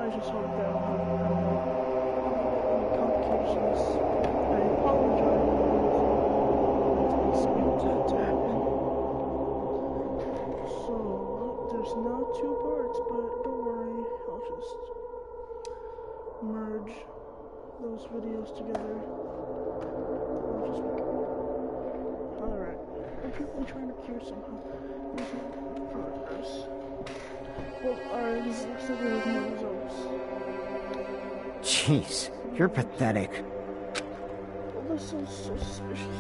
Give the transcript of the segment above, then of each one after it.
just hope that I don't have any complications. I apologize to happen. So, there's not 2 parts, but don't worry, I'll just merge those videos together. Alright, I'm trying to cure somehow. There's no progress. Well, alright, this looks like we have no results. Jeez, you're pathetic. Well, this sounds so suspicious.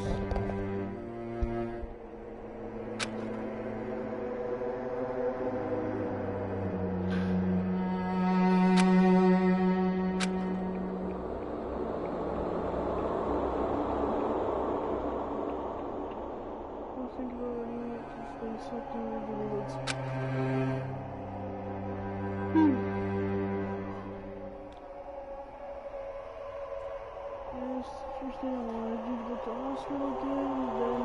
Think about it, just something with the words. Yes, first thing I wanted you to go to the hospital again, then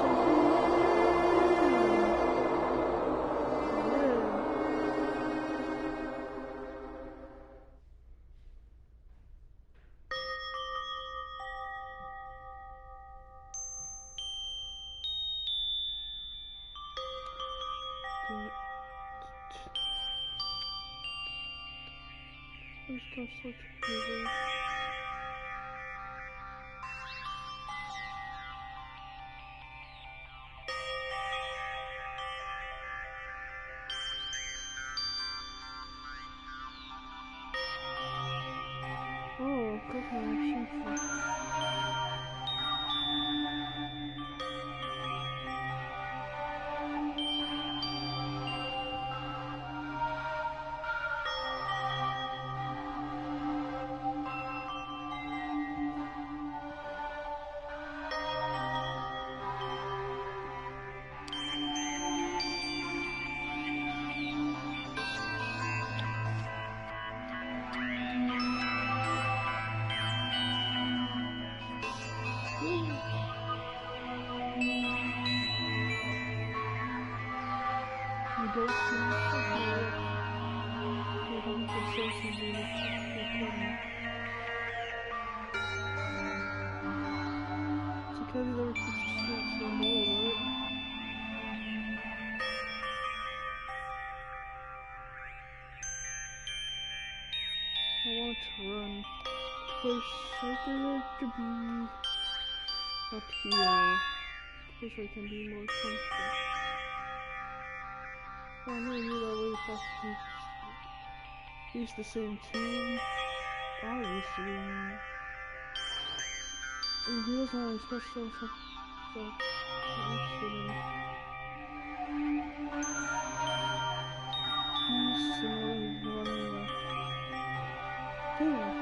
something. First off, select user. Oh, good connection. I want to run. Wish I could be up here. Wish I can be more comfortable. Oh, no, I knew that way possibly use the same team. Obviously. And he doesn't have any special stuff. So, I'm kidding. He's similarly running away. Damn.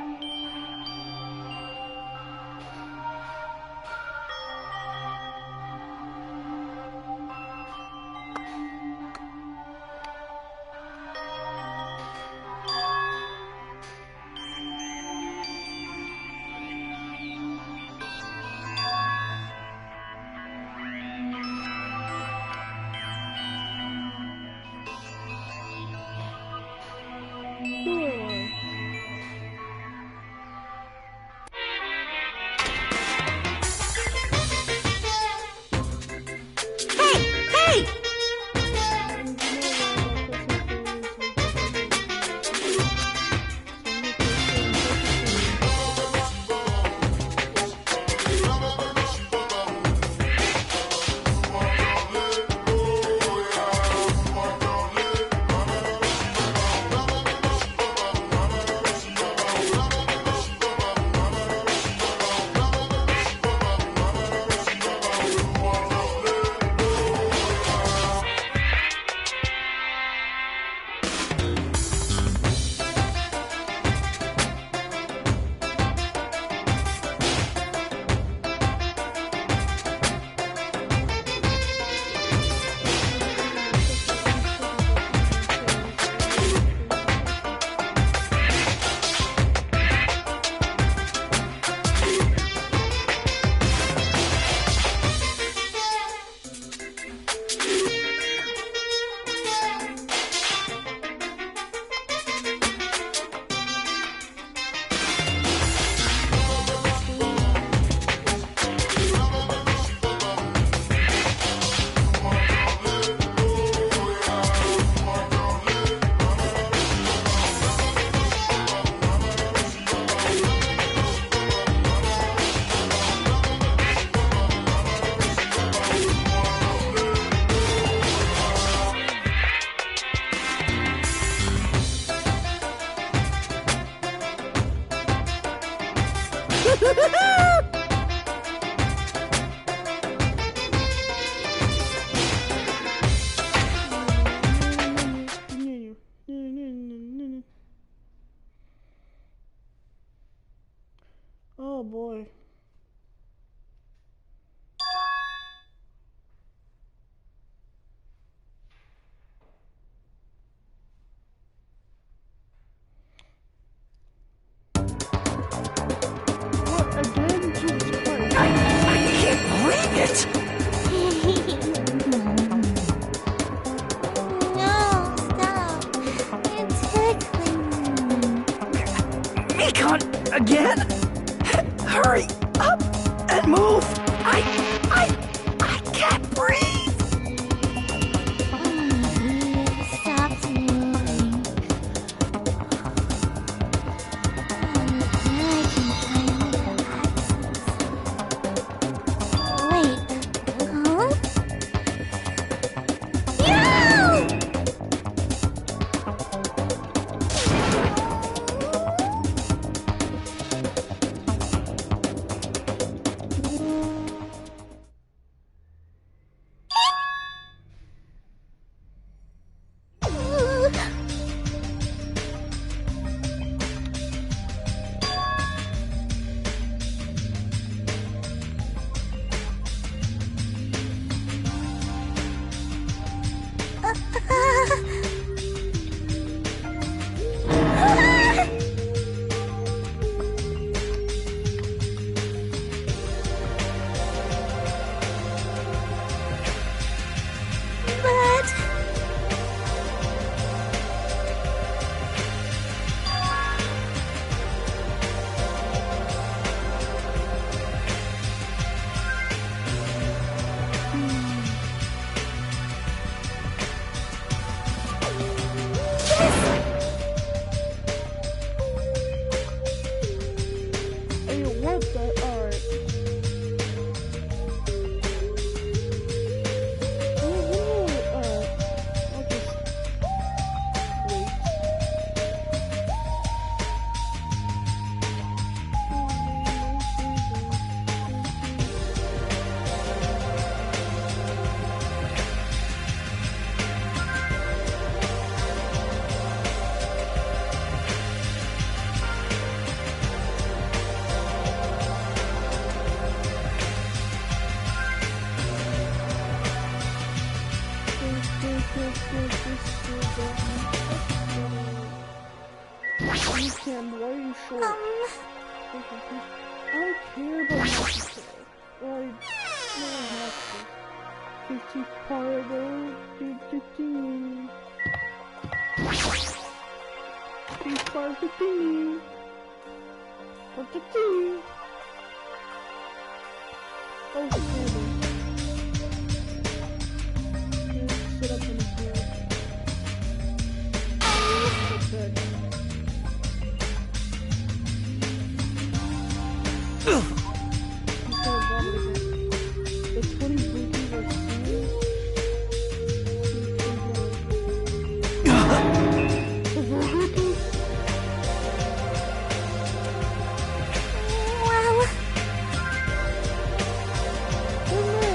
Oh boy. What again? Jesus Christ. I can't believe it! No, stop. You're tickling me. Mekon, again? Hurry up and move! I can't breathe! Stop moving. Now I can finally relax. Wait, huh? Hey, what the? Alright. I'll just wait. You can, why are you short? I don't care about necessary. Like, no, I have to. 50 part of the team. He's part of the team. Part of the team. Oh, the candle. Sit up in the bed. That's good. The 20 bookies are serious. Wow. Oh no,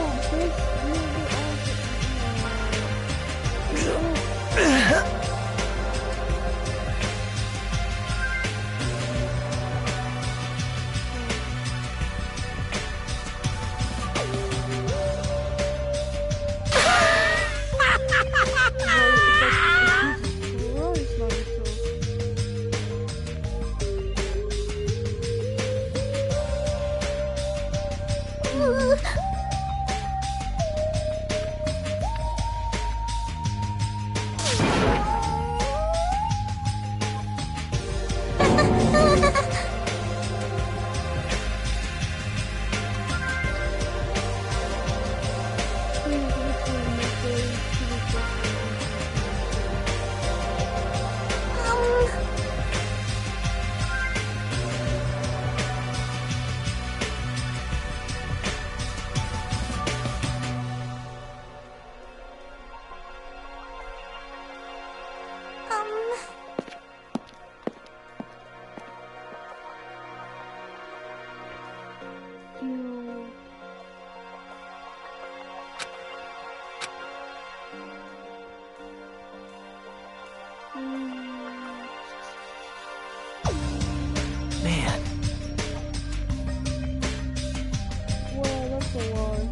Man. Well, that's a lie.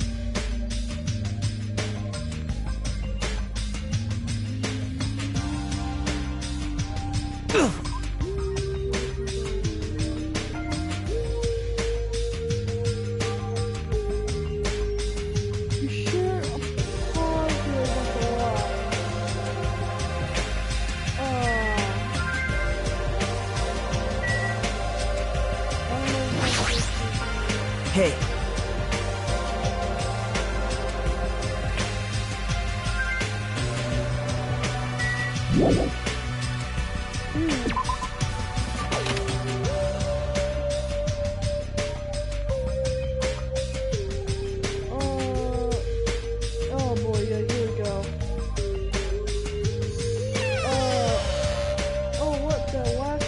You sure? I'm positive that's a lie. Hey. Oh boy, yeah, here we go. Oh, what the what?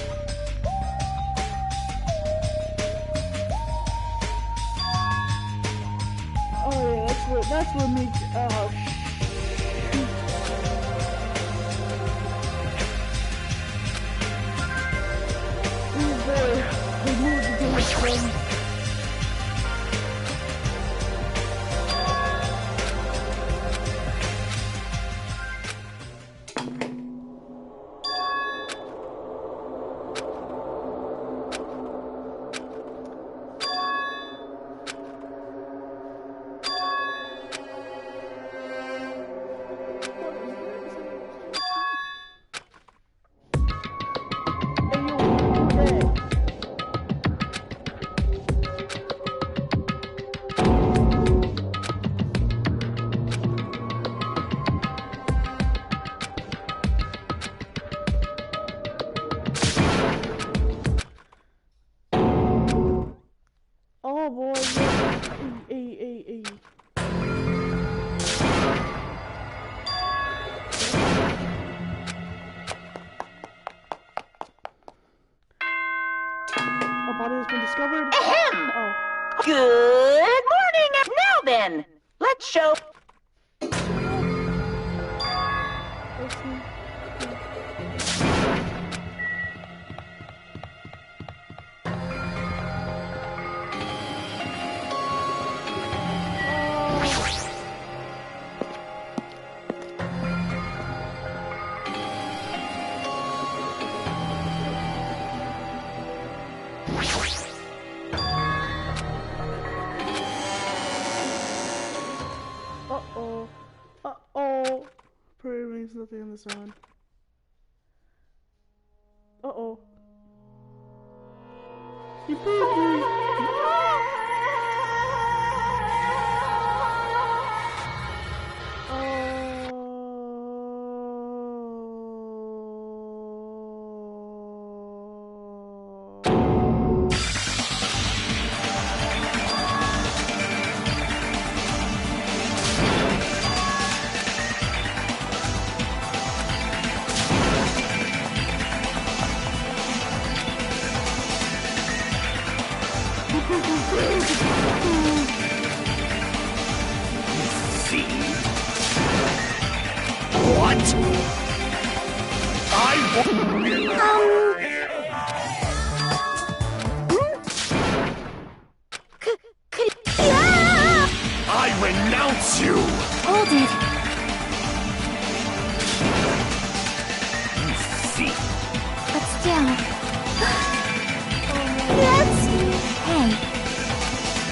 Oh yeah, that's what me. Oh. Oh boy, we moved the game from. Oh boy, hey. A body has been discovered. Ahem! Oh. Good morning! Now then, let's show... Let's see. Uh-oh. Prayer rings nothing in the sun. Uh-oh. You proved me. See? What? I renounce you! Hold it. You see? But still. That's... Hey.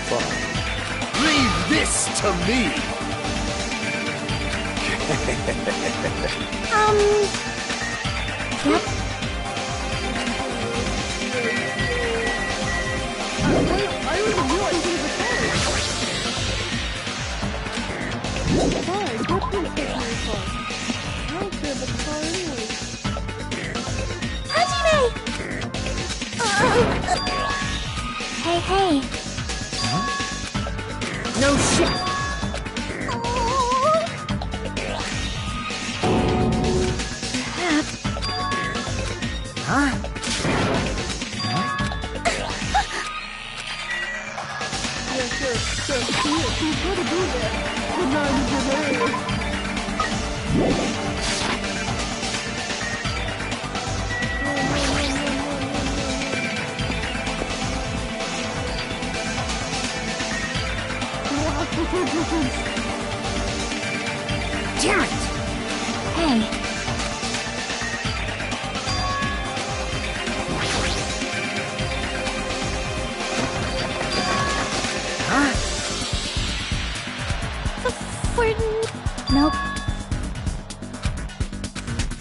Fine. Leave this to me! Yep. I don't even realize he was a card. Fine, go put it in your car. I don't care about the car anyway. Hajime! Hey. No shit! Perhaps. Huh? Yeah, sure. She's gonna do that. But not in the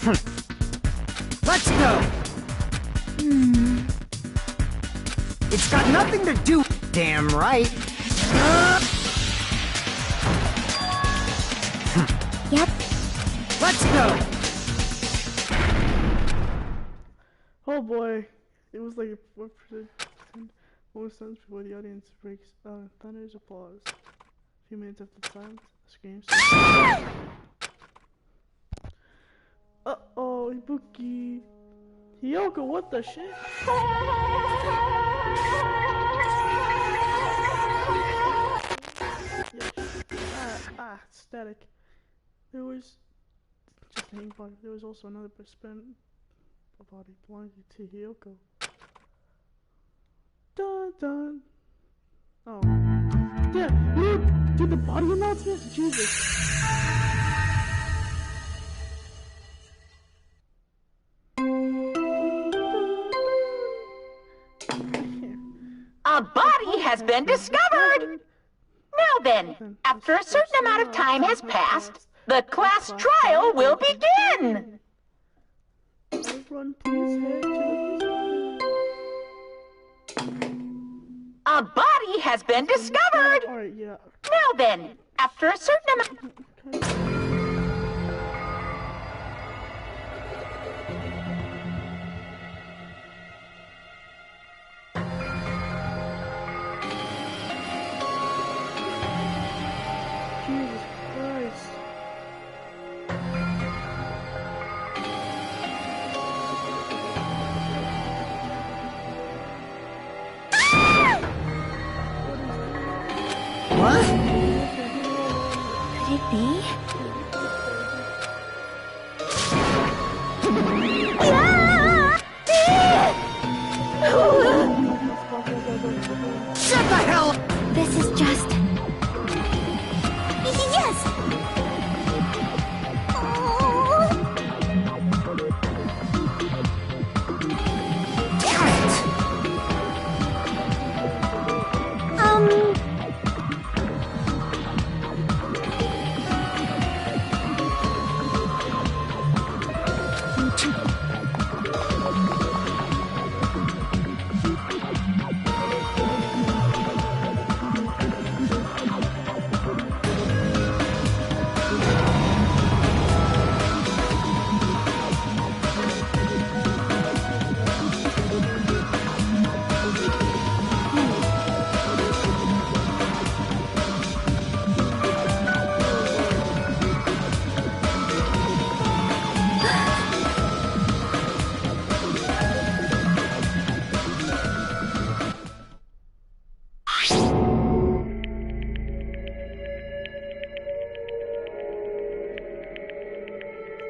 Let's go! It's got nothing to do... Damn right. Yep. Let's go! Oh boy. It was like 4% most times before the audience breaks thunder's applause. A few minutes after the silence, screams. Uh-oh, Ibuki. Hiyoko, what the shit? Static. There was just a hang body. There was also another body belonging to Hiyoko. Dun dun. Oh. Yeah, dude, the body announcement? Jesus. A body has been discovered! Now then, after a certain amount of time has passed, the class trial will begin! Everyone please head to the... A body has been discovered! Alright, yeah. Now then, after a certain amount... Jesus Christ. What? Could it be? Shut the hell up! This is just... Yes! Damn it!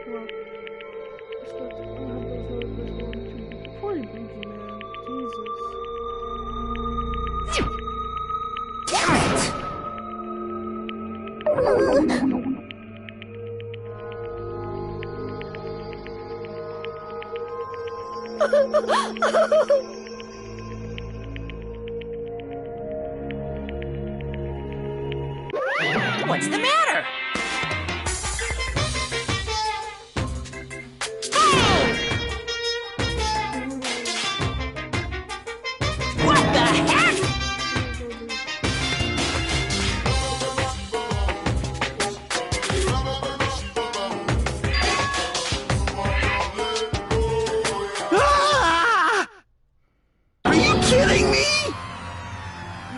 Well, before you beat you, man. Jesus. Damn it! What's the matter? What the heck? Ah! Are you kidding me?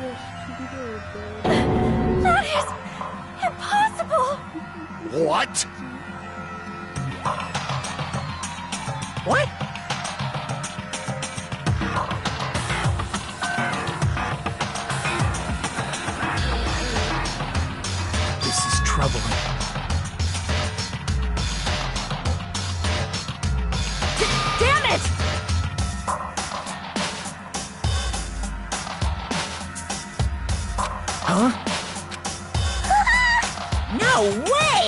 Yes, to be very bad. That is impossible! What? What? This is troubling. Damn it! Huh? No way!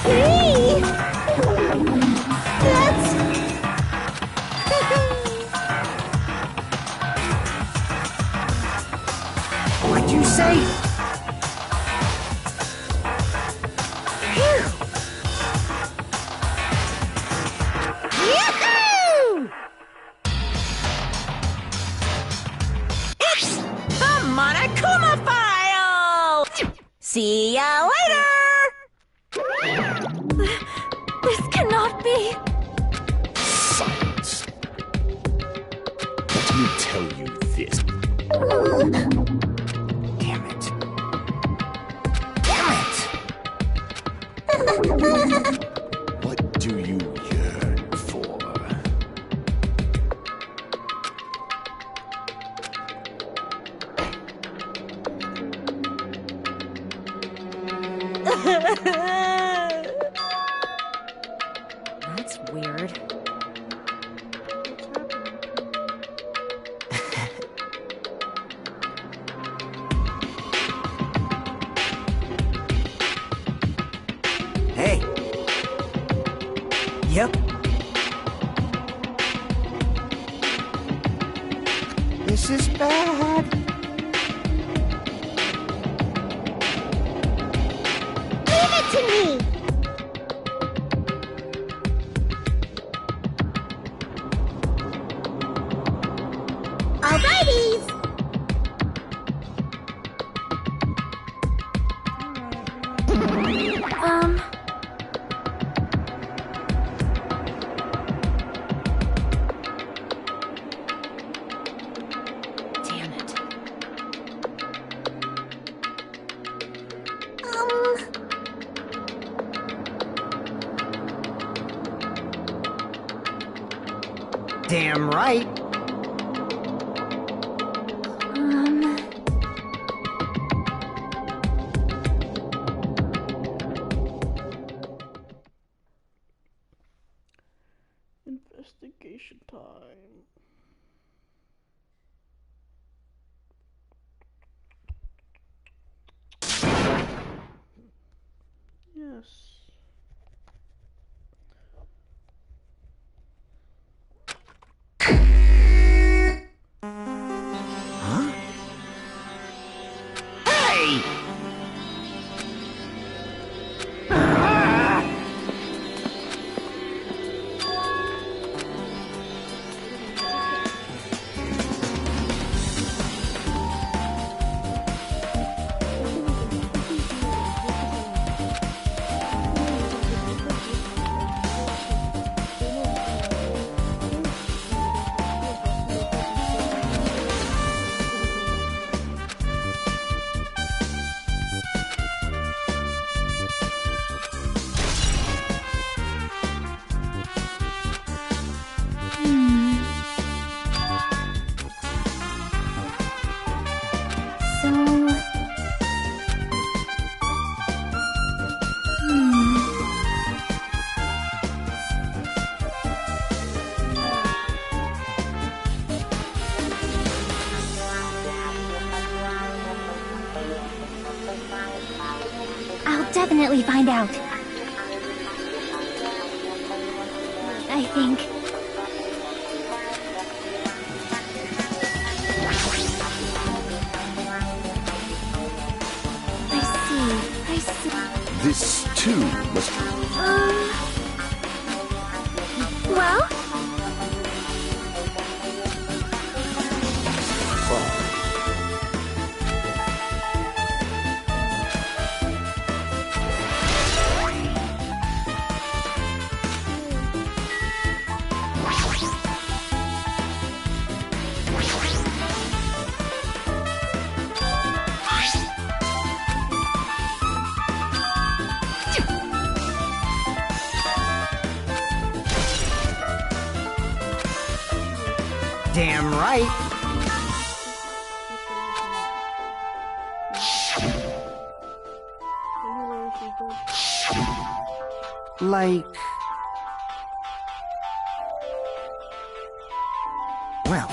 Hey! That's... What'd you say? Phew. See ya later! This cannot be. Silence. Let me tell you this. Damn it. Damn it! What do you yearn for? That's weird. Hey. Yep. This is bad. Leave it to me! Alrighties! Damn it. Damn right. Investigation time. Yes. Huh? Hey! I'll definitely find out. I think. I see. This too must. Well? Damn right. Like... Well...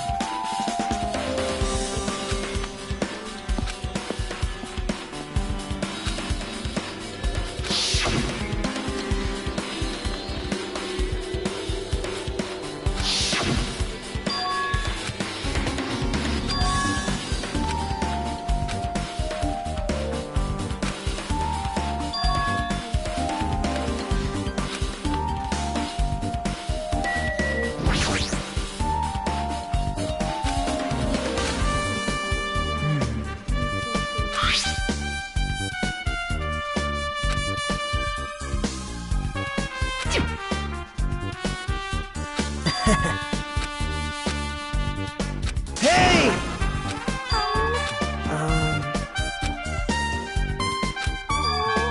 Hey!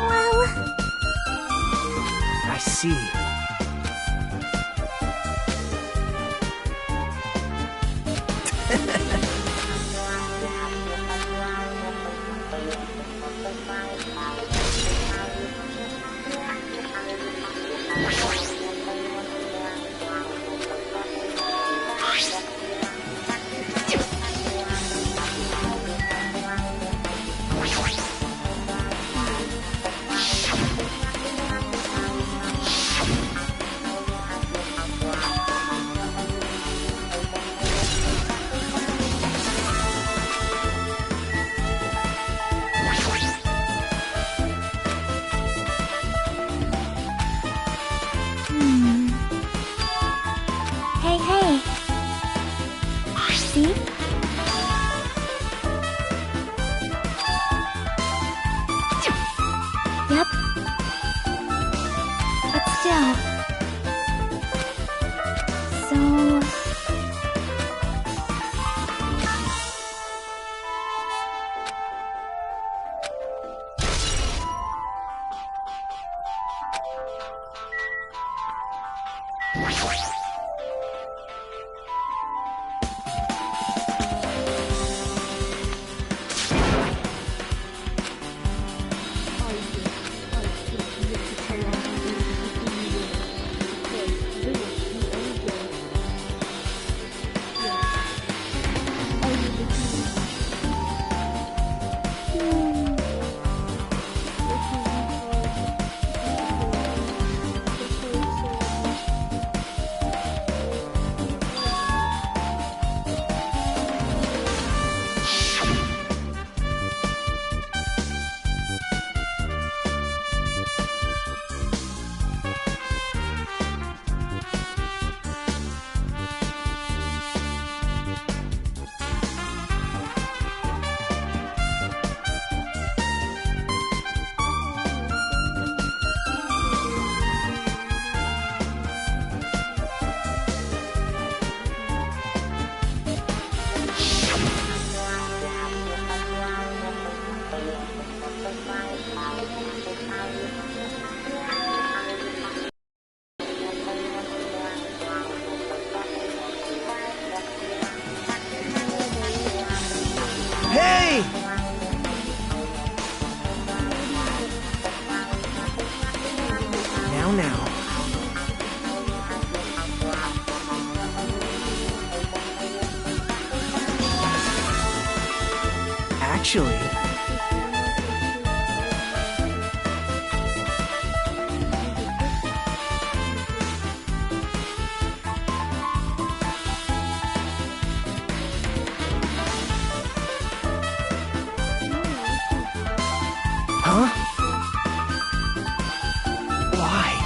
Well, I see. hey, hey. See? Yep. But still. So... Hey! Now. Actually... Huh? Why?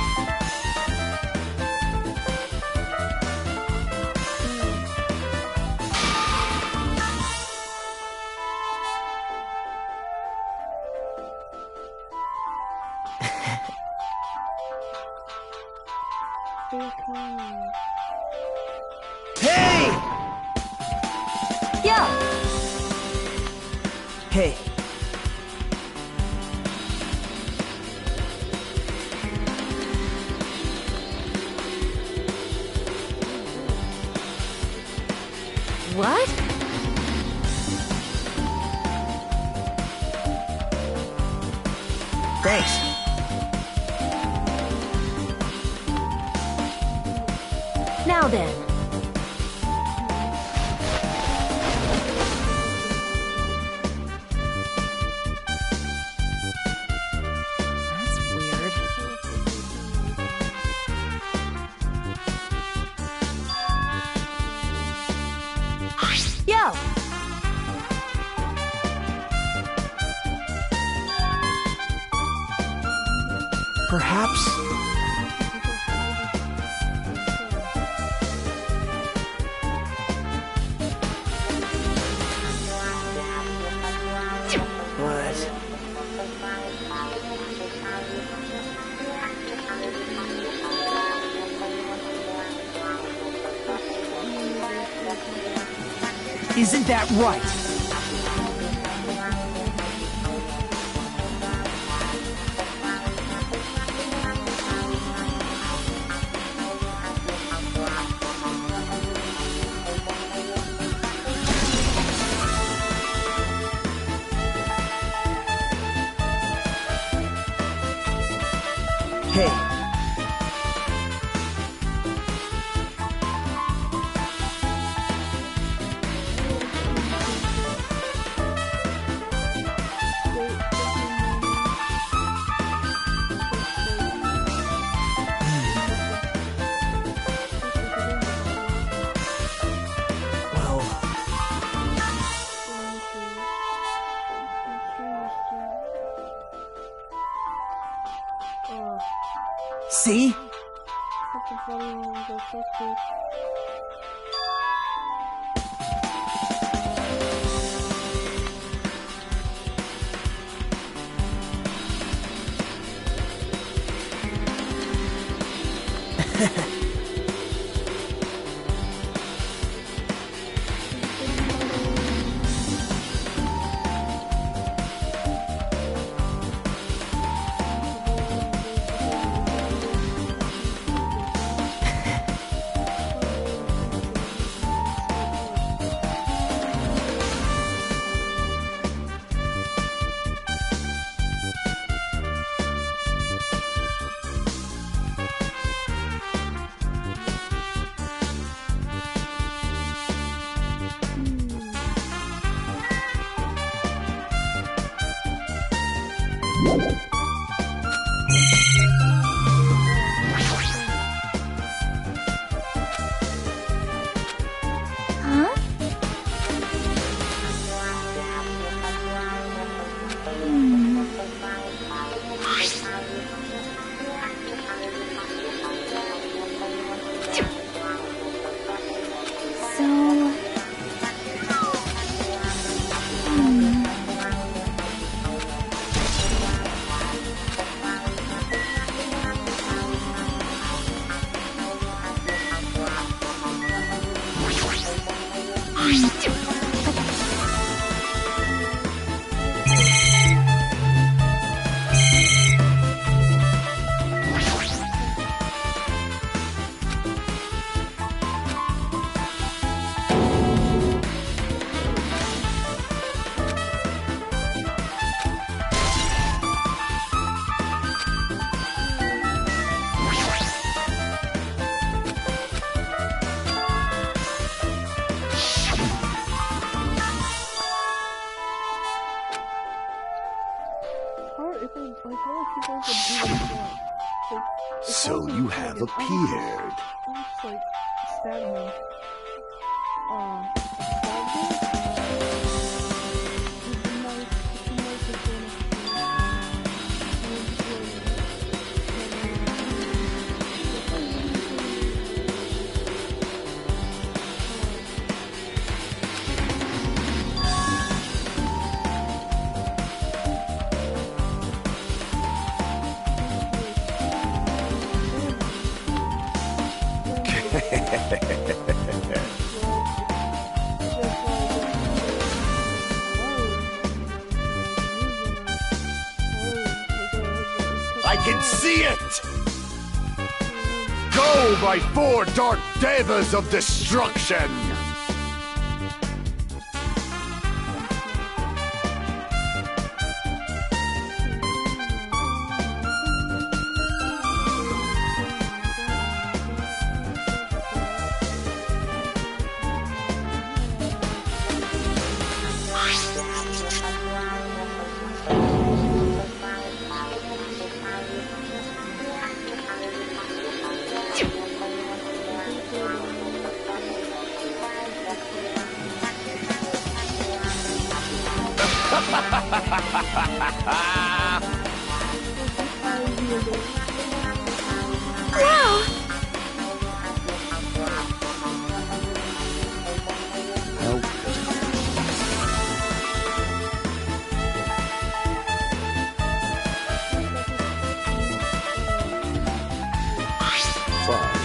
Hey! Yo! Hey. What? Thanks. Now then. That's weird. Yo! Perhaps... But... Isn't that right? Hey. Well, see? Such a funny one, but so cute. Huh? So... So you have appeared. I'm just like stabbing him. I can see it! Go, my four dark devas of destruction! Wow! Fine.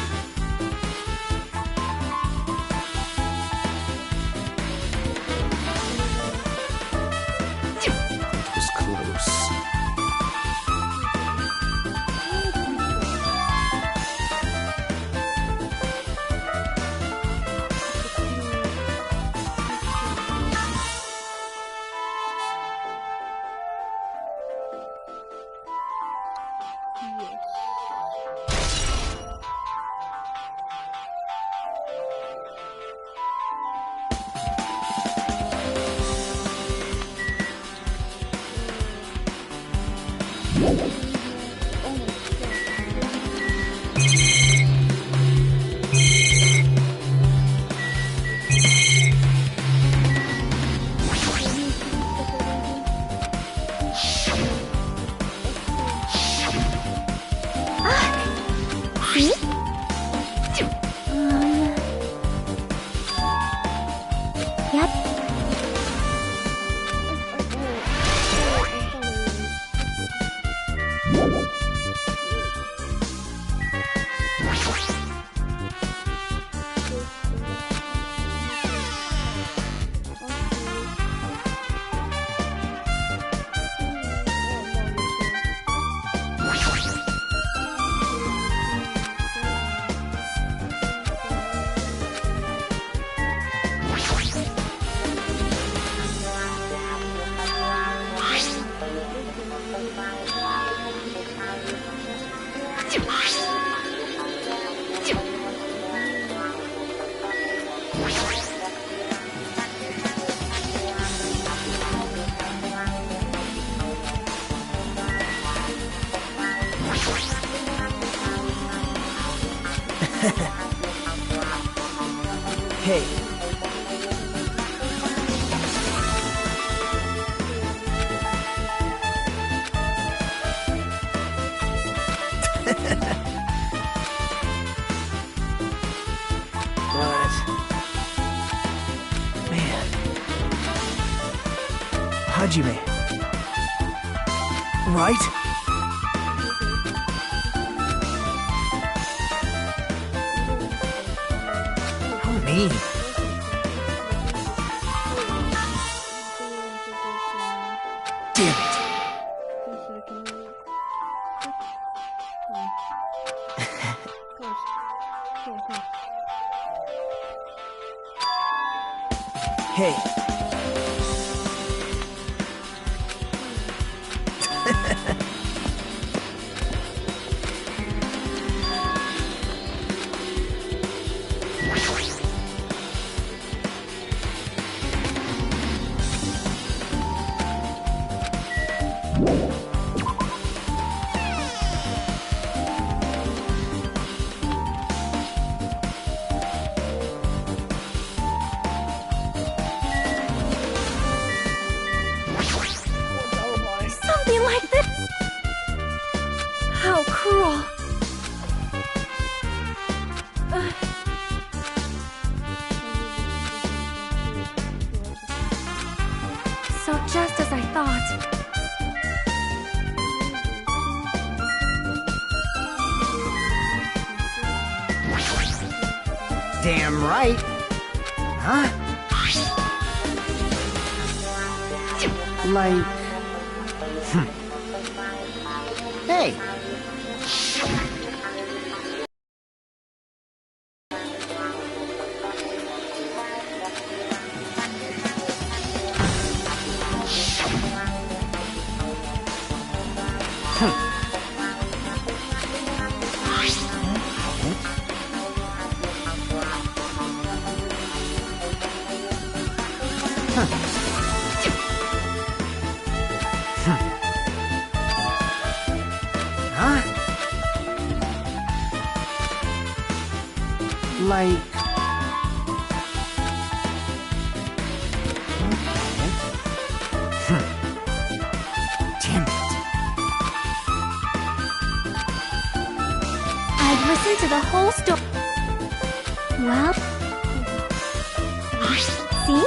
Hey. But... man... Hajime. Right? How mean. Damn it. Hey. Something like this? How cruel. So just as I thought. Damn right. Huh? Like... Hey. Huh? Like... Damn it. I've listened to the whole story. Well... see?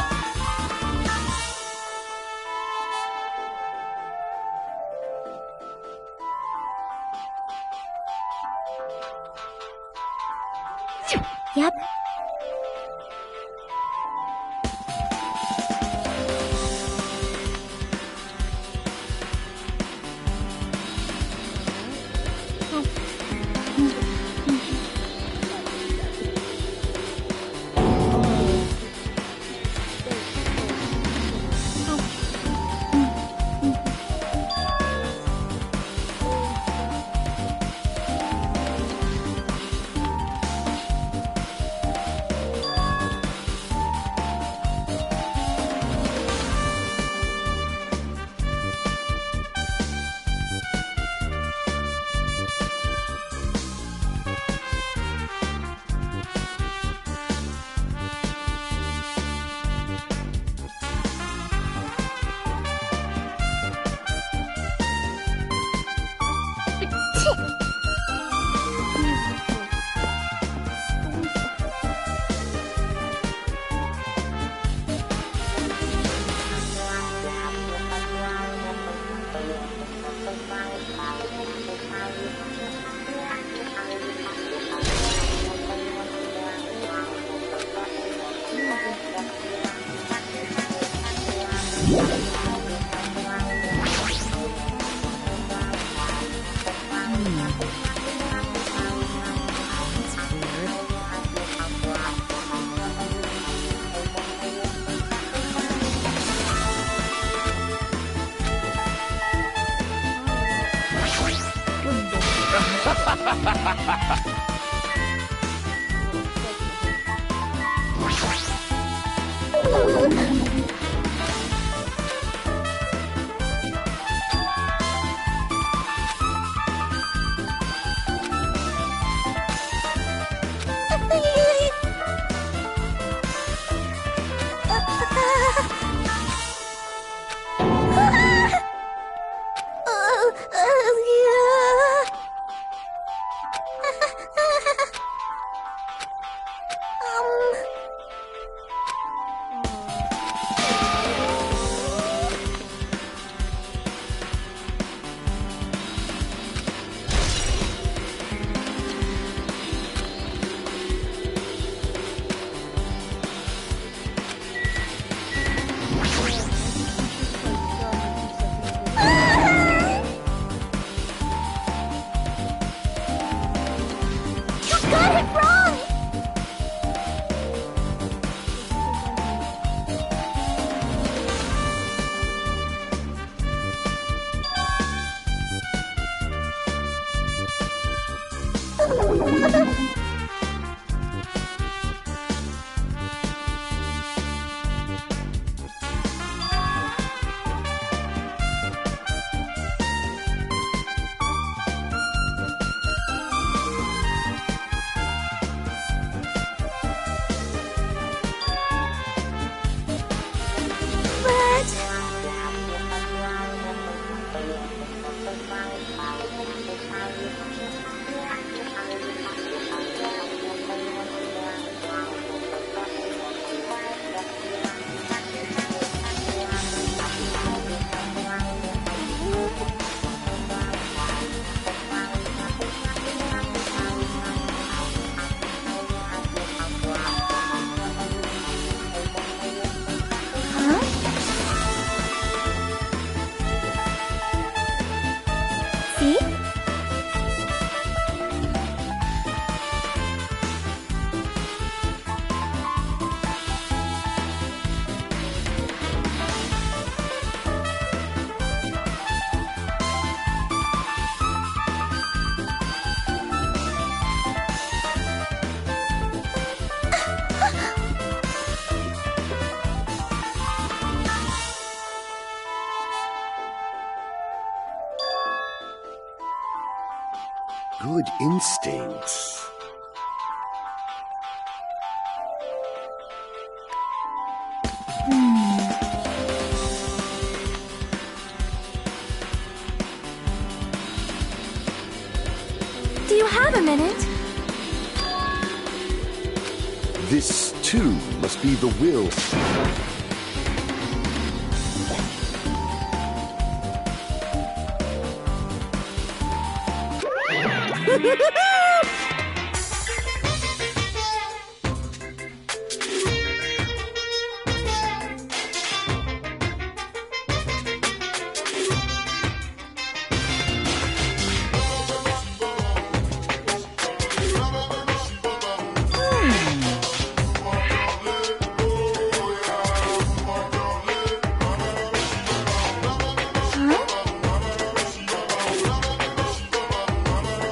Yep. Good instincts. Do you have a minute? This, too, must be the will.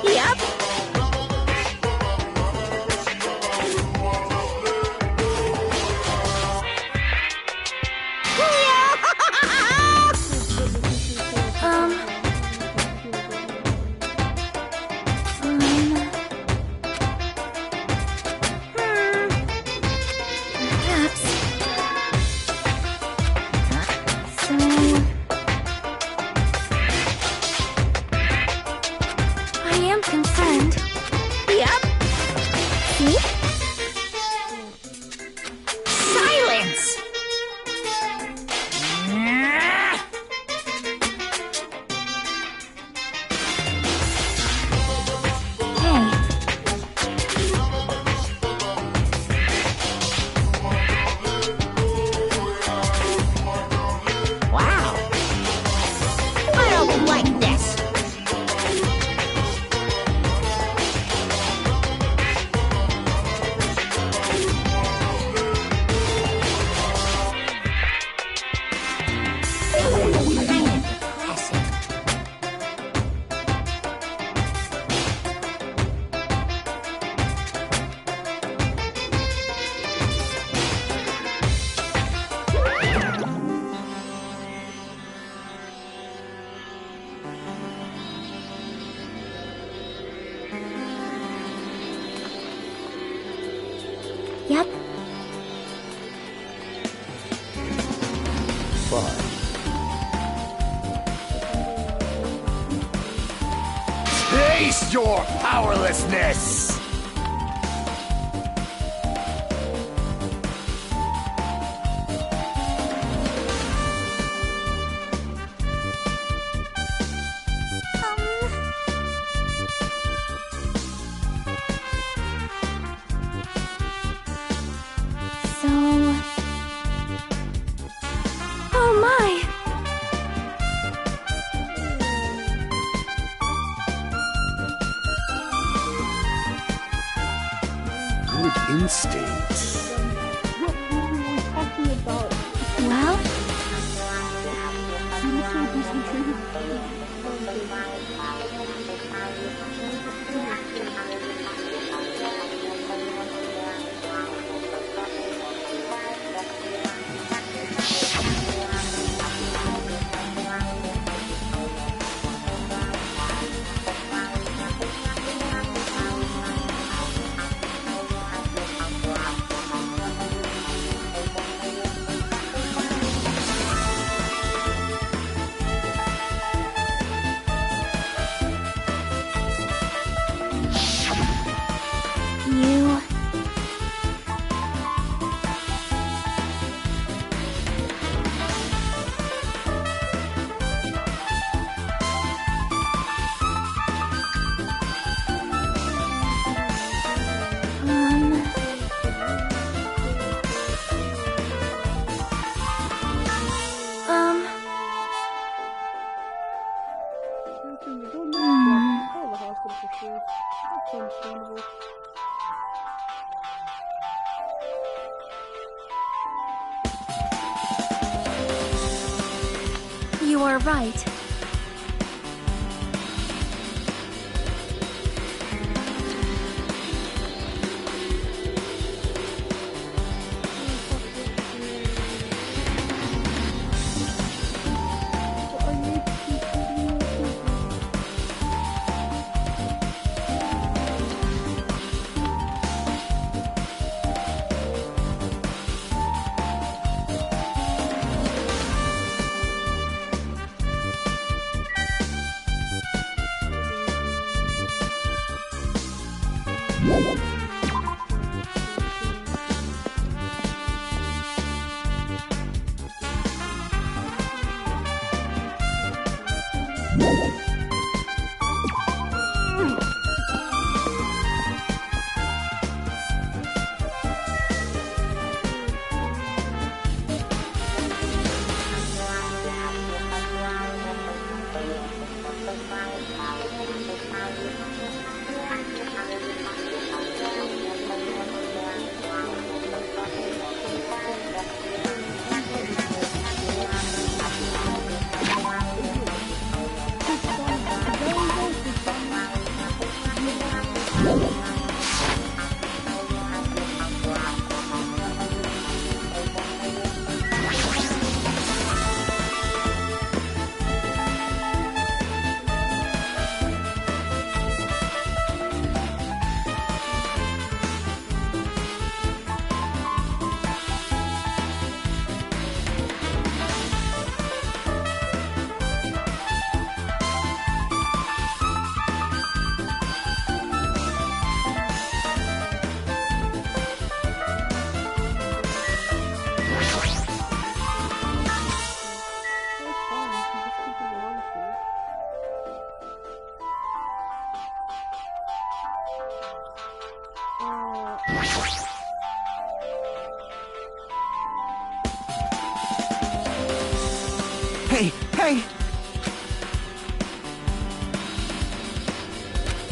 Yep. Perhaps. So... I am concerned. Yep. See? Silence! Hey. Wow. I don't like this. Yep. Fine. Taste your powerlessness! So... Oh my! Good instincts. What were we talking about? Well, You look so concentrated. you... Um... Call the hospital for sure. That's understandable. You are right. Hey, hey!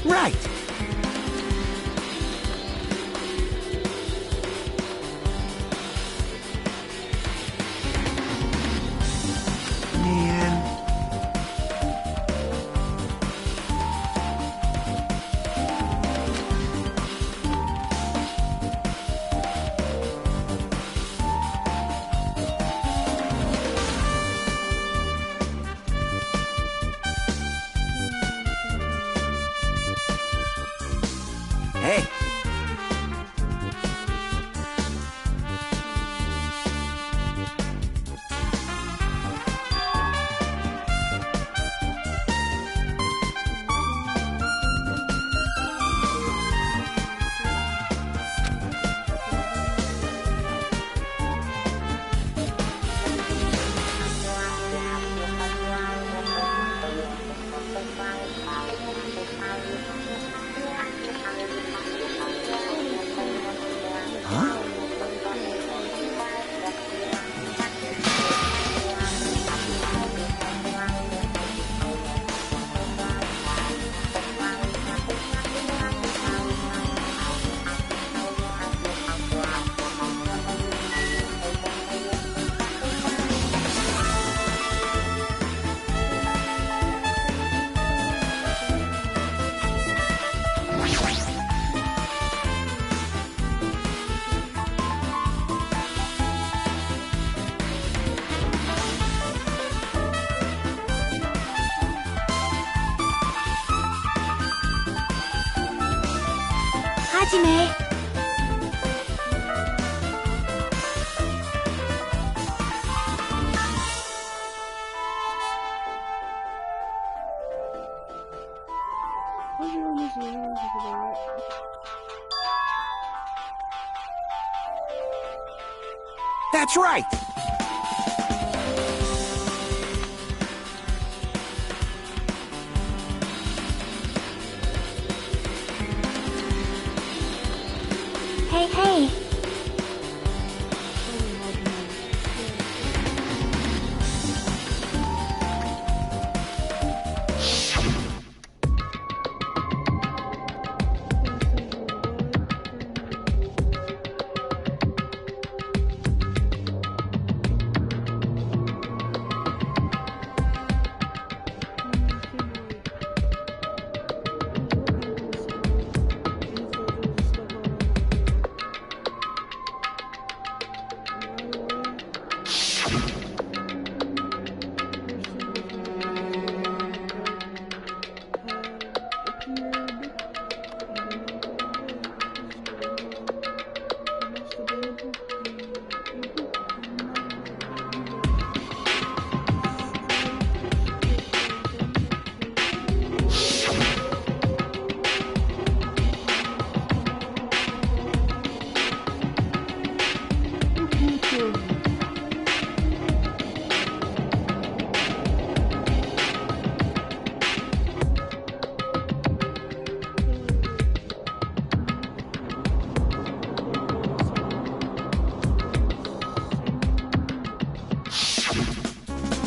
Right! Man. Hajime. That's right! Hey, hey.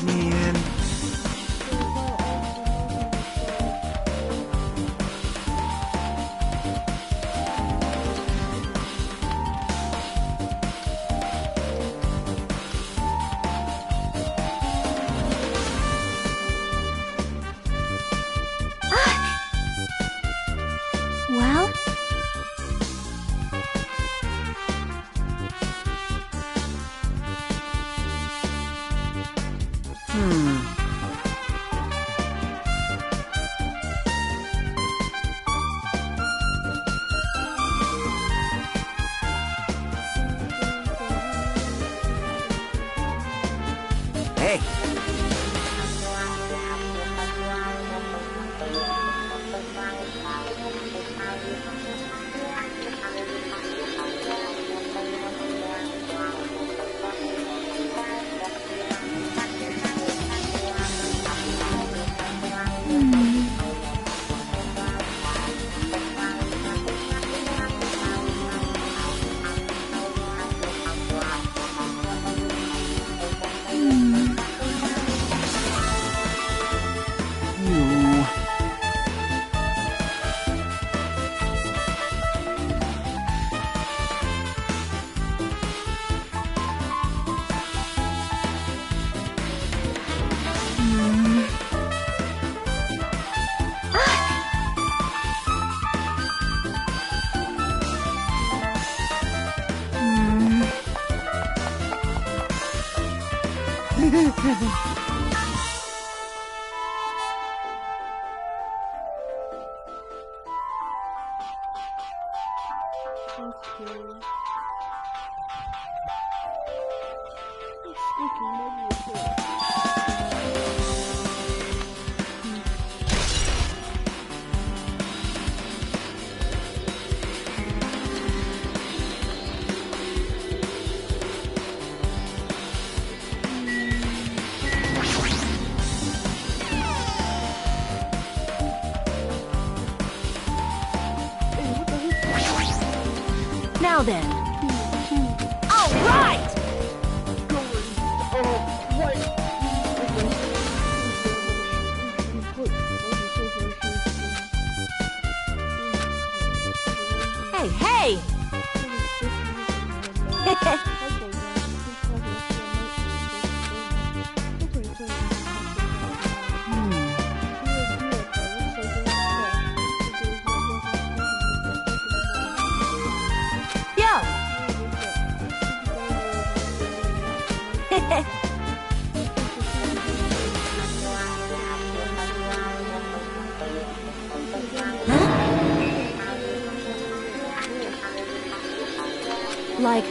Man. Well? Hey, you. Now then. All right! Hey, hey! Yo! like...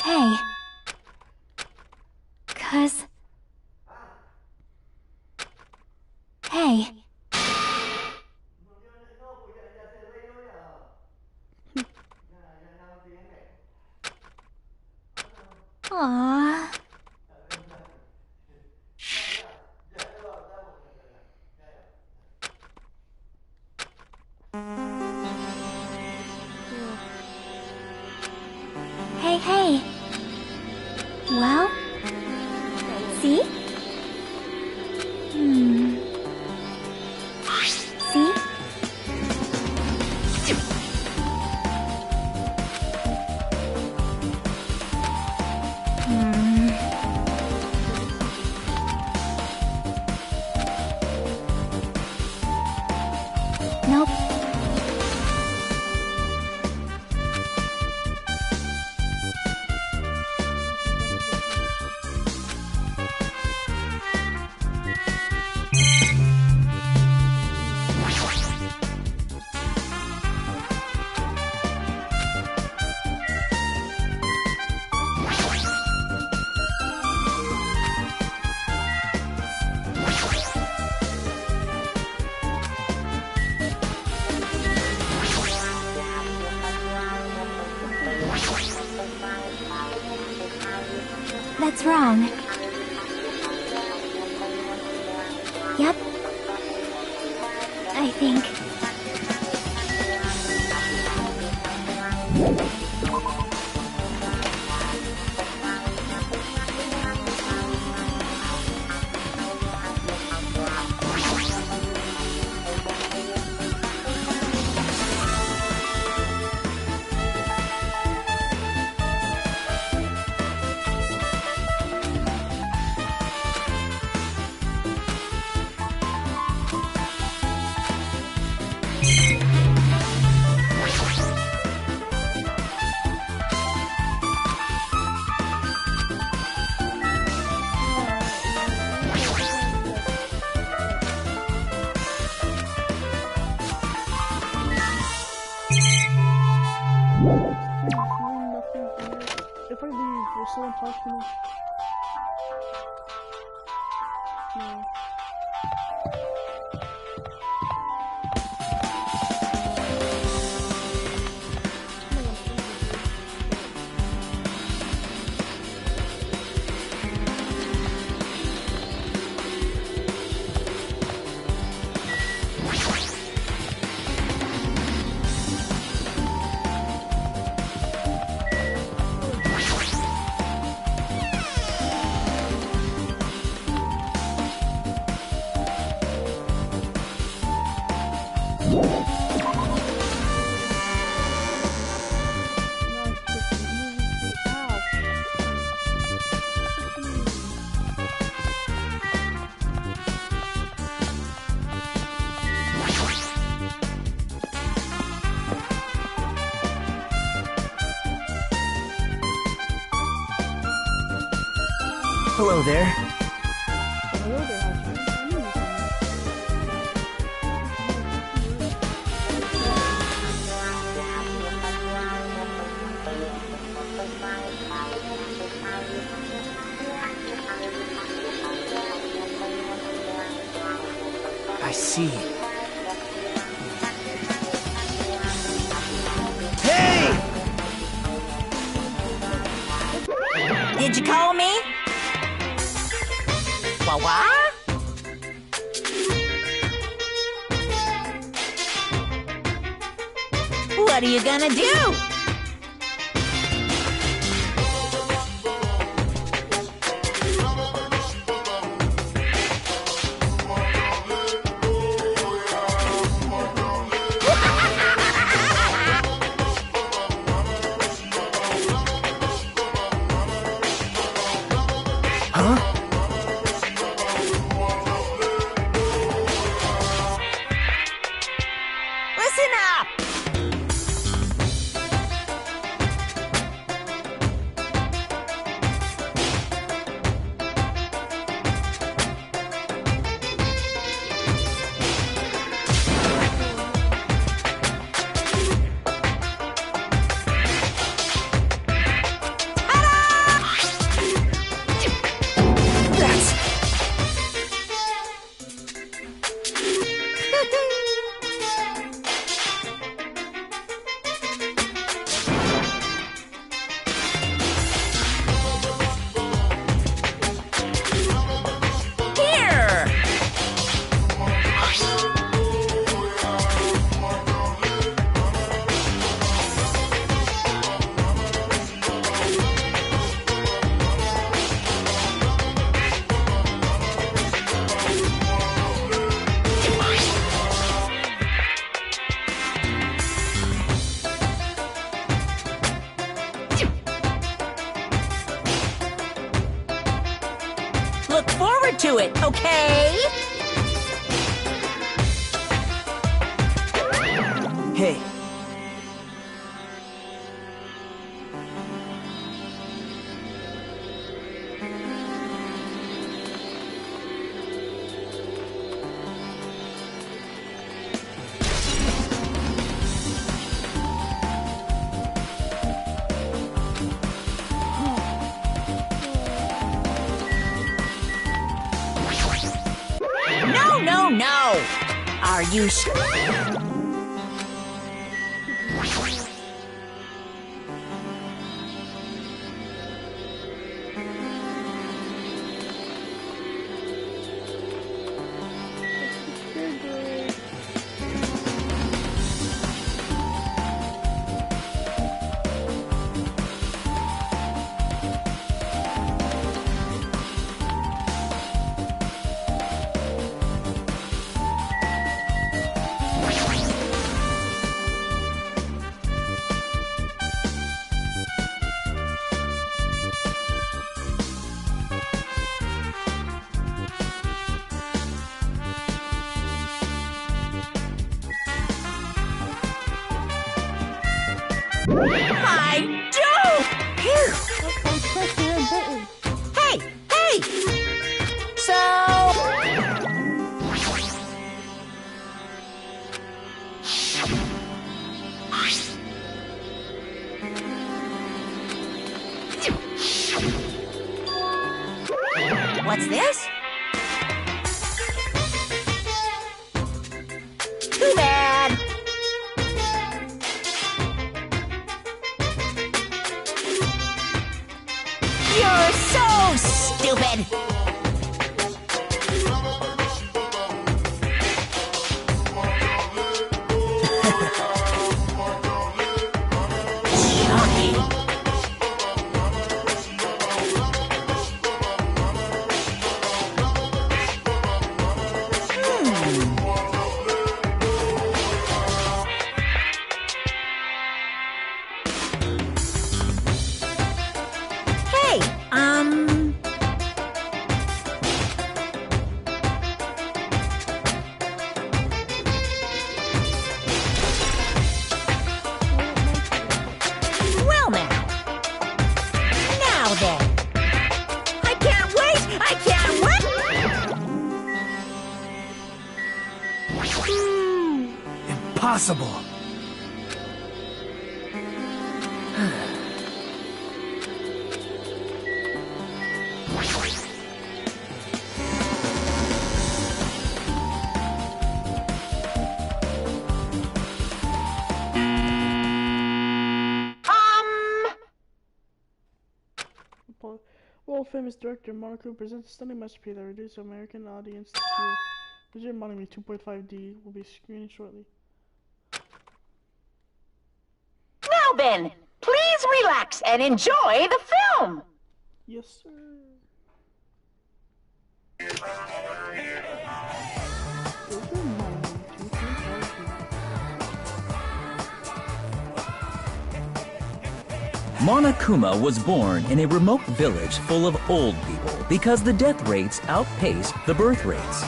Hey. 'Cause... Hey. Aww. Hey, hey. Well? See? See? Nope. That's wrong. Yep. I think... If I leave, will someone talk to me? No. Hello there. I see. Hey! Did you call me? What? What are you gonna do? to it, okay? Hey. No, no, no! Are you sure? I do! Hey, hey! So... What's this? Too bad! You're so stupid! Shocking. Hey, well now. Now then. I can't wait! I can't wait! Impossible. World-famous director Monaco presents a stunning masterpiece that reduced the American audience to tears. Visual Monomy 2.5D will be screening shortly. Now then, please relax and enjoy the film. Yes, sir. Monokuma was born in a remote village full of old people because the death rates outpaced the birth rates.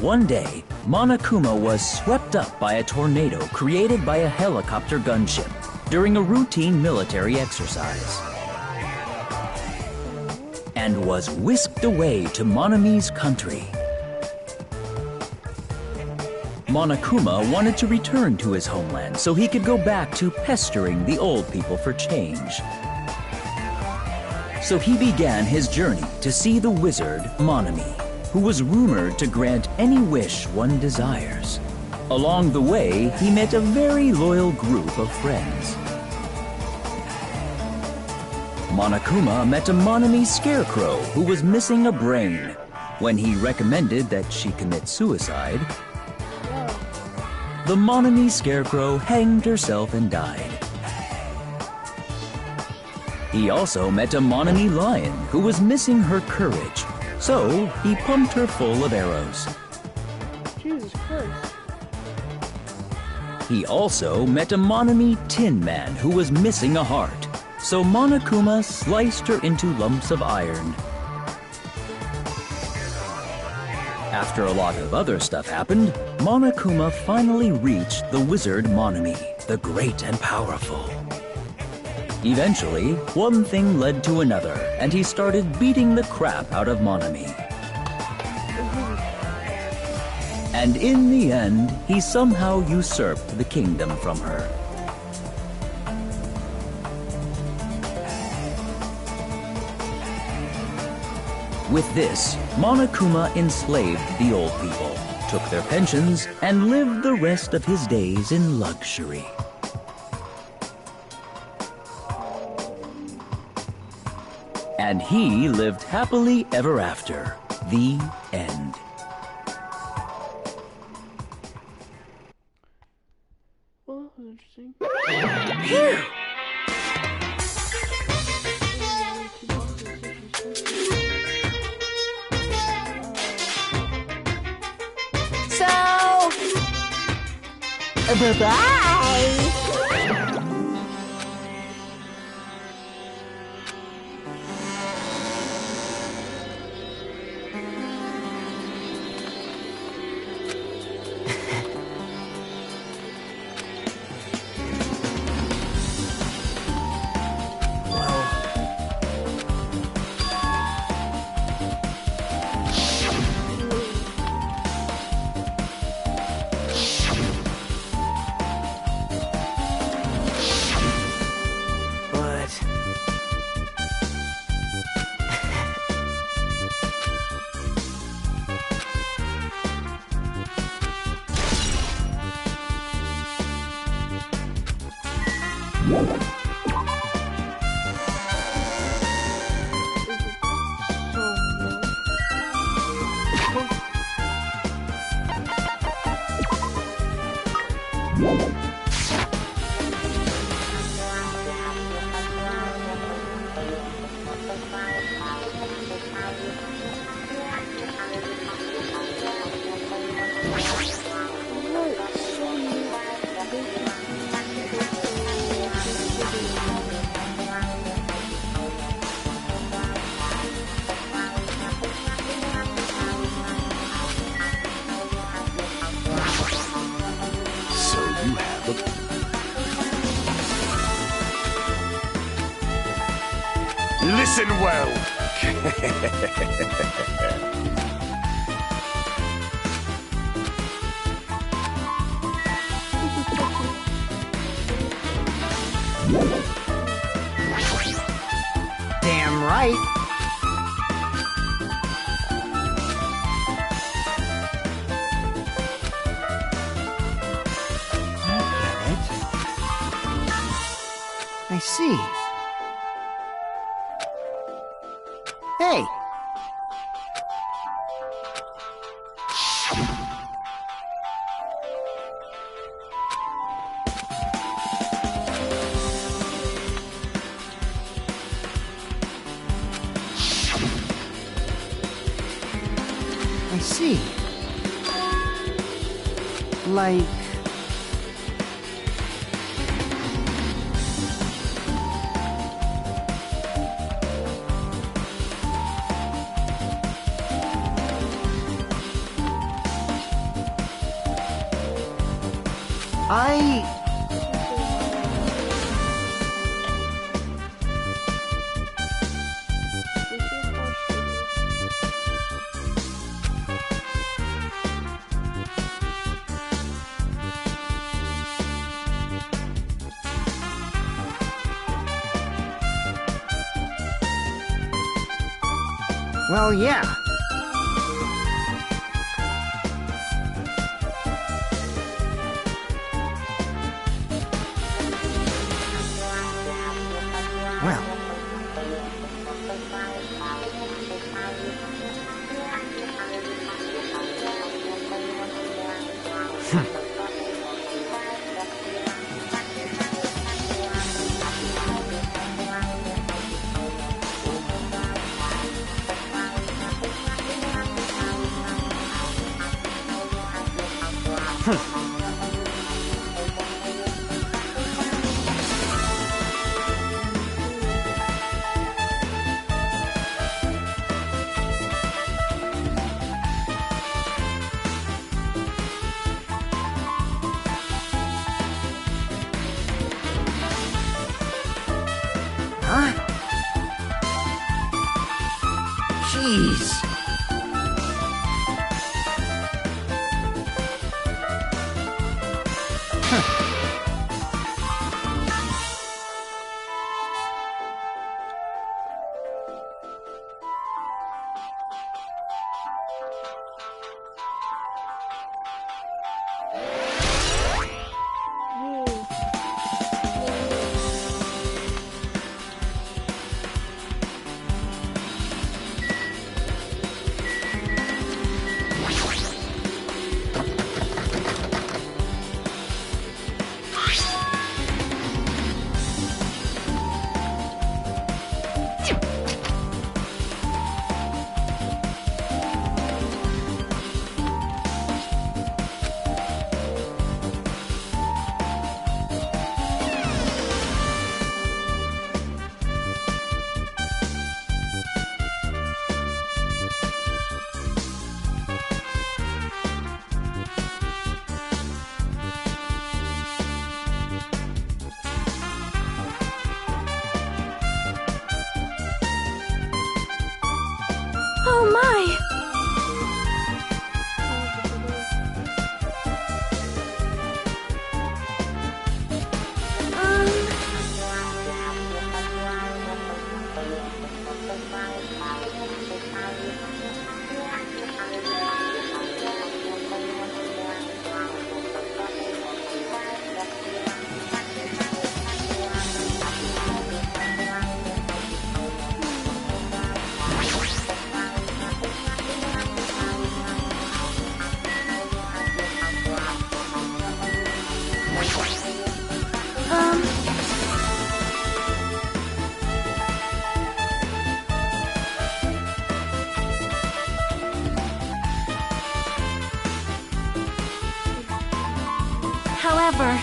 One day, Monokuma was swept up by a tornado created by a helicopter gunship during a routine military exercise, and was whisked away to Monomi's country. Monokuma wanted to return to his homeland so he could go back to pestering the old people for change. So he began his journey to see the wizard Monomi, who was rumored to grant any wish one desires. Along the way, he met a very loyal group of friends. Monokuma met a Monomi scarecrow who was missing a brain. When he recommended that she commit suicide, the Monomi scarecrow hanged herself and died. He also met a Monomi lion who was missing her courage, so he pumped her full of arrows. Jesus Christ. He also met a Monami Tin Man who was missing a heart. So Monokuma sliced her into lumps of iron. After a lot of other stuff happened, Monokuma finally reached the wizard Monami, the great and powerful. Eventually, one thing led to another, and he started beating the crap out of Monami. And in the end, he somehow usurped the kingdom from her. With this, Monokuma enslaved the old people, took their pensions, and lived the rest of his days in luxury. And he lived happily ever after. The end. Well, that was interesting. Phew! So, bye-bye! Listen well. Damn right. I get it. I see. Hey! I see. Like... Well, yeah. Well. Jeez! Oh my! However,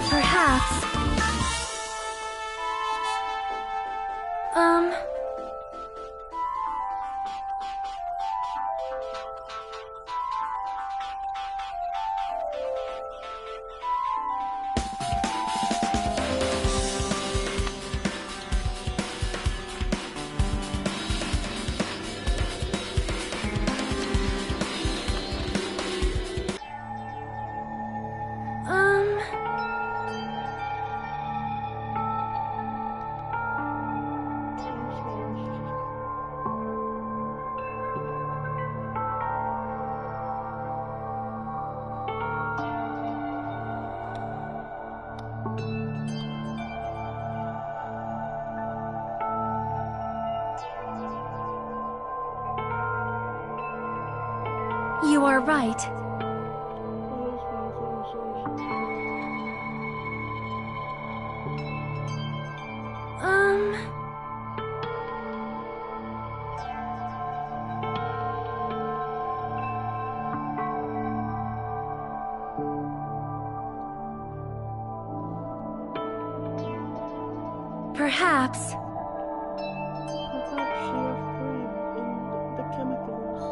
perhaps, you are right. Perhaps. Perhaps she is free in the chemicals.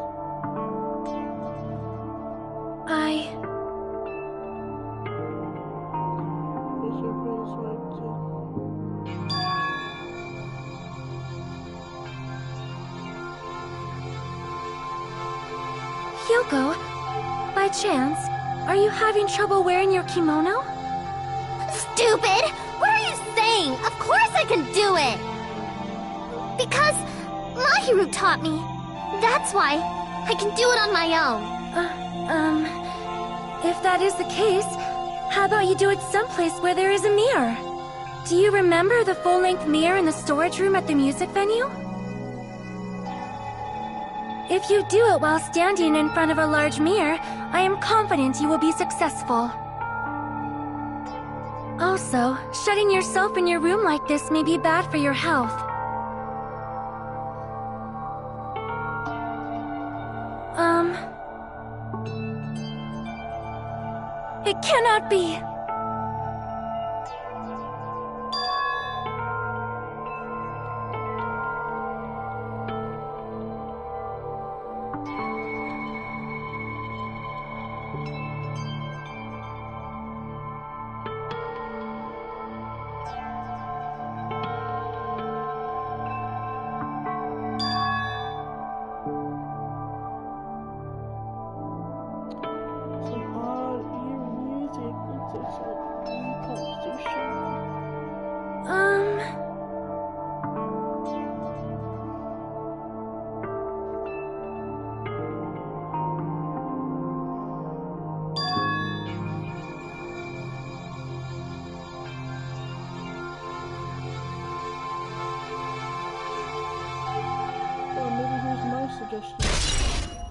Is your face right too? Hyoko, by chance, are you having trouble wearing your kimono? Stupid! What are you saying? Of course I can do it! Because Mahiru taught me. That's why I can do it on my own. If that is the case, how about you do it someplace where there is a mirror? Do you remember the full-length mirror in the storage room at the music venue? If you do it while standing in front of a large mirror, I am confident you will be successful. Also, shutting yourself in your room like this may be bad for your health. It cannot be!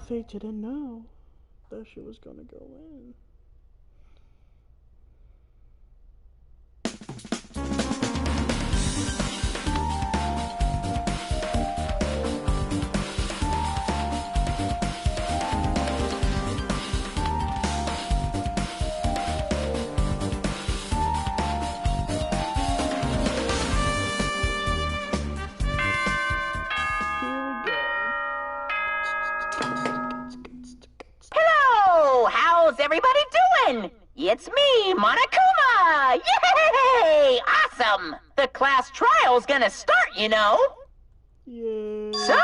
They didn't know that she was gonna go in. How's everybody doing? It's me, Monokuma! Yay! Awesome! The class trial's gonna start, you know. Yeah. So,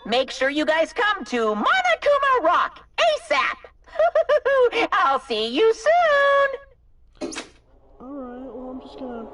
make sure you guys come to Monokuma Rock ASAP! I'll see you soon! Alright, well I'm just gonna...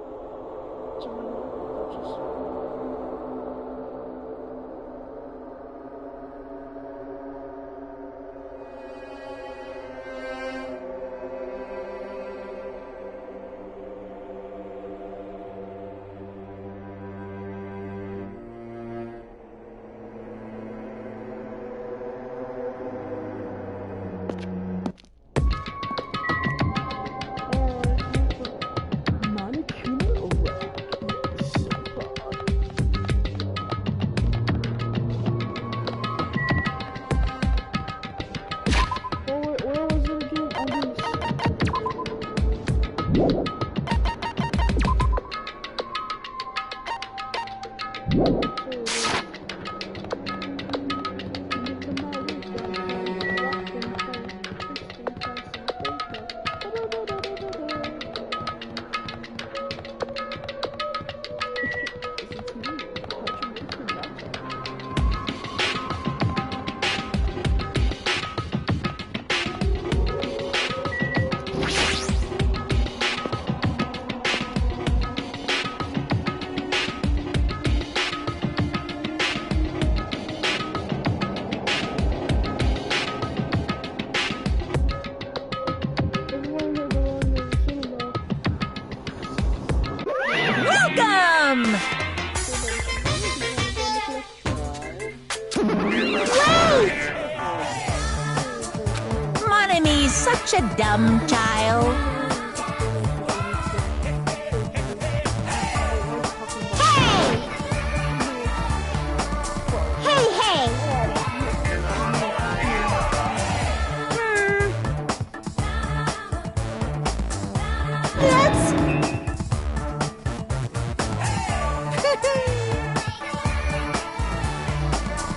Monomi's such a dumb child.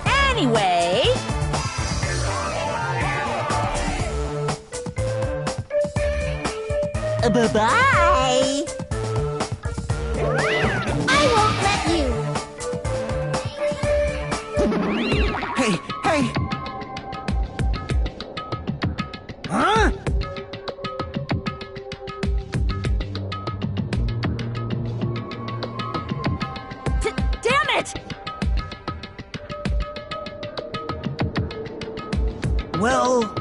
Anyway... Bye-bye. I won't let you. Hey, hey! Huh? Damn it! Well...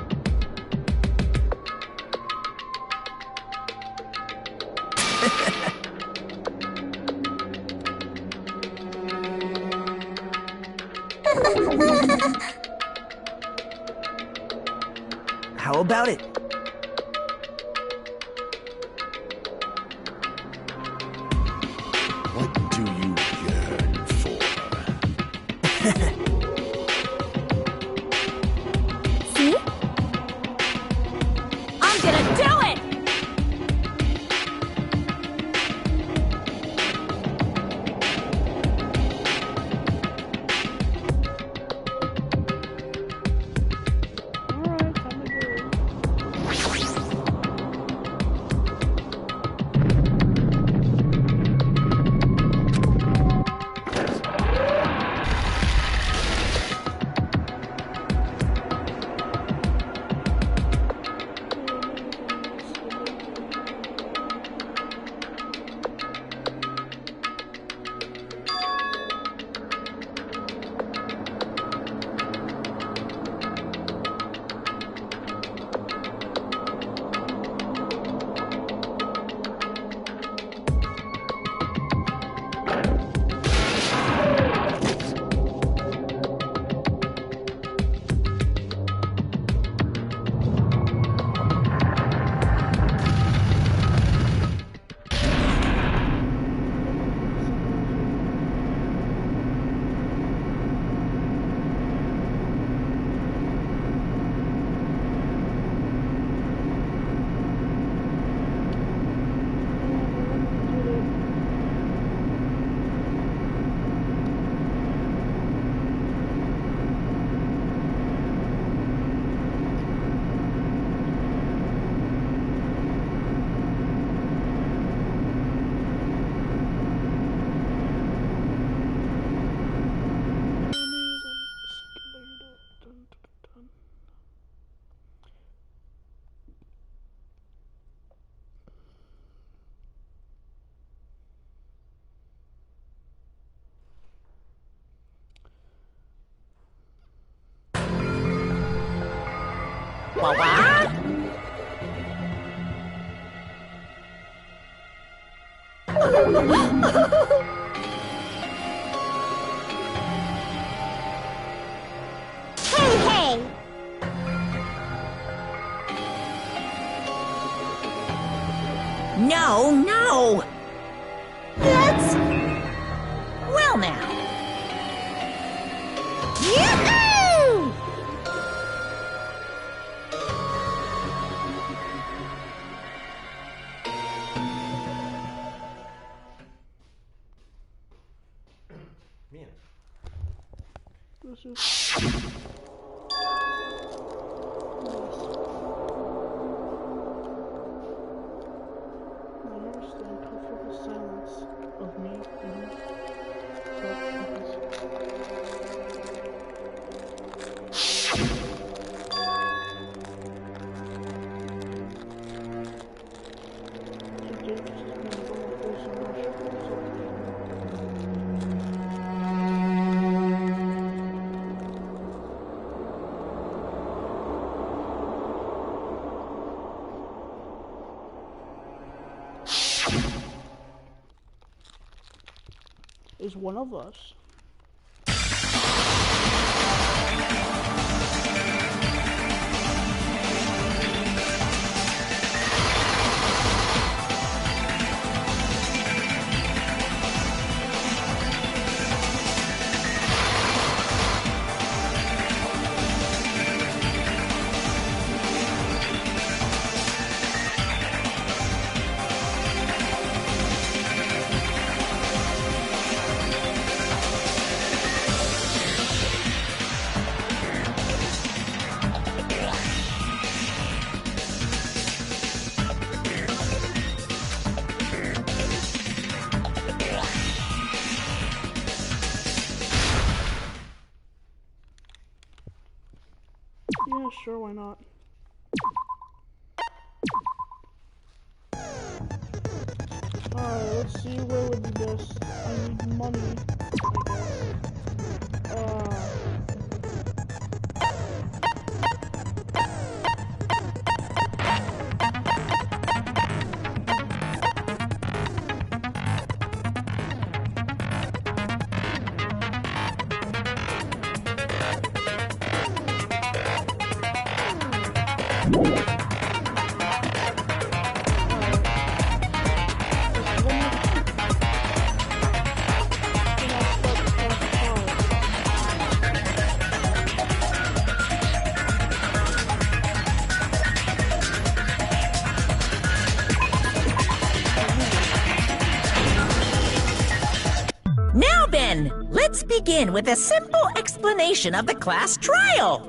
How about it? What do you yearn for? See? I'm gonna do it! Alright, time to go. wah wah. Hey, hey! No, no. That's... Well now. Yahoo! This is... I never stand comfortable silence of me and is one of us. Yeah, sure, why not? Alright, let's see where would be best. I need money, I guess. Now then, let's begin with a simple explanation of the class trial.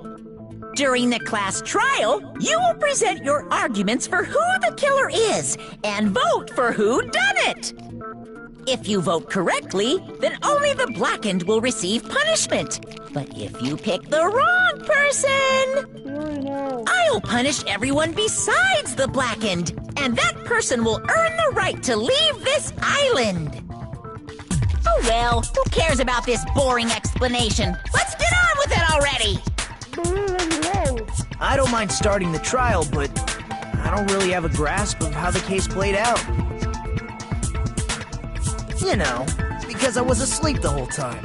During the class trial, you will present your arguments for who the killer is and vote for who done it. If you vote correctly, then only the blackened will receive punishment. But if you pick the wrong person, I'll punish everyone besides the blackened, and that person will earn the right to leave this island. Oh well, who cares about this boring explanation? Let's get on with it already! I don't mind starting the trial, but I don't really have a grasp of how the case played out. You know, because I was asleep the whole time.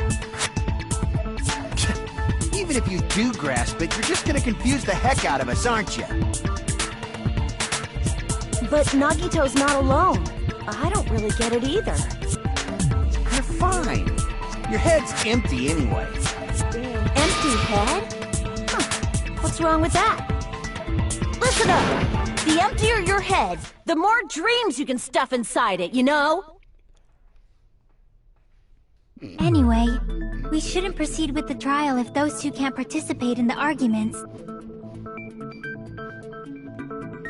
Even if you do grasp it, you're just gonna confuse the heck out of us, aren't you? But Nagito's not alone. I don't really get it either. You're fine. Your head's empty anyway. Empty head? Huh. What's wrong with that? Listen up! The emptier your head, the more dreams you can stuff inside it, you know? Anyway, we shouldn't proceed with the trial if those two can't participate in the arguments.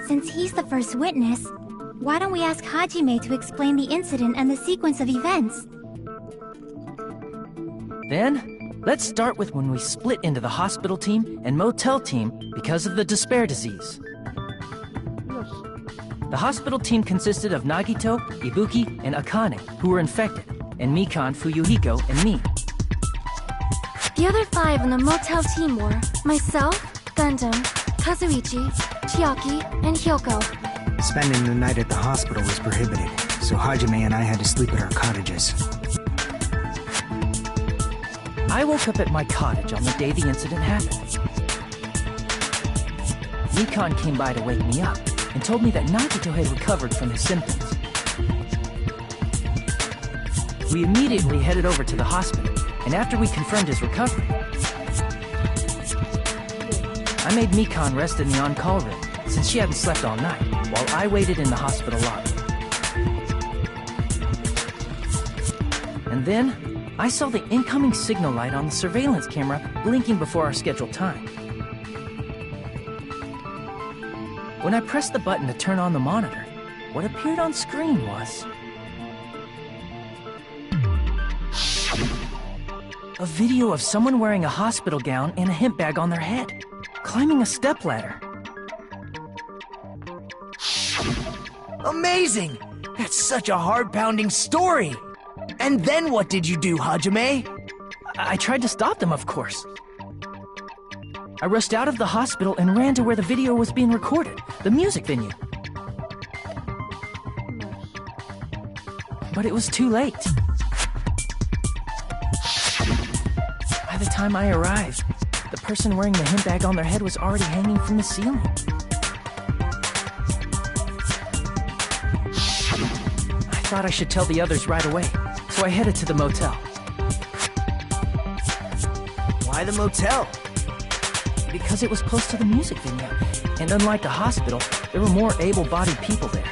Since he's the first witness, why don't we ask Hajime to explain the incident and the sequence of events? Then, let's start with when we split into the hospital team and motel team because of the despair disease. The hospital team consisted of Nagito, Ibuki, and Akane, who were infected, and Mikan, Fuyuhiko, and me. The other 5 on the motel team were myself, Gundam, Kazuichi, Chiaki, and Hyoko. Spending the night at the hospital was prohibited, so Hajime and I had to sleep at our cottages. I woke up at my cottage on the day the incident happened. Mikan came by to wake me up and told me that Nagito had recovered from his symptoms. We immediately headed over to the hospital, and after we confirmed his recovery, I made Mikan rest in the on-call room, since she hadn't slept all night, while I waited in the hospital lobby. And then, I saw the incoming signal light on the surveillance camera blinking before our scheduled time. When I pressed the button to turn on the monitor, what appeared on screen was a video of someone wearing a hospital gown and a hemp bag on their head, climbing a stepladder. Amazing! That's such a heart-pounding story! And then what did you do, Hajime? I tried to stop them, of course. I rushed out of the hospital and ran to where the video was being recorded, the music venue. But it was too late. By the time I arrived, the person wearing the hemp bag on their head was already hanging from the ceiling. I thought I should tell the others right away, so I headed to the motel. Why the motel? Because it was close to the music venue, and unlike the hospital, there were more able-bodied people there.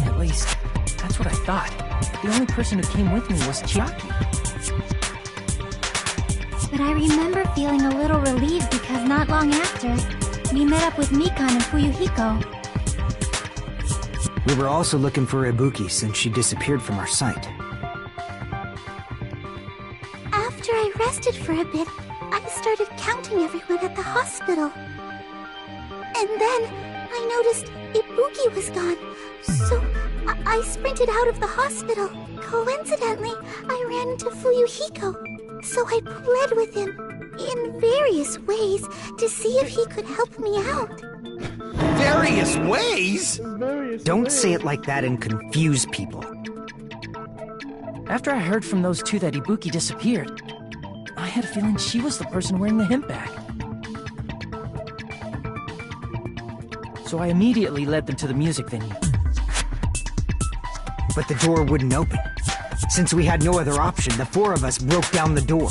At least, that's what I thought. The only person who came with me was Chiaki. But I remember feeling a little relieved because not long after, we met up with Mikan and Fuyuhiko. We were also looking for Ibuki since she disappeared from our sight. After I rested for a bit, I started counting everyone at the hospital. And then I noticed Ibuki was gone, so I sprinted out of the hospital. Coincidentally, I ran into Fuyuhiko, so I pled with him in various ways to see if he could help me out. Various ways? Don't say it like that and confuse people. After I heard from those two that Ibuki disappeared, I had a feeling she was the person wearing the hemp bag. So I immediately led them to the music venue. But the door wouldn't open. Since we had no other option, the four of us broke down the door.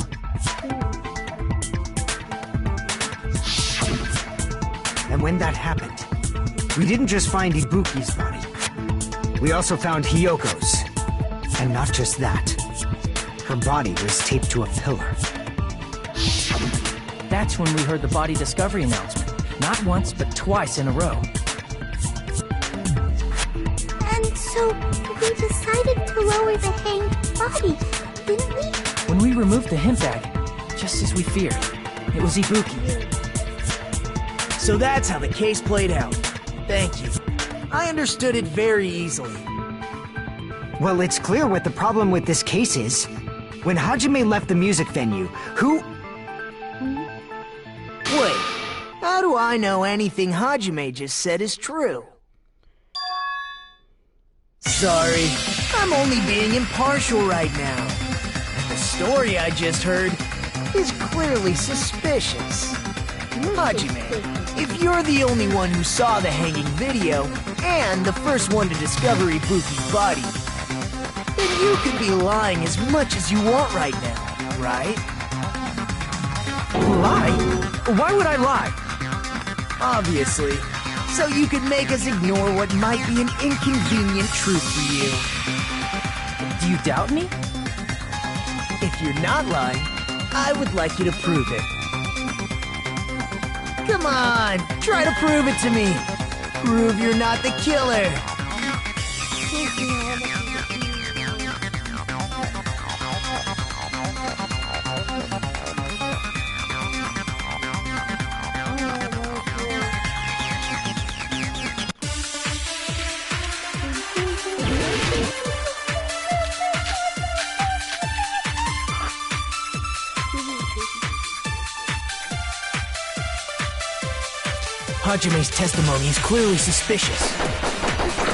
And when that happened, we didn't just find Ibuki's body. We also found Hyoko's. And not just that. Her body was taped to a pillar. That's when we heard the body discovery announcement. Not once, but twice in a row. And so, we decided to lower the hanged body, didn't we? When we removed the hemp bag, just as we feared, it was Ibuki. So that's how the case played out. Thank you. I understood it very easily. Well, it's clear what the problem with this case is. When Hajime left the music venue, who... Wait, how do I know anything Hajime just said is true? Sorry, I'm only being impartial right now. And the story I just heard is clearly suspicious. Hajime, if you're the only one who saw the hanging video, and the first one to discover Ibuki's body, then you could be lying as much as you want right now, right? Lie? Why would I lie? Obviously. So you could make us ignore what might be an inconvenient truth to you. Do you doubt me? If you're not lying, I would like you to prove it. Come on, try to prove it to me. Prove you're not the killer. Hajime's testimony is clearly suspicious.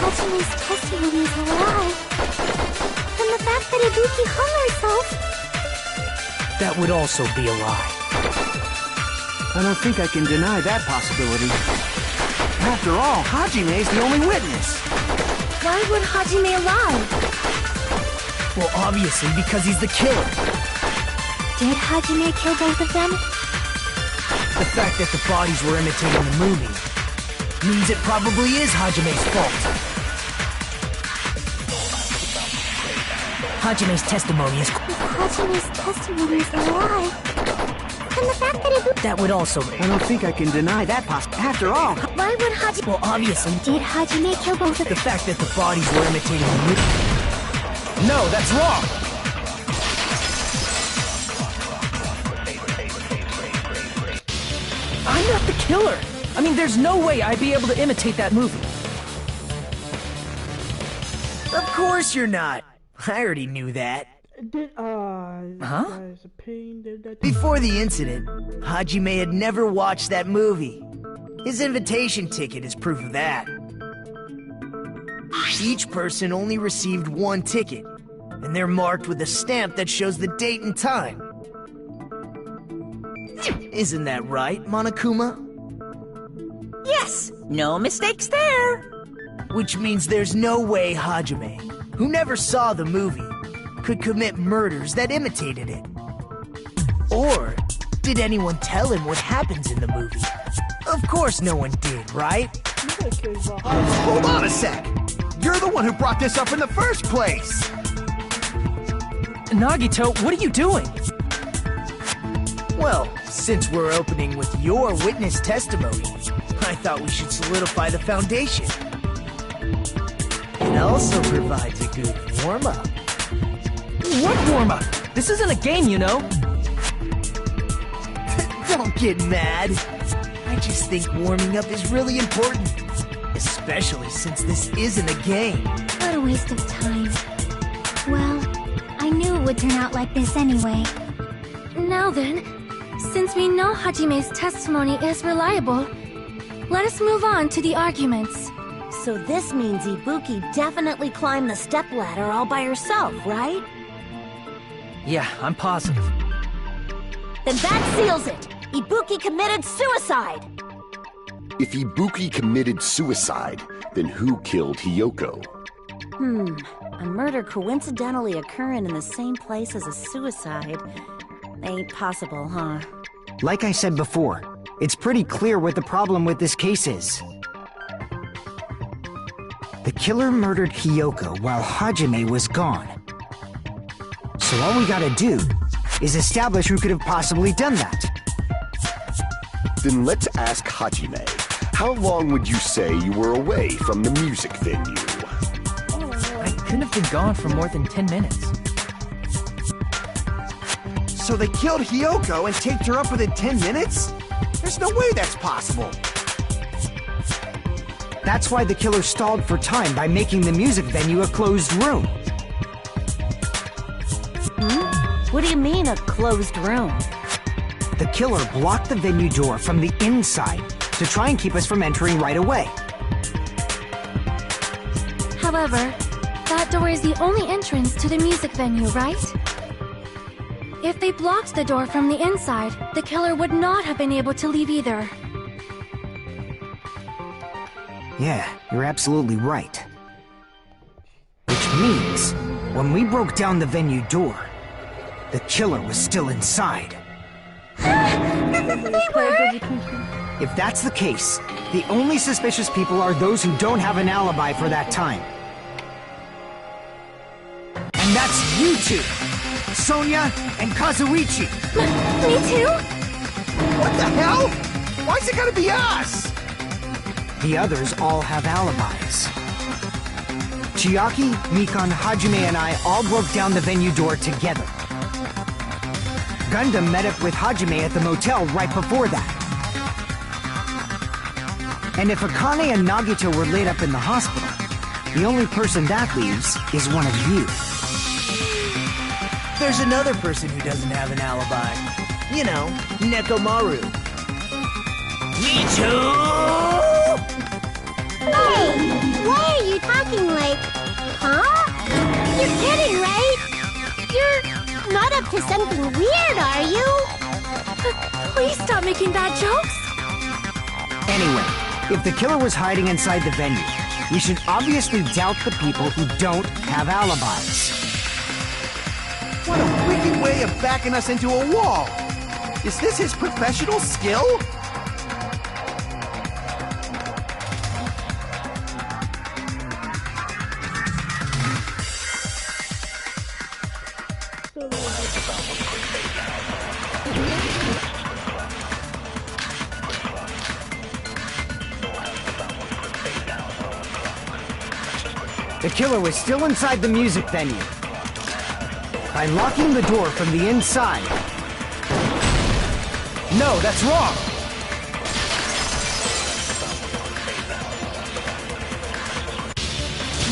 Hajime's testimony is a lie. And the fact that Ibuki hung herself... That would also be a lie. I don't think I can deny that possibility. After all, Hajime's the only witness. Why would Hajime lie? Well, obviously because he's the killer. Did Hajime kill both of them? The fact that the bodies were imitating the movie means it probably is Hajime's fault. Hajime's testimony is... Hajime's testimony is a lie. And the fact that Ibuki... That would also... I don't think I can deny that After all... Why would Hajime... Well, obviously... Did Hajime kill both of them? The fact that the bodies were imitating the movie... No, that's wrong! I'm not the killer! I mean, there's no way I'd be able to imitate that movie. Of course you're not! I already knew that. Huh? Before the incident, Hajime had never watched that movie. His invitation ticket is proof of that. Each person only received one ticket, and they're marked with a stamp that shows the date and time. Isn't that right, Monokuma? Yes, no mistakes there. Which means there's no way Hajime, who never saw the movie, could commit murders that imitated it. Or did anyone tell him what happens in the movie? Of course no one did, right? Hold on a sec! You're the one who brought this up in the first place! Nagito, what are you doing? Well, since we're opening with your witness testimony, I thought we should solidify the foundation. It also provides a good warm-up. What warm-up? This isn't a game, you know. Don't get mad. I just think warming up is really important. Especially since this isn't a game. What a waste of time. Well, I knew it would turn out like this anyway. Now then, since we know Hajime's testimony is reliable, let us move on to the arguments. So this means Ibuki definitely climbed the stepladder all by herself, right? Yeah, I'm positive. Then that seals it! Ibuki committed suicide! If Ibuki committed suicide, then who killed Hiyoko? A murder coincidentally occurring in the same place as a suicide. Ain't possible, huh? Like I said before, it's pretty clear what the problem with this case is. The killer murdered Hiyoko while Hajime was gone. So all we gotta do is establish who could have possibly done that. Then let's ask Hajime. How long would you say you were away from the music venue? I couldn't have been gone for more than 10 minutes. So they killed Hiyoko and taped her up within 10 minutes? There's no way that's possible. That's why the killer stalled for time by making the music venue a closed room. What do you mean, a closed room? The killer blocked the venue door from the inside to try and keep us from entering right away. However, that door is the only entrance to the music venue, right? If they blocked the door from the inside, the killer would not have been able to leave either. Yeah, you're absolutely right. Which means, when we broke down the venue door, the killer was still inside. If that's the case, the only suspicious people are those who don't have an alibi for that time. And that's you two! Sonia and Kazuichi! Me too? What the hell? Why's it gotta be us? The others all have alibis. Chiaki, Mikan, Hajime, and I all broke down the venue door together. Gundam met up with Hajime at the motel right before that. And if Akane and Nagito were laid up in the hospital, the only person that leaves is one of you. There's another person who doesn't have an alibi. You know, Nekomaru. Me too! Hey, why are you talking like, huh? You're kidding, right? You're not up to something weird, are you? Please stop making bad jokes. Anyway, if the killer was hiding inside the venue, we should obviously doubt the people who don't have alibis. What a wicked way of backing us into a wall! Is this his professional skill? The killer was still inside the music venue. By locking the door from the inside. No, that's wrong!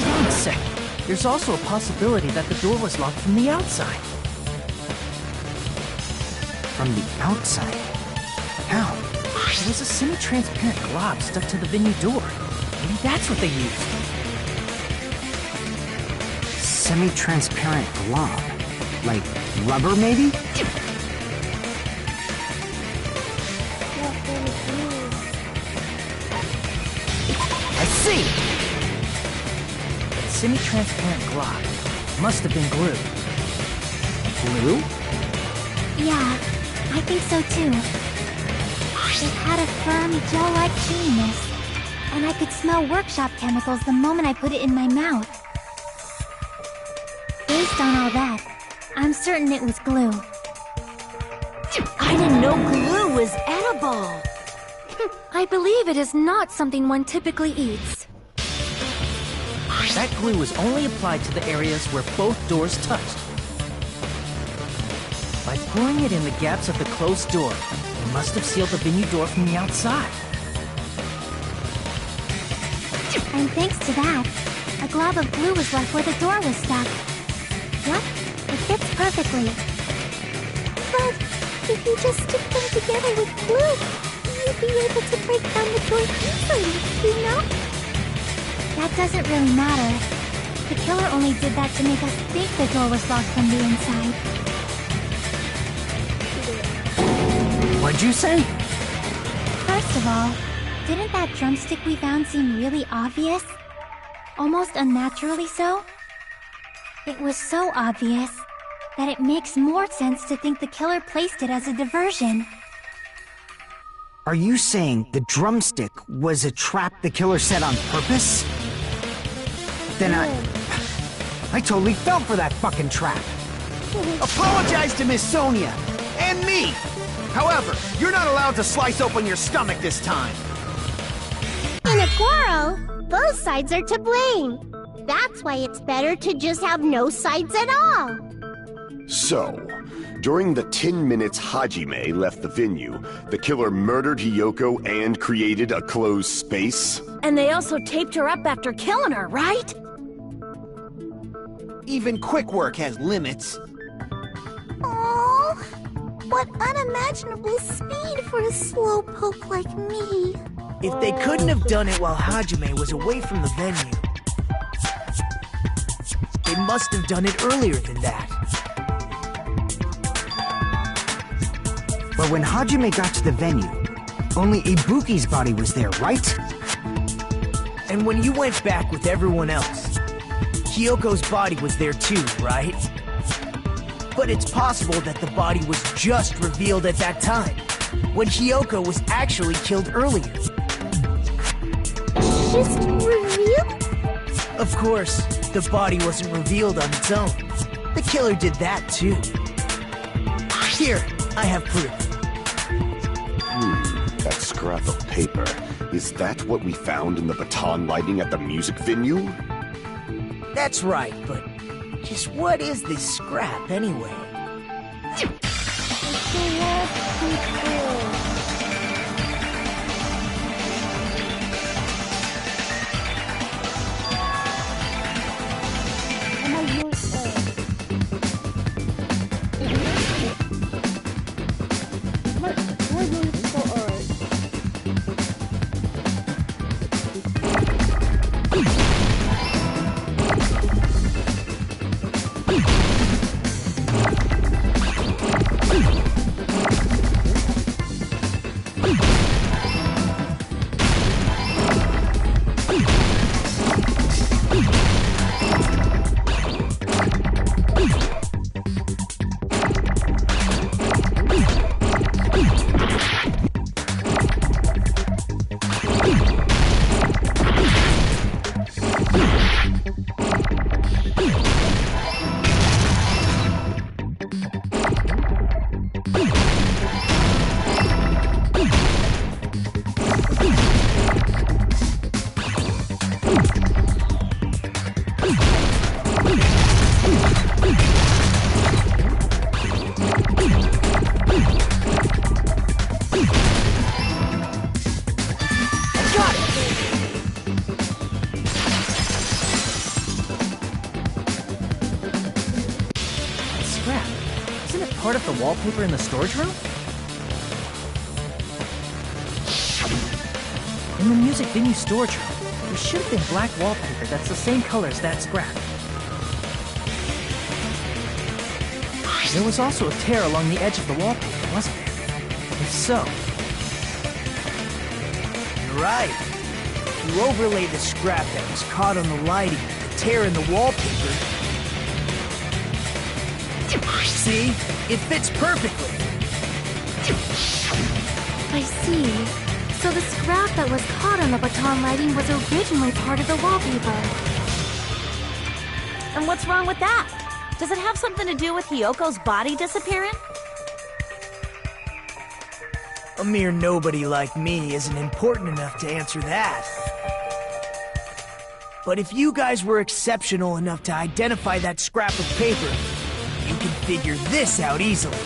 Wait a second. There's also a possibility that the door was locked from the outside. From the outside? How? There was a semi-transparent glob stuck to the venue door. Maybe that's what they used. Semi-transparent glob. Like rubber, maybe? I see! That semi-transparent glob must have been glue. Glue? Yeah, I think so too. It had a firm, gel-like chewiness, and I could smell workshop chemicals the moment I put it in my mouth. Based on all that, I'm certain it was glue. I didn't know glue was edible. I believe it is not something one typically eats. That glue was only applied to the areas where both doors touched. By pouring it in the gaps of the closed door, it must have sealed the venue door from the outside. And thanks to that, a glob of glue was left where the door was stuck. Yep, it fits perfectly. But if you just stick them together with glue, you'd be able to break down the door easily, you know? That doesn't really matter. The killer only did that to make us think the door was locked from the inside. What'd you say? First of all, didn't that drumstick we found seem really obvious? Almost unnaturally so? It was so obvious that it makes more sense to think the killer placed it as a diversion. Are you saying the drumstick was a trap the killer set on purpose? Then I totally fell for that fucking trap. Apologize to Miss Sonia and me. However, you're not allowed to slice open your stomach this time. In a quarrel, both sides are to blame. That's why it's better to just have no sides at all. So, during the 10 minutes Hajime left the venue, the killer murdered Hiyoko and created a closed space? And they also taped her up after killing her, right? Even quick work has limits. Oh, what unimaginable speed for a slowpoke like me. If they couldn't have done it while Hajime was away from the venue, they must have done it earlier than that. But when Hajime got to the venue, only Ibuki's body was there, right? And when you went back with everyone else, Hiyoko's body was there too, right? But it's possible that the body was just revealed at that time, when Hiyoko was actually killed earlier. Just revealed? Of course, the body wasn't revealed on its own. The killer did that too. Here, I have proof. That scrap of paper. Is that what we found in the baton lighting at the music venue? That's right, but just what is this scrap anyway? part of the wallpaper in the storage room? In the music venue storage room, there should have been black wallpaper that's the same color as that scrap. There was also a tear along the edge of the wallpaper, wasn't there? If so... You're right. If you overlay the scrap that was caught on the lighting with the tear in the wallpaper... See? It fits perfectly. I see. So the scrap that was caught on the baton lighting was originally part of the wallpaper. And what's wrong with that? Does it have something to do with Hiyoko's body disappearing? A mere nobody like me isn't important enough to answer that. But if you guys were exceptional enough to identify that scrap of paper, you can figure this out easily.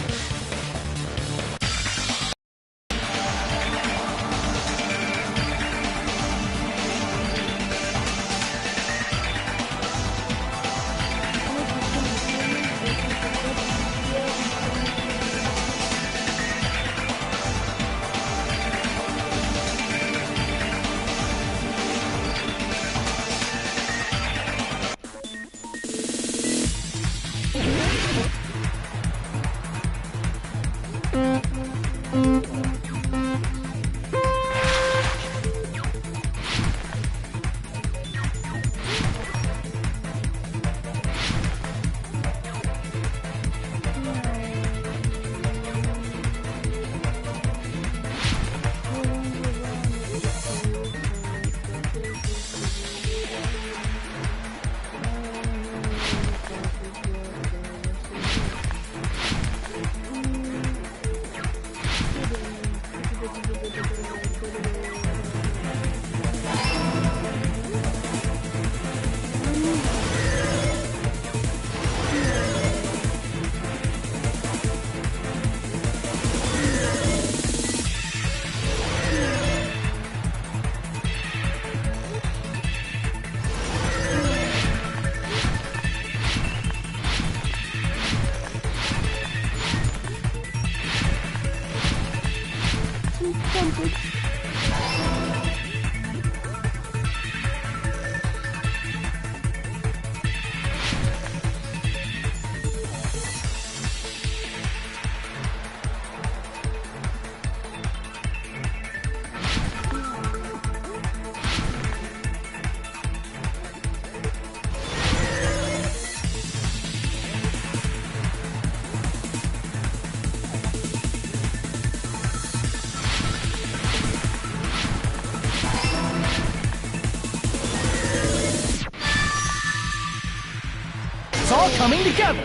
It's all coming together!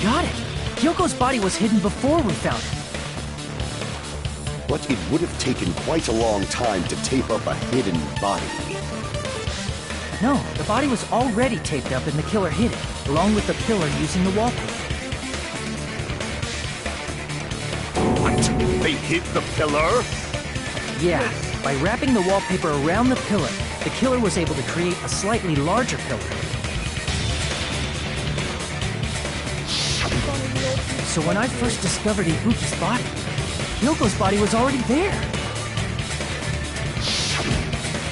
Got it! Hyoko's body was hidden before we found it. But it would have taken quite a long time to tape up a hidden body. No, the body was already taped up and the killer hid it, along with the pillar using the wallpaper. What? They hid the pillar? Yeah, by wrapping the wallpaper around the pillar, the killer was able to create a slightly larger pillar. So when I first discovered Ibuki's body, Hyoko's body was already there.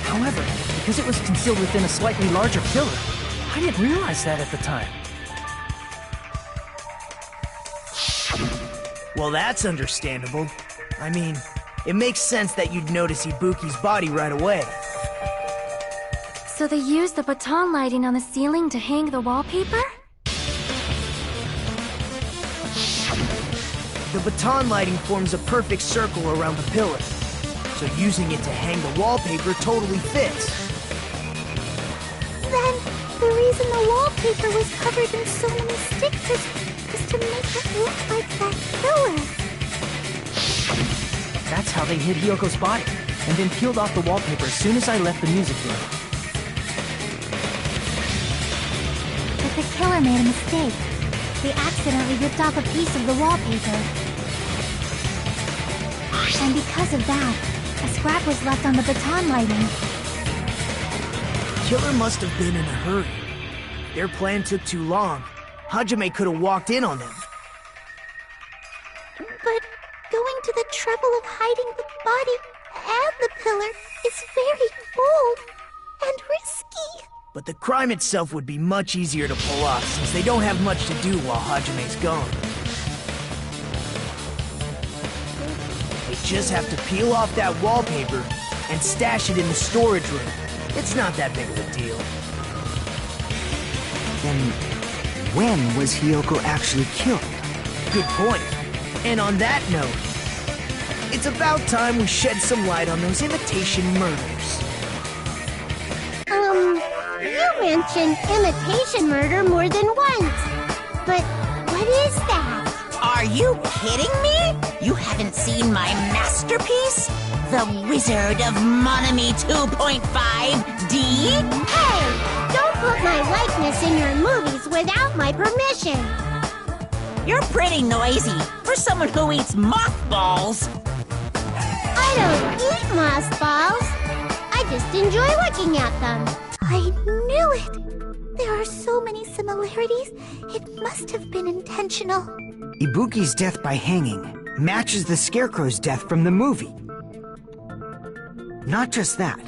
However, because it was concealed within a slightly larger pillar, I didn't realize that at the time. Well, that's understandable. I mean, it makes sense that you'd notice Ibuki's body right away. So they used the baton lighting on the ceiling to hang the wallpaper? The baton lighting forms a perfect circle around the pillar, so using it to hang the wallpaper totally fits. Then, the reason the wallpaper was covered in so many sticks is to make it look like that pillar. That's how they hid Hyoko's body, and then peeled off the wallpaper as soon as I left the music room. But the killer made a mistake. They accidentally ripped off a piece of the wallpaper. And because of that, a scrap was left on the baton lighting. killer must have been in a hurry. Their plan took too long. Hajime could have walked in on them. But going to the trouble of hiding the body and the pillar is very bold and risky. But the crime itself would be much easier to pull off since they don't have much to do while Hajime's gone. They just have to peel off that wallpaper and stash it in the storage room. It's not that big of a deal. Then, when was Hiyoko actually killed? Good point. And on that note, it's about time we shed some light on those imitation murders. You mentioned imitation murder more than once. But what is that? Are you kidding me? You haven't seen my masterpiece? The Wizard of Monami 2.5D? Hey! Don't put my likeness in your movies without my permission! You're pretty noisy for someone who eats mothballs. I don't eat mothballs. I just enjoy looking at them. I knew it! There are so many similarities. It must have been intentional. Ibuki's death by hanging matches the Scarecrow's death from the movie. Not just that,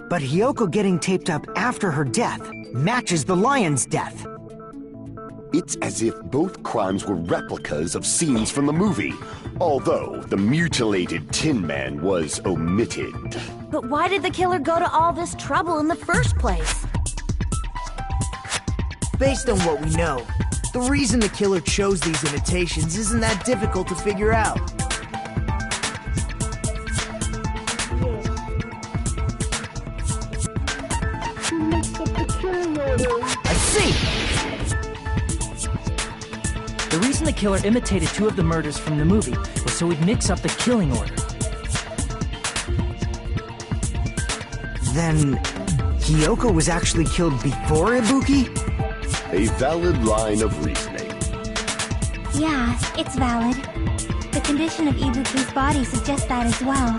but Hiyoko getting taped up after her death matches the lion's death. It's as if both crimes were replicas of scenes from the movie, although the mutilated Tin Man was omitted. But why did the killer go to all this trouble in the first place? Based on what we know, the reason the killer chose these imitations isn't that difficult to figure out. I see! The reason the killer imitated 2 of the murders from the movie was so he'd mix up the killing order. Then, Hiyoko was actually killed before Ibuki? A valid line of reasoning. Yeah, it's valid. The condition of Ibuki's body suggests that as well.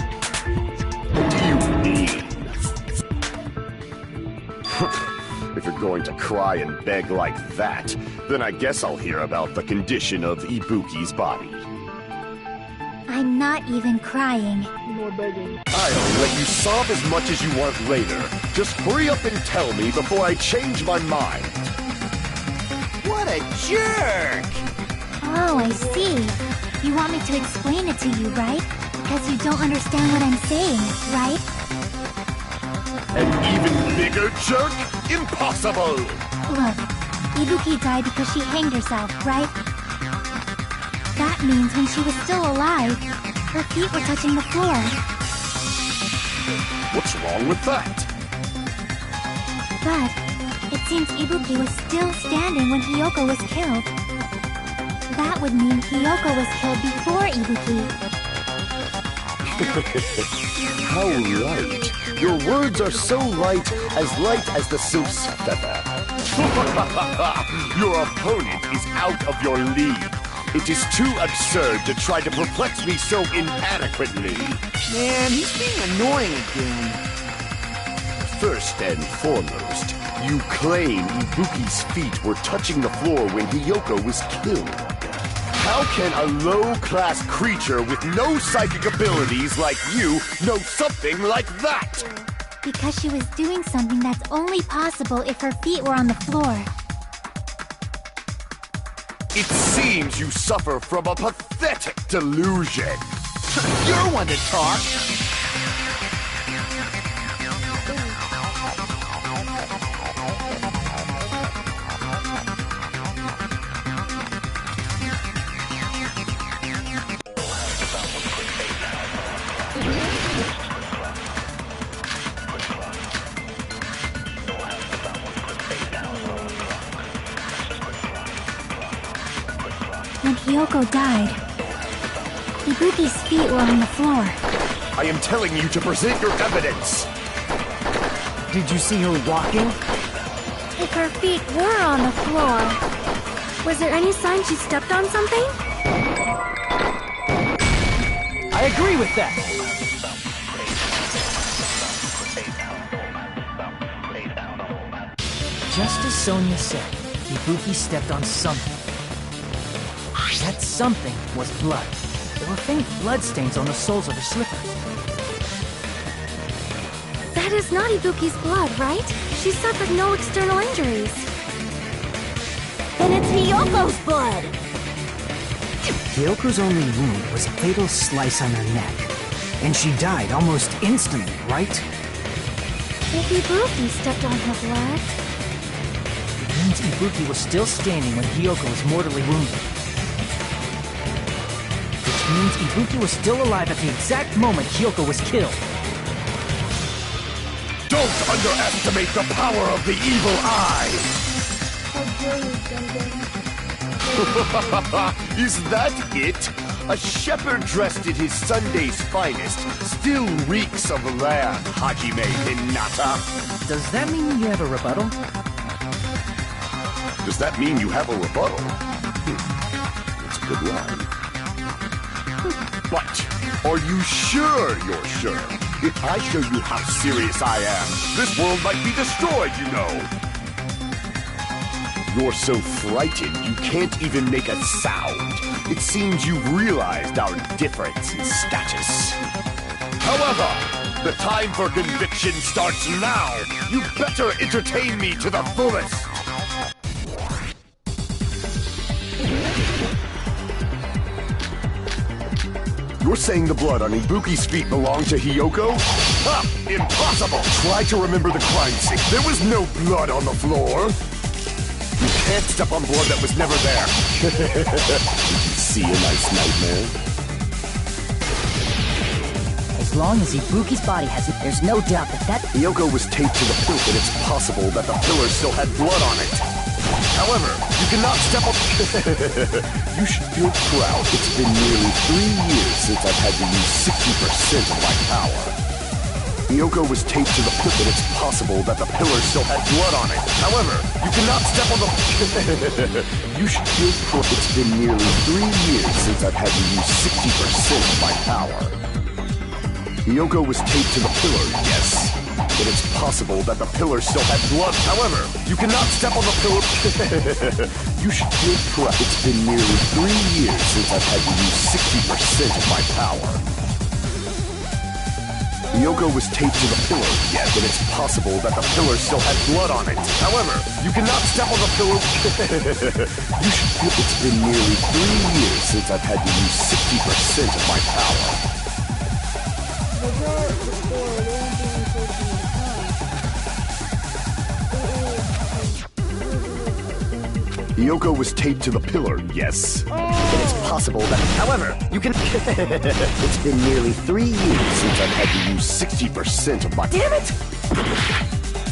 What do you mean? If you're going to cry and beg like that, then I guess I'll hear about the condition of Ibuki's body. I'm not even crying. More begging. I'll let you sob as much as you want later. Just hurry up and tell me before I change my mind. What a jerk! Oh, I see. You want me to explain it to you, right? Because you don't understand what I'm saying, right? An even bigger jerk? Impossible! Look, Ibuki died because she hanged herself, right? That means when she was still alive, her feet were touching the floor. What's wrong with that? But it seems Ibuki was still standing when Hiyoko was killed. That would mean Hiyoko was killed before Ibuki. How light. Your words are so light as the sylph's feather. Your opponent is out of your league. It is too absurd to try to perplex me so inadequately. Man, he's being annoying again. First and foremost, you claim Ibuki's feet were touching the floor when Hiyoko was killed. How can a low-class creature with no psychic abilities like you know something like that? Because she was doing something that's only possible if her feet were on the floor. It seems you suffer from a pathetic delusion. You're one to talk. When Hiyoko died, Ibuki's feet were on the floor. I am telling you to present your evidence. Did you see her walking? If her feet were on the floor, was there any sign she stepped on something? I agree with that. Just as Sonia said, Ibuki stepped on something. That something was blood. There were faint blood stains on the soles of her slippers. That is not Ibuki's blood, right? She suffered no external injuries. Then it's Hiyoko's blood! Hyoko's only wound was a fatal slice on her neck. And she died almost instantly, right? If Ibuki stepped on her blood... It means Ibuki was still standing when Hiyoko was mortally wounded. Which means Ibuki was still alive at the exact moment Hiyoko was killed. Don't underestimate the power of the evil eye! Is that it? A shepherd dressed in his Sunday's finest still reeks of lamb, Hajime Hinata. Does that mean you have a rebuttal? Does that mean you have a rebuttal? That's a good line. But are you sure you're sure? If I show you how serious I am, this world might be destroyed, you know. You're so frightened you can't even make a sound. It seems you've realized our difference in status. However, the time for conviction starts now. You better entertain me to the fullest. You're saying the blood on Ibuki's feet belonged to Hiyoko? Ha! Impossible! Try to remember the crime scene. There was no blood on the floor. You can't step on blood that was never there. See a nice nightmare? As long as Ibuki's body has it, there's no doubt that Hiyoko was taped to the pillar, and it's possible that the pillar still had blood on it. However, you cannot step on... You should feel proud. It's been nearly 3 years since I've had to use 60% of my power. Hiyoko was taped to the pillar, and it's possible that the pillar still had blood on it. However, you cannot step on the... You should feel proud. It's been nearly 3 years since I've had to use 60% of my power. Hiyoko was taped to the pillar, yes. But it's possible that the pillar still had blood. However, you cannot step on the pillar. You should feel proud. It's been nearly 3 years since I've had to use 60% of my power. Hiyoko was taped to the pillar, yes, but it's possible that the pillar still had blood on it. However, you cannot step on the pillar. You should feel it's been nearly 3 years since I've had to use 60% of my power. Hiyoko was taped to the pillar, yes. But it's possible that... However, you can... It's been nearly 3 years since I've had to use 60% of my... Damn it!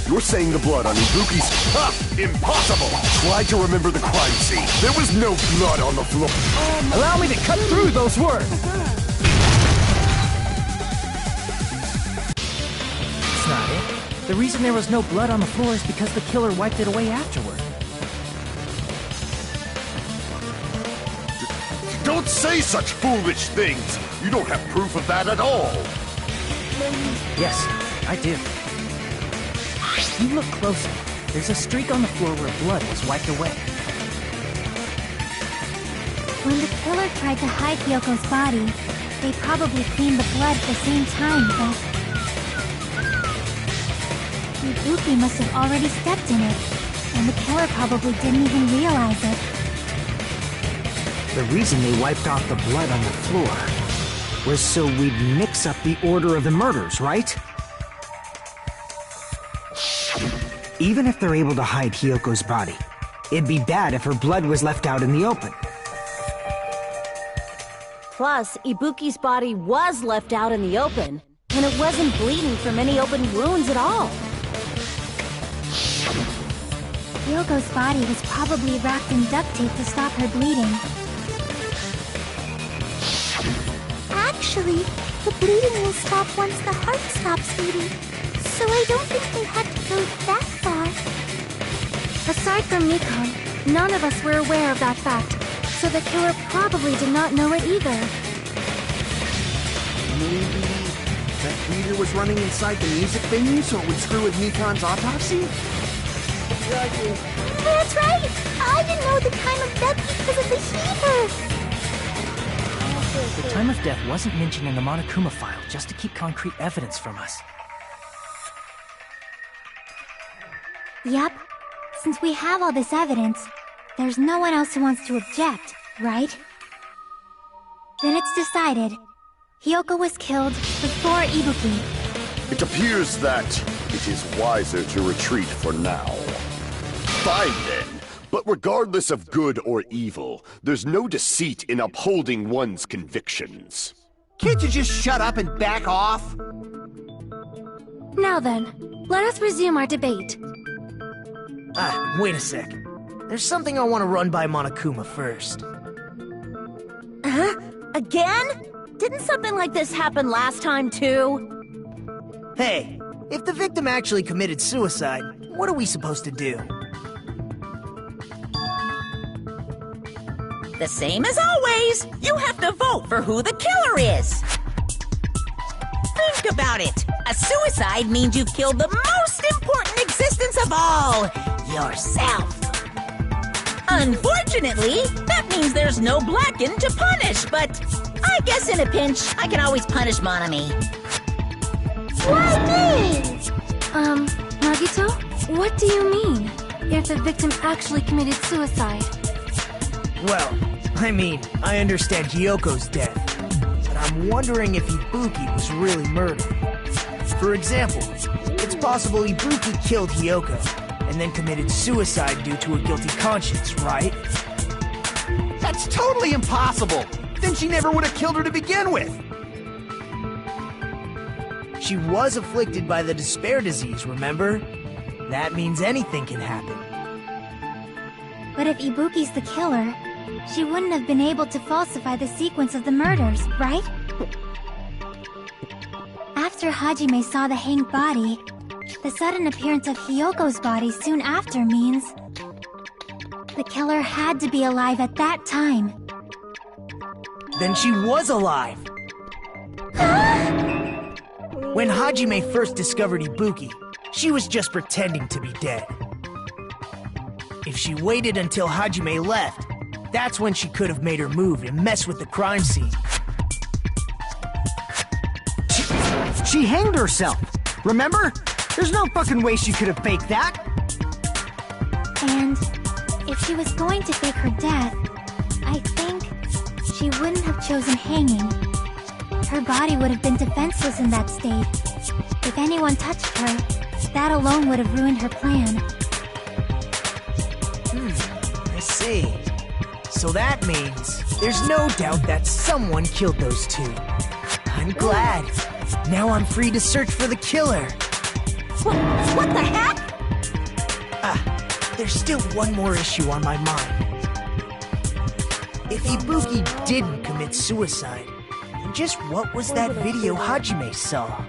You're saying the blood on Ibuki's... Ha! Impossible! Try to remember the crime scene. There was no blood on the floor. Allow me to cut through those words! That's not it. The reason there was no blood on the floor is because the killer wiped it away afterward. Don't say such foolish things! You don't have proof of that at all! Yes, I do. You look closer. There's a streak on the floor where blood was wiped away. When the killer tried to hide Hyoko's body, they probably cleaned the blood at the same time, but... Ibuki must have already stepped in it, and the killer probably didn't even realize it. The reason they wiped off the blood on the floor was so we'd mix up the order of the murders, right? Even if they're able to hide Hyoko's body, it'd be bad if her blood was left out in the open. Plus, Ibuki's body was left out in the open, and it wasn't bleeding from any open wounds at all. Hyoko's body was probably wrapped in duct tape to stop her bleeding. Actually, the bleeding will stop once the heart stops beating, so I don't think they had to go that far. Aside from Nikon, none of us were aware of that fact, so the killer probably did not know it either. Maybe that meter was running inside the music venue so it would screw with Nikon's autopsy? Exactly. That's right! I didn't know the time of death because of the heater! The time of death wasn't mentioned in the Monokuma file just to keep concrete evidence from us. Yep. Since we have all this evidence, there's no one else who wants to object, right? Then it's decided. Hiyoko was killed before Ibuki. It appears that it is wiser to retreat for now. Fine then. But regardless of good or evil, there's no deceit in upholding one's convictions. Can't you just shut up and back off? Now then, let us resume our debate. Wait a sec. There's something I want to run by Monokuma first. Huh? Again? Didn't something like this happen last time, too? Hey, if the victim actually committed suicide, what are we supposed to do? The same as always. You have to vote for who the killer is. Think about it. A suicide means you've killed the most important existence of all, yourself. Unfortunately, that means there's no Blacken to punish, but I guess in a pinch, I can always punish Monami. Why me? Nagito? What do you mean? If the victim actually committed suicide? Well, I mean, I understand Hiyoko's death, but I'm wondering if Ibuki was really murdered. For example, it's possible Ibuki killed Hiyoko, and then committed suicide due to a guilty conscience, right? That's totally impossible! Then she never would have killed her to begin with! She was afflicted by the despair disease, remember? That means anything can happen. But if Ibuki's the killer, she wouldn't have been able to falsify the sequence of the murders, right? After Hajime saw the hanged body, the sudden appearance of Hiyoko's body soon after means the killer had to be alive at that time. Then she was alive! When Hajime first discovered Ibuki, she was just pretending to be dead. If she waited until Hajime left, that's when she could have made her move and mess with the crime scene. She hanged herself! Remember? There's no fucking way she could have faked that! And if she was going to fake her death, I think she wouldn't have chosen hanging. Her body would have been defenseless in that state. If anyone touched her, that alone would have ruined her plan. I see. So that means there's no doubt that someone killed those two. I'm glad. Now I'm free to search for the killer. What the heck? There's still one more issue on my mind. If Ibuki didn't commit suicide, then just what was that video Hajime saw?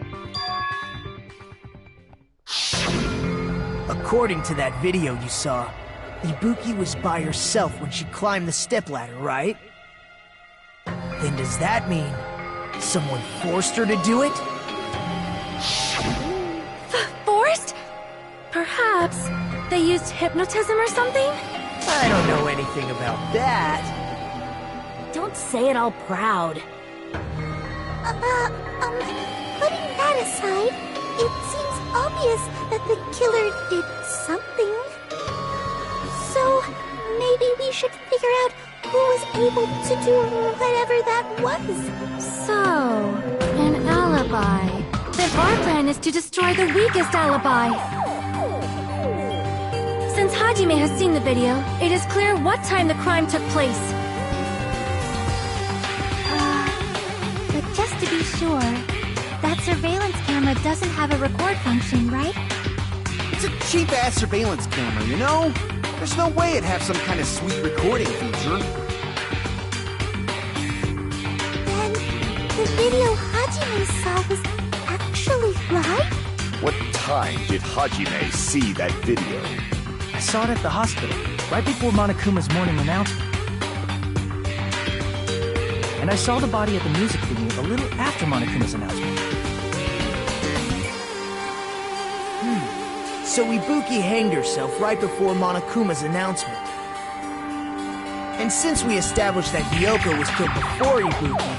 According to that video you saw, Ibuki was by herself when she climbed the stepladder, right? Then does that mean someone forced her to do it? Forced? Perhaps they used hypnotism or something? I don't know anything about that. Don't say it all proud. Putting that aside, it seems obvious that the killer did something. So, maybe we should figure out who was able to do whatever that was. So, an alibi. Then our plan is to destroy the weakest alibi. Since Hajime has seen the video, it is clear what time the crime took place. But just to be sure, that surveillance camera doesn't have a record function, right? It's a cheap-ass surveillance camera, you know? There's no way it'd have some kind of sweet recording feature. Then, the video Hajime saw was actually live? What time did Hajime see that video? I saw it at the hospital, right before Monokuma's morning announcement. And I saw the body at the music venue a little after Monokuma's announcement. So Ibuki hanged herself right before Monokuma's announcement. And since we established that Hiyoko was killed before Ibuki,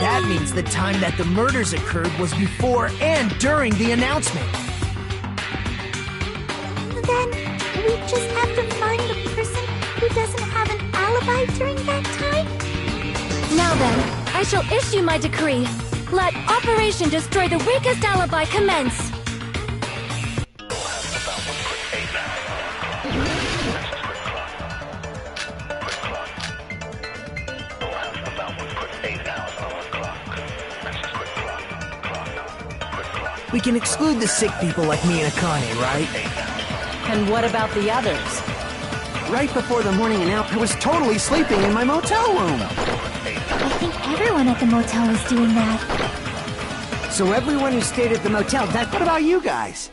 that means the time that the murders occurred was before and during the announcement. Then we just have to find the person who doesn't have an alibi during that time? Now then, I shall issue my decree. Let Operation Destroy the Weakest Alibi commence. We can exclude the sick people like me and Akane, right? And what about the others? Right before the morning announcement, I was totally sleeping in my motel room. I think everyone at the motel is doing that. So everyone who stayed at the motel, What about you guys?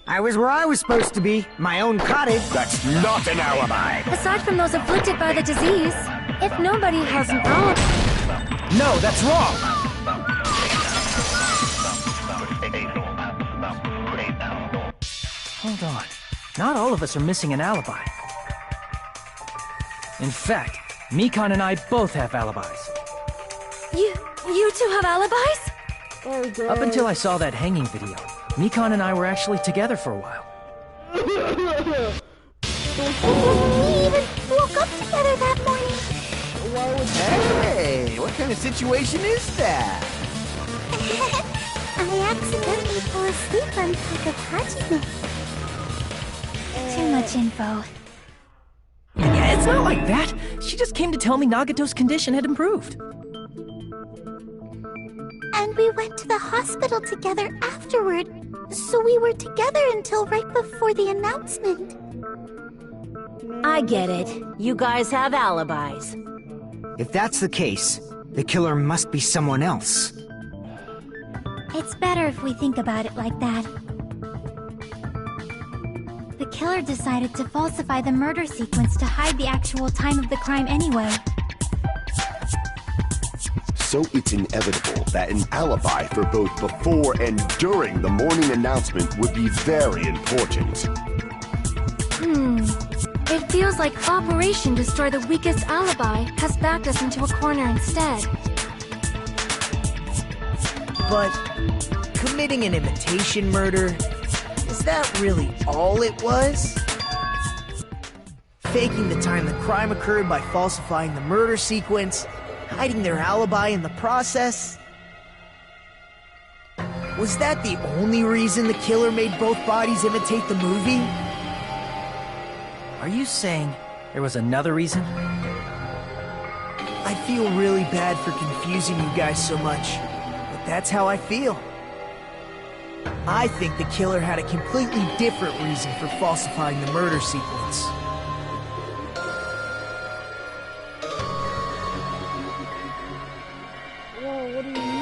I was where I was supposed to be, my own cottage. That's not an alibi. Aside from those afflicted by the disease, if nobody has an alibi... No, that's wrong! Hold on. Not all of us are missing an alibi. In fact, Mikan and I both have alibis. You two have alibis? Oh god. Up until I saw that hanging video, Mikan and I were actually together for a while. We even woke up together that morning. Hey, what kind of situation is that? I accidentally fell asleep on top of Hajime. Too much info. Yeah, it's not like that. She just came to tell me Nagato's condition had improved. And we went to the hospital together afterward, so we were together until right before the announcement. I get it. You guys have alibis. If that's the case, the killer must be someone else. It's better if we think about it like that. The killer decided to falsify the murder sequence to hide the actual time of the crime anyway. So it's inevitable that an alibi for both before and during the morning announcement would be very important. It feels like Operation Destroy the Weakest Alibi has backed us into a corner instead. But committing an imitation murder, is that really all it was? Faking the time the crime occurred by falsifying the murder sequence, hiding their alibi in the process? Was that the only reason the killer made both bodies imitate the movie? Are you saying there was another reason? I feel really bad for confusing you guys so much, but that's how I feel. I think the killer had a completely different reason for falsifying the murder sequence. Whoa, what do you mean?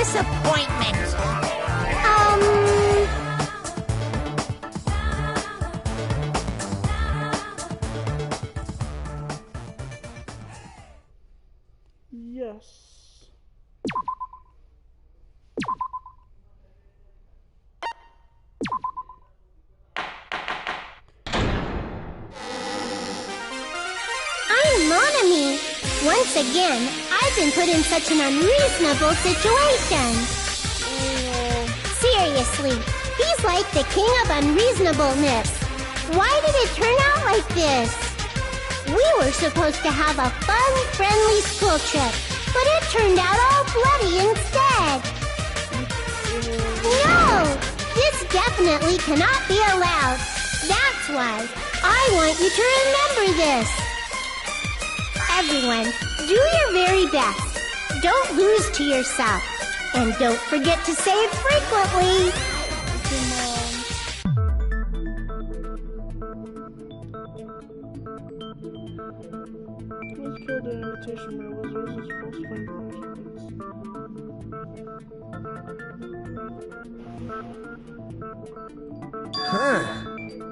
disappointment. Yes. I'm Monami. Once again, I've been put in such an unreasonable situation. Seriously, he's like the king of unreasonableness. Why did it turn out like this? We were supposed to have a fun, friendly school trip, but it turned out all bloody instead. No! This definitely cannot be allowed. That's why I want you to remember this. Everyone, do your very best. Don't lose to yourself. And don't forget to say it frequently. Let's kill the imitation my wizards falsifying punishments. Huh.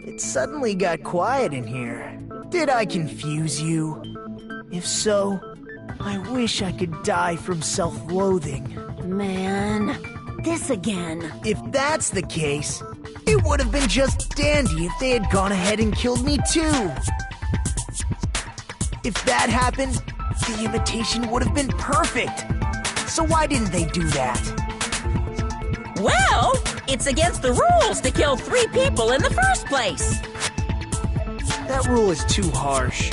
It suddenly got quiet in here. Did I confuse you? If so, I wish I could die from self-loathing. Man, this again. If that's the case, it would have been just dandy if they had gone ahead and killed me too. If that happened, the imitation would have been perfect. So why didn't they do that? Well, it's against the rules to kill 3 people in the first place. That rule is too harsh.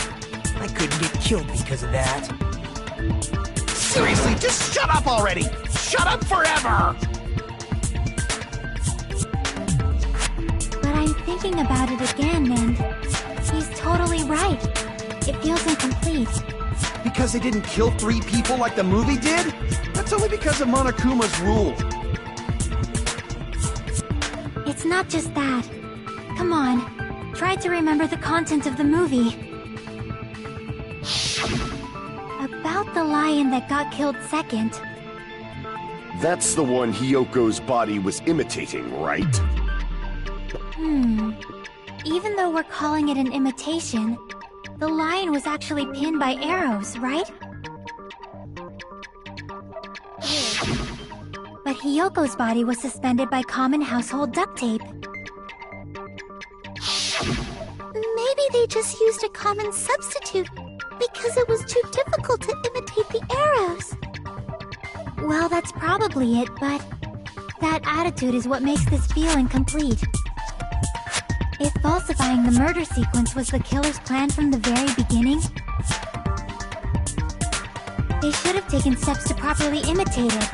I couldn't get killed because of that. Seriously, just shut up already! Shut up forever! But I'm thinking about it again, and he's totally right. It feels incomplete. Because they didn't kill 3 people like the movie did? That's only because of Monokuma's rule. It's not just that. Come on, try to remember the content of the movie. About the lion that got killed second. That's the one Hyoko's body was imitating, right? Even though we're calling it an imitation, the lion was actually pinned by arrows, right? But Hyoko's body was suspended by common household duct tape. Maybe they just used a common substitute because it was too difficult to imitate the arrows. Well, that's probably it, but that attitude is what makes this feel incomplete. If falsifying the murder sequence was the killer's plan from the very beginning, they should have taken steps to properly imitate it.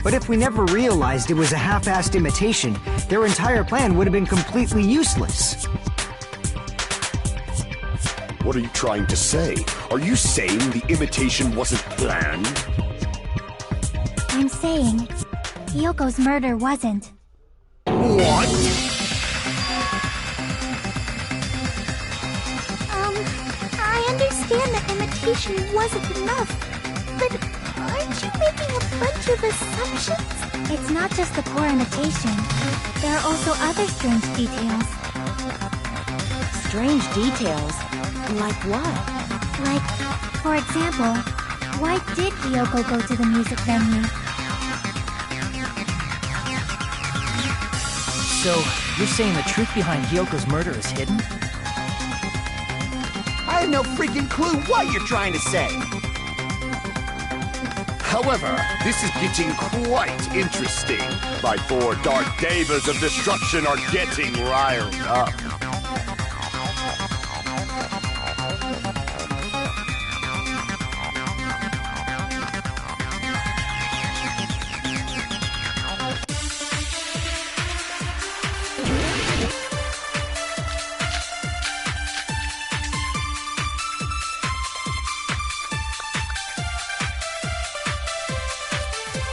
But if we never realized it was a half-assed imitation, their entire plan would have been completely useless. What are you trying to say? Are you saying the imitation wasn't planned? I'm saying, Hyoko's murder wasn't. What? I understand that imitation wasn't enough, but aren't you making a bunch of assumptions? It's not just the poor imitation. There are also other strange details. Strange details? Like what? Like, for example, why did Hyoko go to the music venue? So, you're saying the truth behind Hyoko's murder is hidden? I have no freaking clue what you're trying to say! However, this is getting quite interesting. My 4 dark devas of destruction are getting riled up.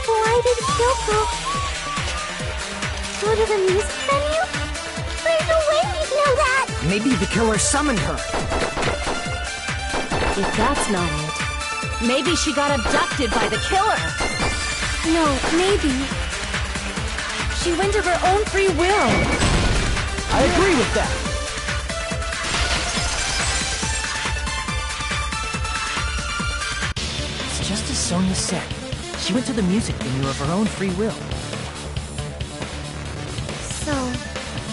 Why did Hyoko go to the music venue? There's no way we'd know that! Maybe the killer summoned her. If that's not it, maybe she got abducted by the killer. No, maybe. She went of her own free will. I agree with that. It's just as Sonia said. She went to the music venue of her own free will. So,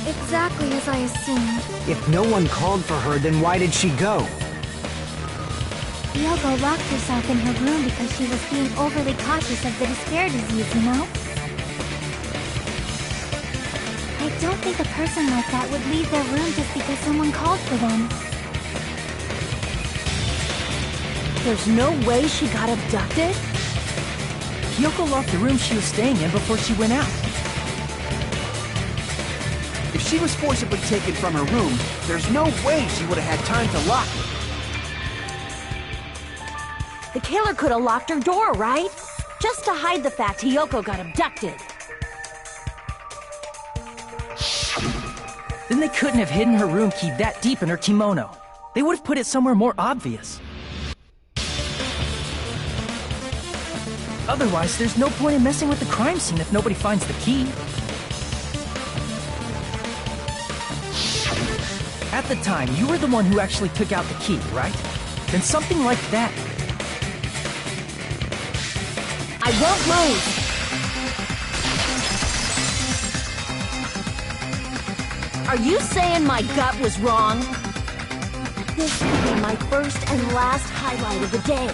exactly as I assumed. If no one called for her, then why did she go? Yoko locked herself in her room because she was being overly cautious of the despair disease, you know? I don't think a person like that would leave their room just because someone called for them. There's no way she got abducted? Kyoko locked the room she was staying in before she went out. If she was forcibly taken from her room, there's no way she would have had time to lock it. The killer could have locked her door, right? Just to hide the fact Hiyoko got abducted. Then they couldn't have hidden her room key that deep in her kimono. They would have put it somewhere more obvious. Otherwise, there's no point in messing with the crime scene if nobody finds the key. At the time, you were the one who actually took out the key, right? Then something like that. I won't lose! Are you saying my gut was wrong? This could be my first and last highlight of the day.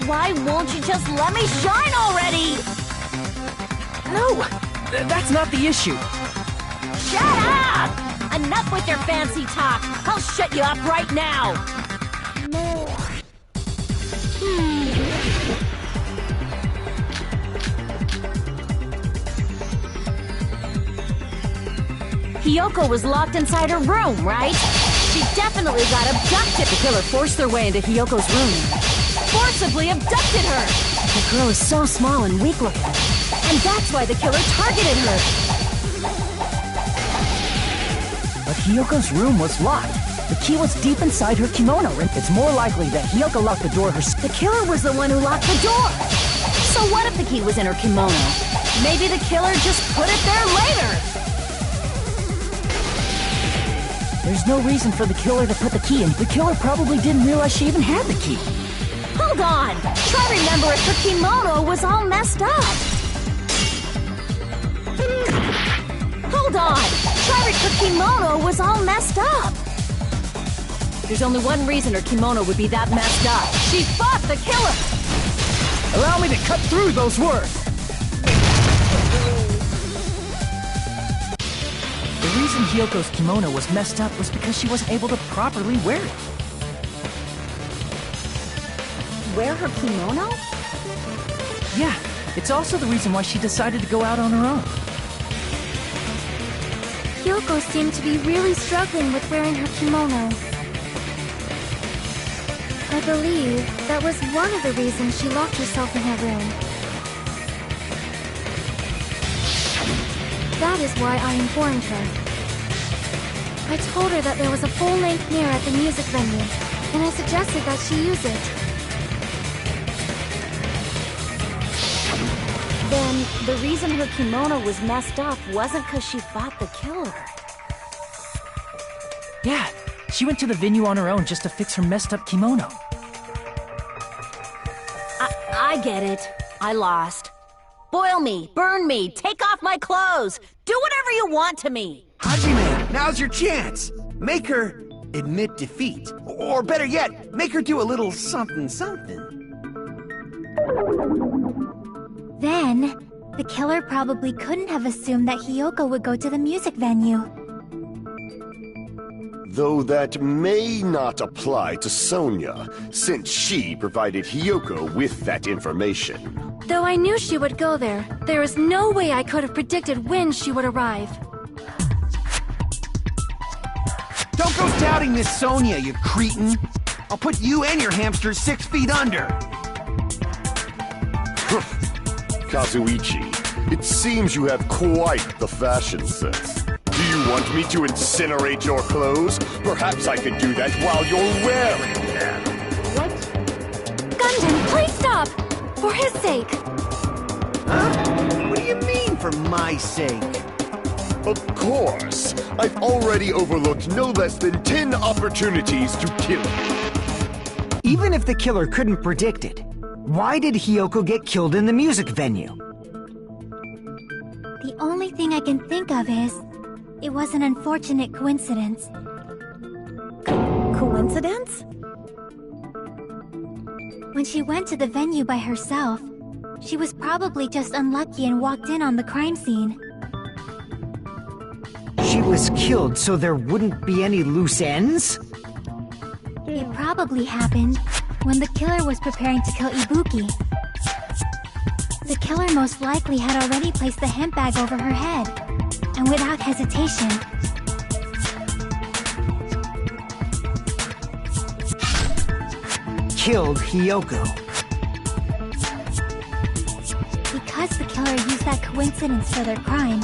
Why won't you just let me shine already? No! That's not the issue. Shut up! Enough with your fancy talk! I'll shut you up right now! No. Hiyoko was locked inside her room, right? She definitely got abducted. The killer forced their way into Hiyoko's room. Forcibly abducted her! The girl is so small and weak-looking. And that's why the killer targeted her. But Hiyoko's room was locked. The key was deep inside her kimono, and it's more likely that Hiyoko locked the door herself. The killer was the one who locked the door. So what if the key was in her kimono? Maybe the killer just put it there later. There's no reason for the killer to put the key in. The killer probably didn't realize she even had the key. Hold on! Try remember if her kimono was all messed up! Hold on! Try if her kimono was all messed up! There's only one reason her kimono would be that messed up. She fought the killer! Allow me to cut through those words! The reason Hiyoko's kimono was messed up was because she wasn't able to properly wear it. Wear her kimono? Yeah, it's also the reason why she decided to go out on her own. Kyoko seemed to be really struggling with wearing her kimono. I believe that was one of the reasons she locked herself in her room. That is why I informed her. I told her that there was a full-length mirror at the music venue, and I suggested that she use it. Then, the reason her kimono was messed up wasn't because she fought the killer. Yeah, she went to the venue on her own just to fix her messed up kimono. I get it. I lost. Boil me, burn me, take off my clothes, do whatever you want to me. Hajime, now's your chance. Make her admit defeat. Or better yet, make her do a little something something. Then, the killer probably couldn't have assumed that Hiyoko would go to the music venue. Though that may not apply to Sonia, since she provided Hiyoko with that information. Though I knew she would go there, there is no way I could have predicted when she would arrive. Don't go doubting Miss Sonia, you cretin. I'll put you and your hamsters 6 feet under. Kazuichi, it seems you have quite the fashion sense. Do you want me to incinerate your clothes? Perhaps I could do that while you're wearing them. Gundam, please stop! For his sake! Huh? What do you mean, for my sake? Of course! I've already overlooked no less than 10 opportunities to kill him. Even if the killer couldn't predict it, why did Hiyoko get killed in the music venue? The only thing I can think of is, it was an unfortunate coincidence. Coincidence? When she went to the venue by herself, she was probably just unlucky and walked in on the crime scene. She was killed so there wouldn't be any loose ends? It probably happened when the killer was preparing to kill Ibuki. The killer most likely had already placed the hemp bag over her head, and without hesitation, killed Hiyoko. because the killer used that coincidence for their crime,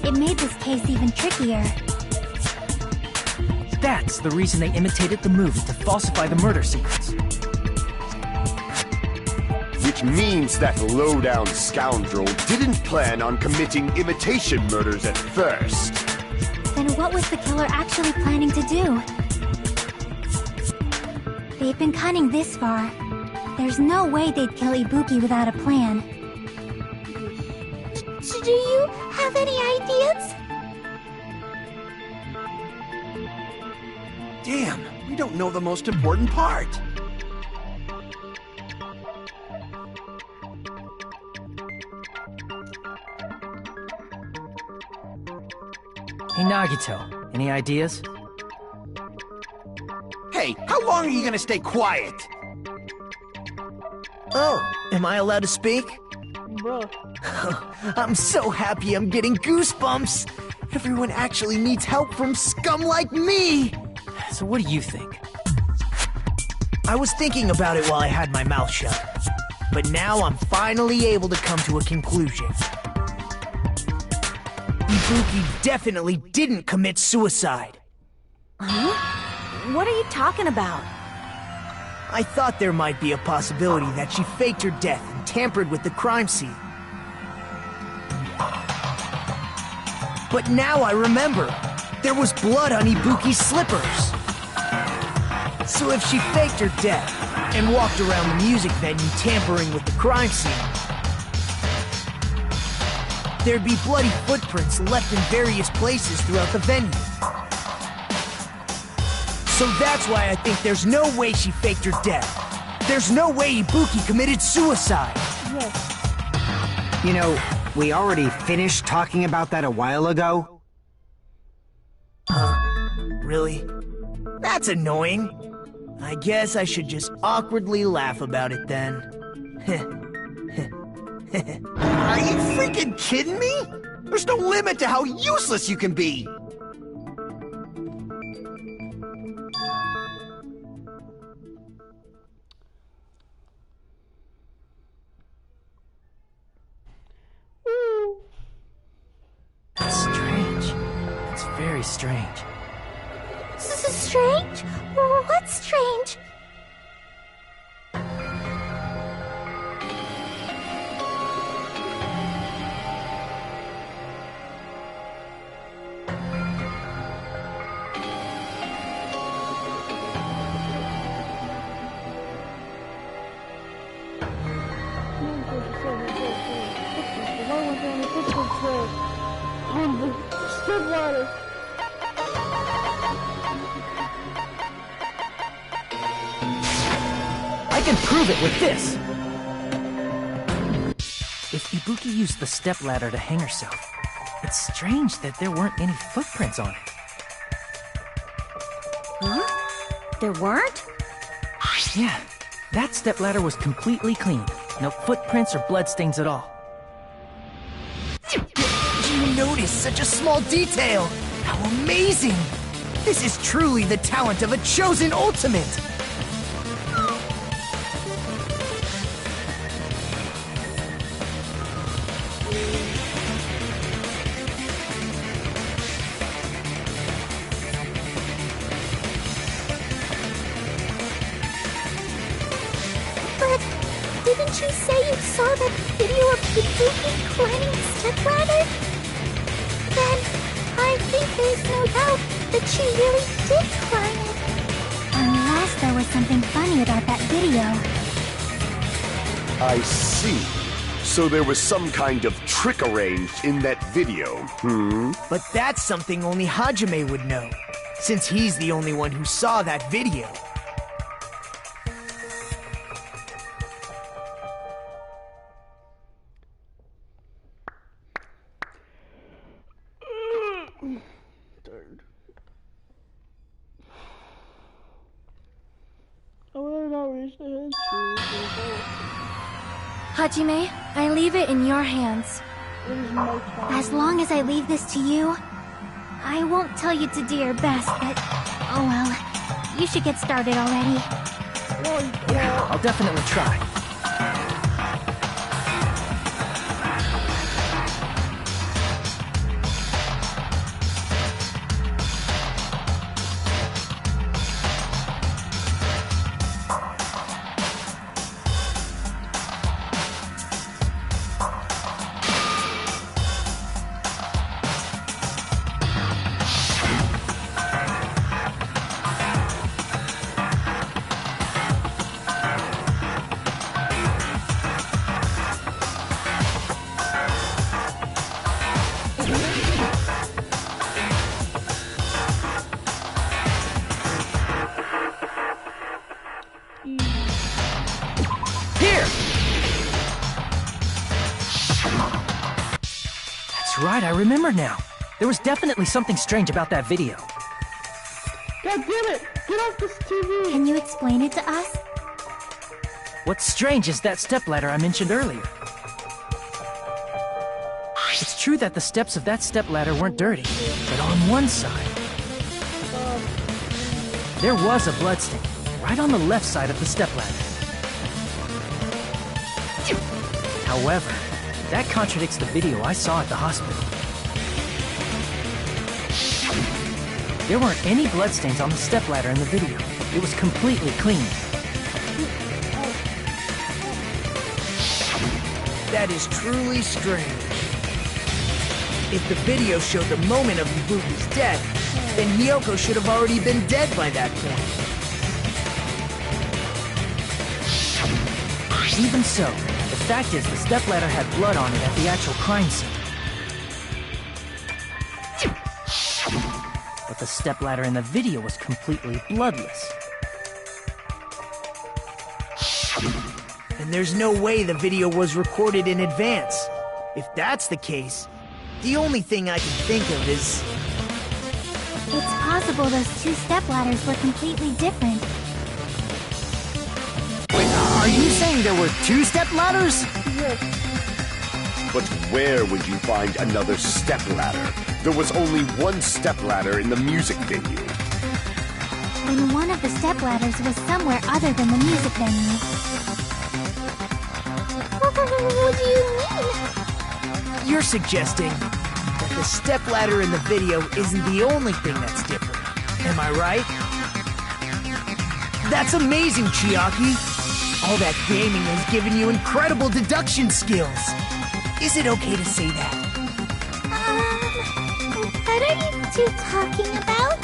it made this case even trickier. That's the reason they imitated the movie to falsify the murder sequence. Which means that low-down scoundrel didn't plan on committing imitation murders at first. Then what was the killer actually planning to do? They've been cunning this far. There's no way they'd kill Ibuki without a plan. Do you have any ideas? Damn, we don't know the most important part. Hey Nagito, any ideas? Hey, how long are you gonna stay quiet? Oh, am I allowed to speak? Bruh. I'm so happy I'm getting goosebumps! Everyone actually needs help from scum like me! So what do you think? I was thinking about it while I had my mouth shut. But now I'm finally able to come to a conclusion. Ibuki definitely didn't commit suicide. Huh? What are you talking about? I thought there might be a possibility that she faked her death and tampered with the crime scene. But now I remember, there was blood on Ibuki's slippers. So if she faked her death and walked around the music venue tampering with the crime scene, there'd be bloody footprints left in various places throughout the venue. So that's why I think there's no way she faked her death. There's no way Ibuki committed suicide. Yes. You know, we already finished talking about that a while ago. Really? That's annoying. I guess I should just awkwardly laugh about it then. Are you freaking kidding me? There's no limit to how useless you can be. That's strange. That's very strange. This is strange? What's strange? On the step ladder. I can prove it with this! If Ibuki used the stepladder to hang herself, it's strange that there weren't any footprints on it. Huh? There weren't? Yeah, that stepladder was completely clean. No footprints or bloodstains at all. Did you notice such a small detail? How amazing! This is truly the talent of a chosen ultimate! But didn't you say you saw that video of Ibuki climbing the stepladder? Then I think there's no doubt that she really did climb it. Unless there was something funny about that video. I see. So there was some kind of trick arranged in that video, But that's something only Hajime would know, since he's the only one who saw that video. Third. I would not reach the history. Hajime, I leave it in your hands. It is my time. As long as I leave this to you, I won't tell you to do your best, but oh well. You should get started already. Yeah, I'll definitely try. Right, I remember now. There was definitely something strange about that video. God damn it! Get off this TV! Can you explain it to us? What's strange is that stepladder I mentioned earlier. It's true that the steps of that stepladder weren't dirty, but on one side, there was a bloodstain, right on the left side of the stepladder. However, that contradicts the video I saw at the hospital. There weren't any bloodstains on the stepladder in the video. It was completely clean. That is truly strange. If the video showed the moment of Ibuki's death, then Hiyoko should have already been dead by that point. Even so, the fact is the stepladder had blood on it at the actual crime scene. But the stepladder in the video was completely bloodless. And there's no way the video was recorded in advance. If that's the case, the only thing I can think of is... It's possible those two stepladders were completely different. Wait, are you saying there were two stepladders? But where would you find another stepladder? There was only one stepladder in the music venue. And one of the stepladders was somewhere other than the music venue. What do you mean? You're suggesting that the stepladder in the video isn't the only thing that's different. Am I right? That's amazing, Chiaki! All that gaming has given you incredible deduction skills. Is it okay to say that? What are you two talking about?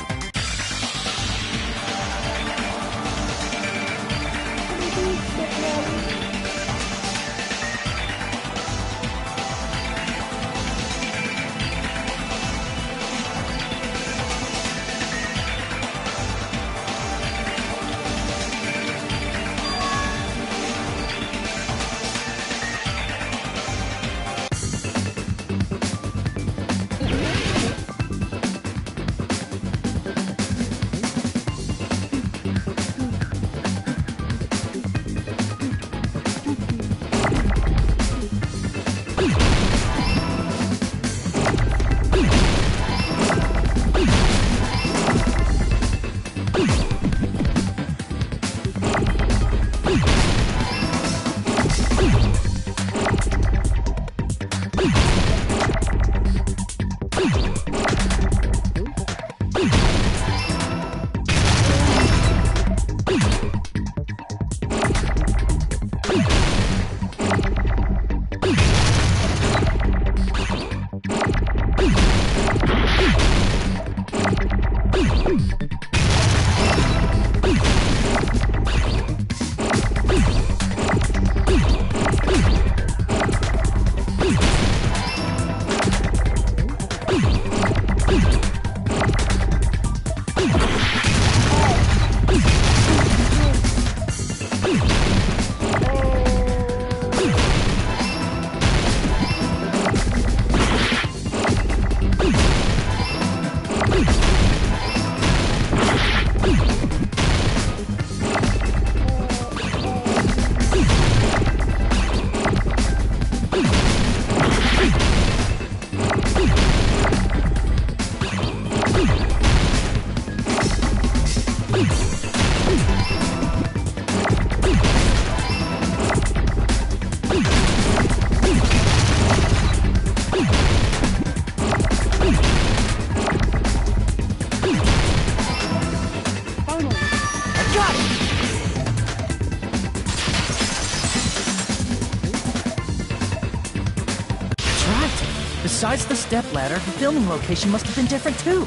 Besides the stepladder, the filming location must have been different too.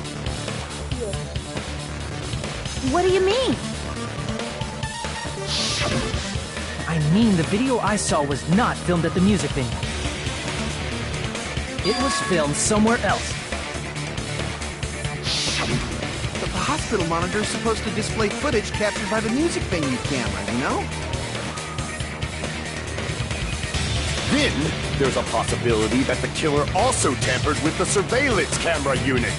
What do you mean? I mean, the video I saw was not filmed at the music venue. It was filmed somewhere else. But the hospital monitor is supposed to display footage captured by the music venue camera, you know? Then, there's a possibility that the killer also tampered with the surveillance camera unit.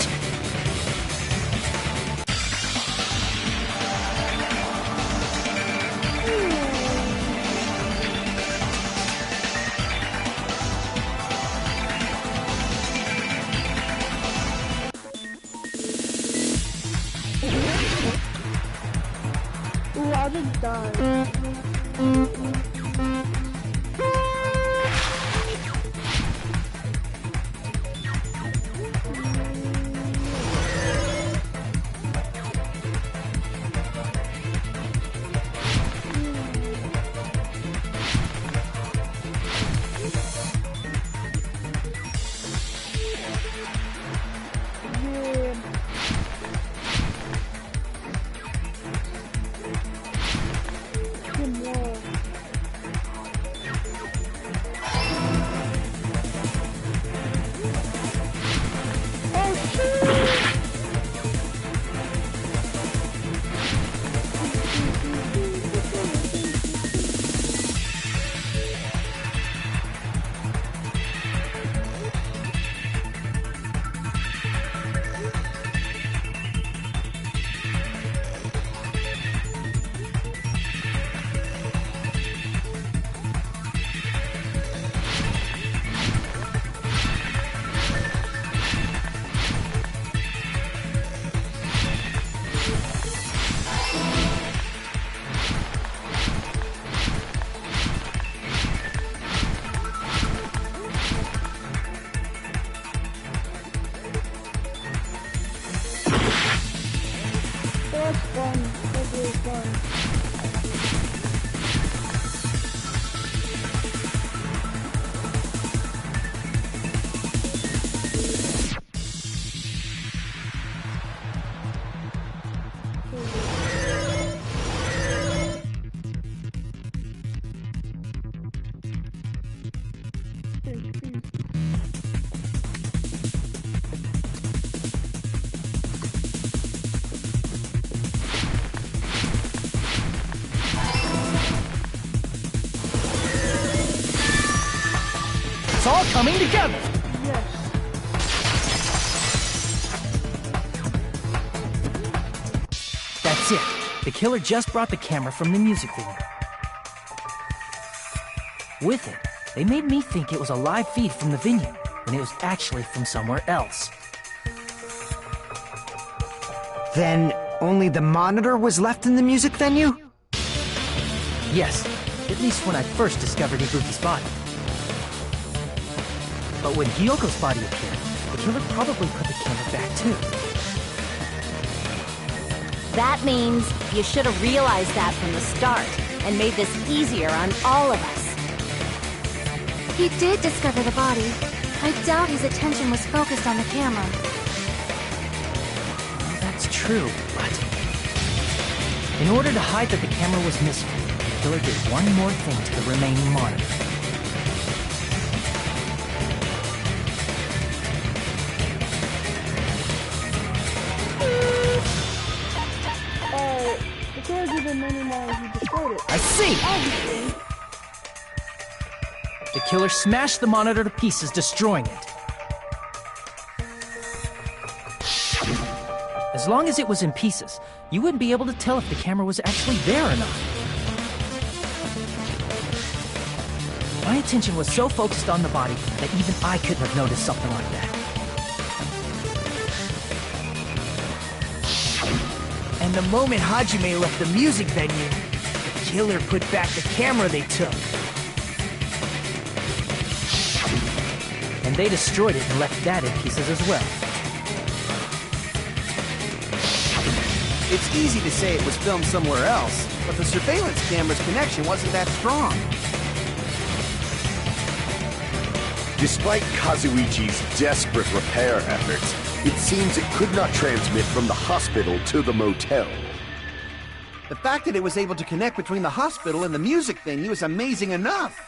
Ooh, I just died. It's all coming together! That's it. The killer just brought the camera from the music venue. With it, they made me think it was a live feed from the venue, when it was actually from somewhere else. Then, only the monitor was left in the music venue? Yes, at least when I first discovered Ibuki's body. But when Hyoko's body appeared, the killer probably put the camera back too. That means you should have realized that from the start and made this easier on all of us. He did discover the body. I doubt his attention was focused on the camera. Well, that's true, but... in order to hide that the camera was missing, the killer did one more thing to the remaining monitor. I see! The killer smashed the monitor to pieces, destroying it. As long as it was in pieces, you wouldn't be able to tell if the camera was actually there or not. My attention was so focused on the body that even I couldn't have noticed something like that. And the moment Hajime left the music venue, the killer put back the camera they took. And they destroyed it and left that in pieces as well. It's easy to say it was filmed somewhere else, but the surveillance camera's connection wasn't that strong. Despite Kazuichi's desperate repair efforts, it seems it could not transmit from the hospital to the motel. The fact that it was able to connect between the hospital and the music venue is amazing enough.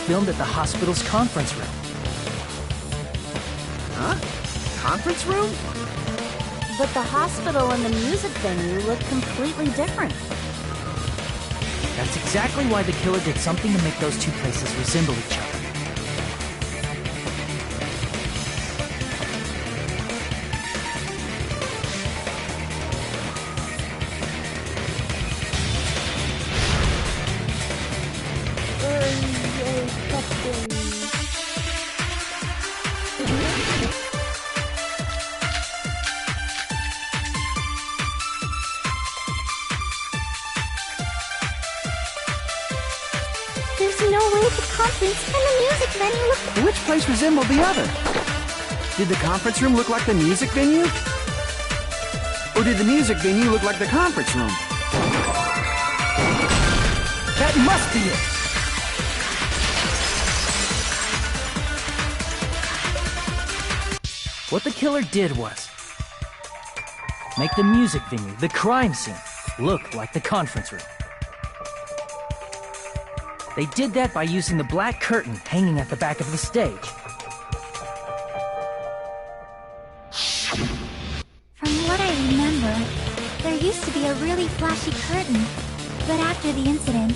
Filmed at the hospital's conference room. Huh? Conference room? But the hospital and the music venue look completely different. That's exactly why the killer did something to make those two places resemble each other. There's no way the conference and the music venue look... Which place resembled the other? Did the conference room look like the music venue? Or did the music venue look like the conference room? That must be it! What the killer did was make the music venue, the crime scene, look like the conference room. They did that by using the black curtain hanging at the back of the stage. From what I remember, there used to be a really flashy curtain, but after the incident,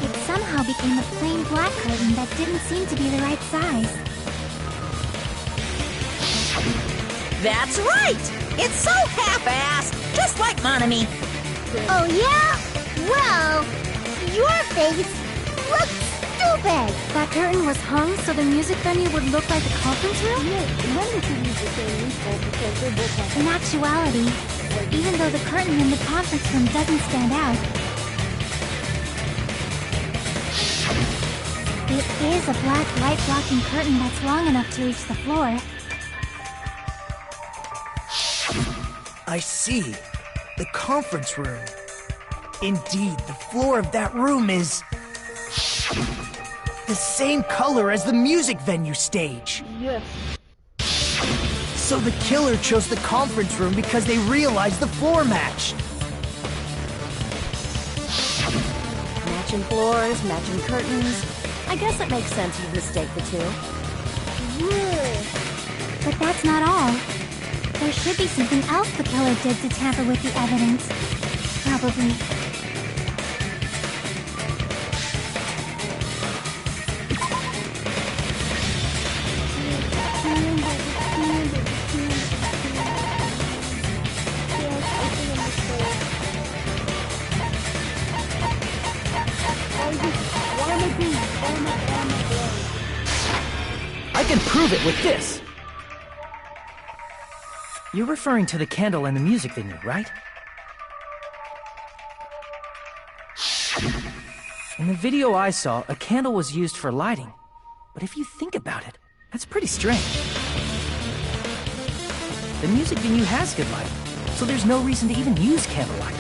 it somehow became a plain black curtain that didn't seem to be the right size. That's right! It's so half-assed, just like Monami. Oh yeah? Well, your face looks stupid! That curtain was hung so the music venue would look like a conference room? In actuality, even though the curtain in the conference room doesn't stand out, it is a black light-blocking curtain that's long enough to reach the floor. I see. The conference room. Indeed, the floor of that room is... The same color as the music venue stage. Yes. So the killer chose the conference room because they realized the floor matched. Matching floors, matching curtains. I guess it makes sense you'd mistake the two. Yeah. But that's not all. There should be something else the killer did to tamper with the evidence. Probably. I can prove it with this. You're referring to the candle in the music venue, right? In the video I saw, a candle was used for lighting. But if you think about it, that's pretty strange. The music venue has good lighting, so there's no reason to even use candlelight.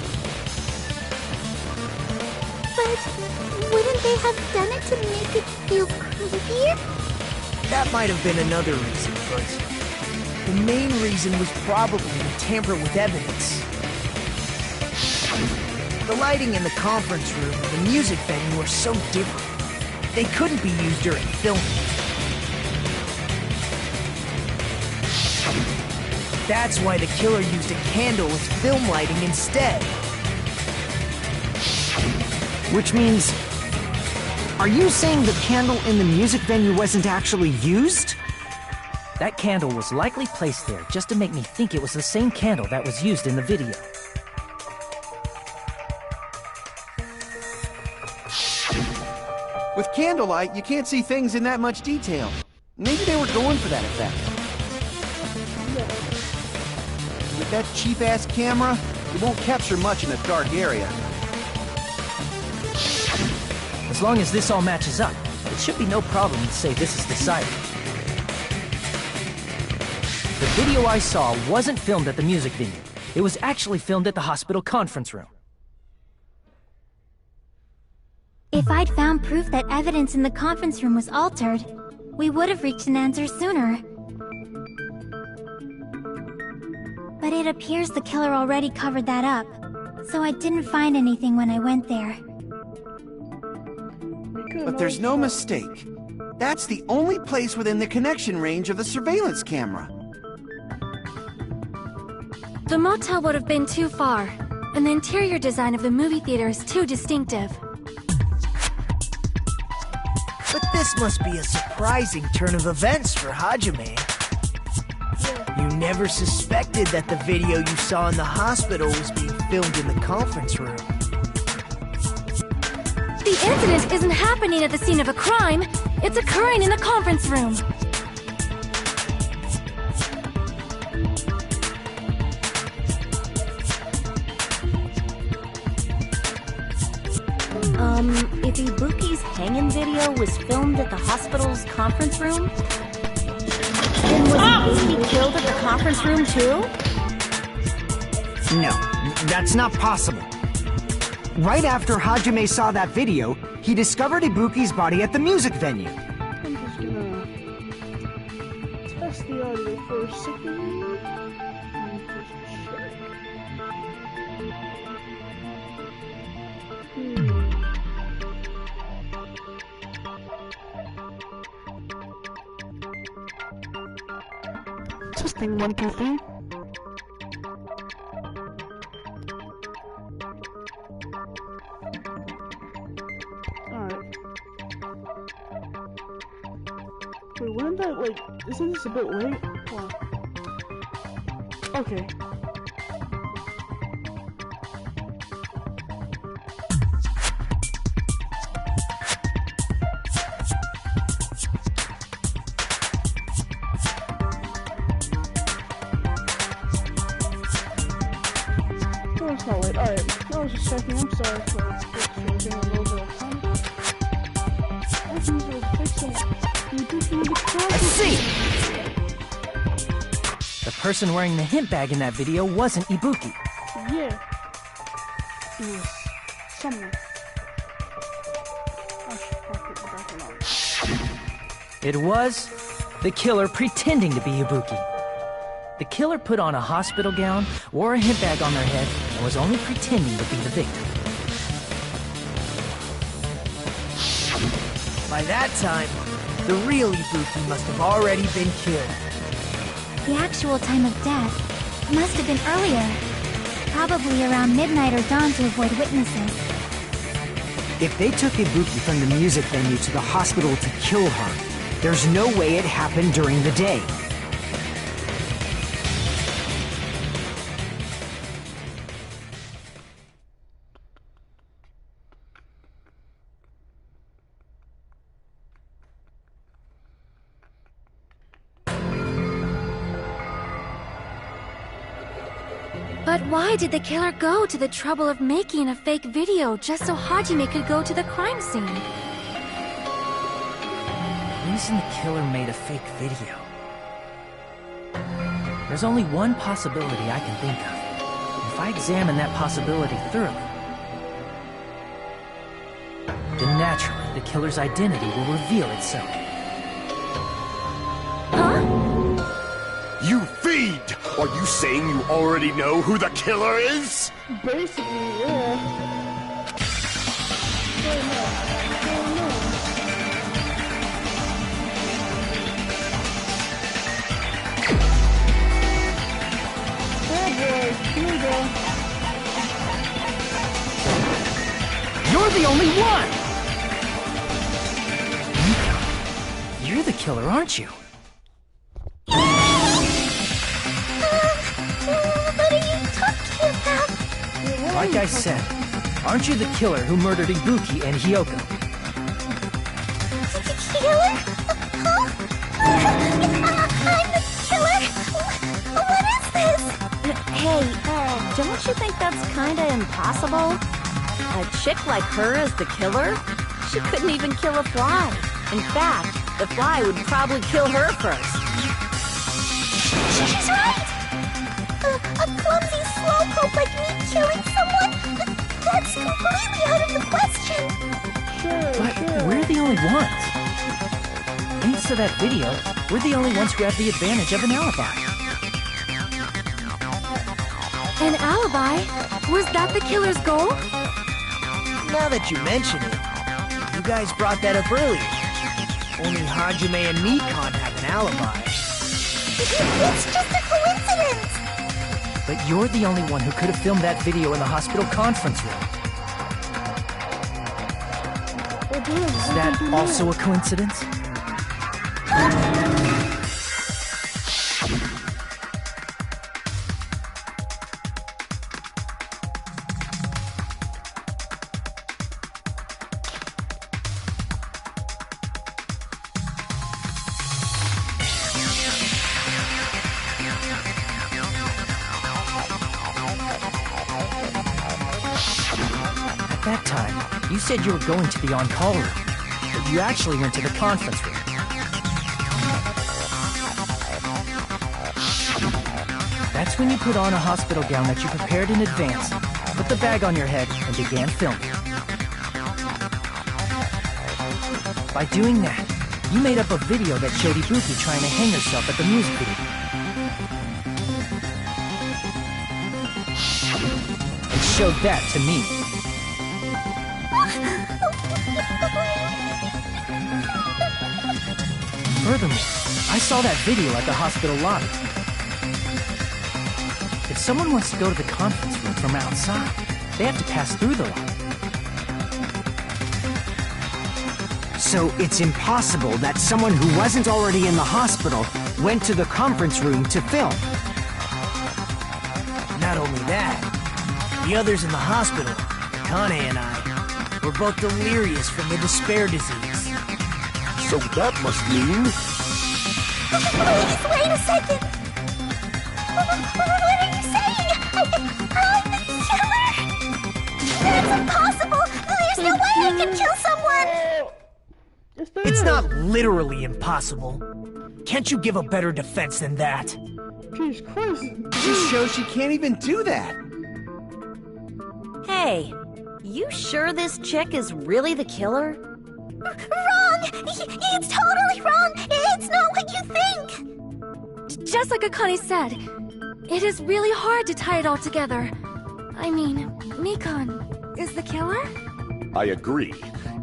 But wouldn't they have done it to make it feel creepier? That might have been another reason, but the main reason was probably to tamper with evidence. The lighting in the conference room and the music venue are so different. They couldn't be used during filming. That's why the killer used a candle as film lighting instead. Which means... Are you saying the candle in the music venue wasn't actually used? That candle was likely placed there just to make me think it was the same candle that was used in the video. With candlelight, you can't see things in that much detail. Maybe they were going for that effect. With that cheap-ass camera, it won't capture much in a dark area. As long as this all matches up, it should be no problem to say this is decided. The video I saw wasn't filmed at the music venue. It was actually filmed at the hospital conference room. If I'd found proof that evidence in the conference room was altered, we would have reached an answer sooner. But it appears the killer already covered that up, so I didn't find anything when I went there. But there's no mistake. That's the only place within the connection range of the surveillance camera. The motel would have been too far, and the interior design of the movie theater is too distinctive. But this must be a surprising turn of events for Hajime. You never suspected that the video you saw in the hospital was being filmed in the conference room. The incident isn't happening at the scene of a crime, it's occurring in the conference room. If Ibuki's hanging video was filmed at the hospital's conference room, then was Ibuki killed at the conference room too? No, that's not possible. Right after Hajime saw that video, he discovered Ibuki's body at the music venue. I'm just gonna test the audio for a second. And just check. Testing 1, 2, 3. Alright. Wait, wouldn't that, like, isn't this a bit late? Wow. Okay. No, it's not late. Alright. I was just checking. I'm sorry for being a little bit of time. I see! The person wearing the hint bag in that video wasn't Ibuki. Yeah. It was someone. I should probably put it back on. It was the killer pretending to be Ibuki. The killer put on a hospital gown, wore a hip bag on their head, and was only pretending to be the victim. By that time, the real Ibuki must have already been killed. The actual time of death must have been earlier. Probably around midnight or dawn to avoid witnesses. If they took Ibuki from the music venue to the hospital to kill her, there's no way it happened during the day. But why did the killer go to the trouble of making a fake video just so Hajime could go to the crime scene? The reason the killer made a fake video. There's only one possibility I can think of. If I examine that possibility thoroughly, then naturally the killer's identity will reveal itself. You fiend! Are you saying you already know who the killer is? Basically, yeah. You're the only one! You're the killer, aren't you? What are you talking about? Like I said, aren't you the killer who murdered Ibuki and Hyoko? Killer? Huh? I'm the killer? What is this? Hey, don't you think that's kinda impossible? A chick like her as the killer? She couldn't even kill a fly. In fact, the fly would probably kill her first. She's right! A clumsy slowpoke like me killing someone? That's completely out of the question! But we're the only ones. Thanks to that video, we're the only ones who have the advantage of an alibi. An alibi? Was that the killer's goal? Now that you mention it, you guys brought that up earlier. Only Hajime and Nikon have an alibi. It's just a coincidence! But you're the only one who could have filmed that video in the hospital conference room. Is that also a coincidence? At that time, you said you were going to the on-call room, but you actually went to the conference room. That's when you put on a hospital gown that you prepared in advance, put the bag on your head, and began filming. By doing that, you made up a video that showed Ibuki trying to hang herself at the music video. And showed that to me. Furthermore, I saw that video at the hospital lobby. If someone wants to go to the conference room from outside, they have to pass through the lobby. So it's impossible that someone who wasn't already in the hospital went to the conference room to film. Not only that, the others in the hospital, Kane and I, were both delirious from the despair disease. So that must mean... Please, wait a second! What are you saying? I'm the killer? That's impossible! There's no way I can kill someone! It's not literally impossible. Can't you give a better defense than that? Jesus Christ. Just shows she can't even do that. Hey, you sure this chick is really the killer? Wrong! It's totally wrong! It's not what you think! Just like Akane said, it is really hard to tie it all together. I mean, Mikan is the killer? I agree.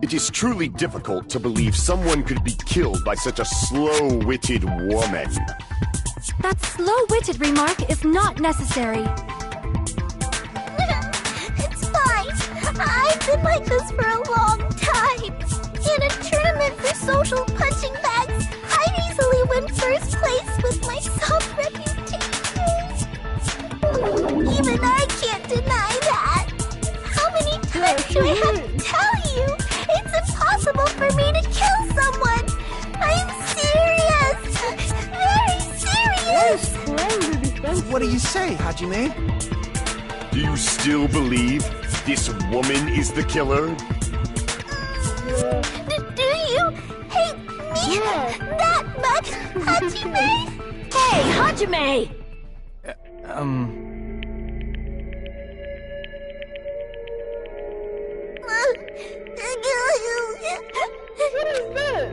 It is truly difficult to believe someone could be killed by such a slow-witted woman. That slow-witted remark is not necessary. It's fine. I've been like this for a long time. In a tournament for social punching bags, I'd easily win first place with my soft reputation. Even I can't deny that. How many times do I have to tell you? It's impossible for me to kill someone. I'm serious. Very serious. What do you say, Hajime? Do you still believe this woman is the killer? Do you hate me that much, Hajime? Hey, Hajime! What is that?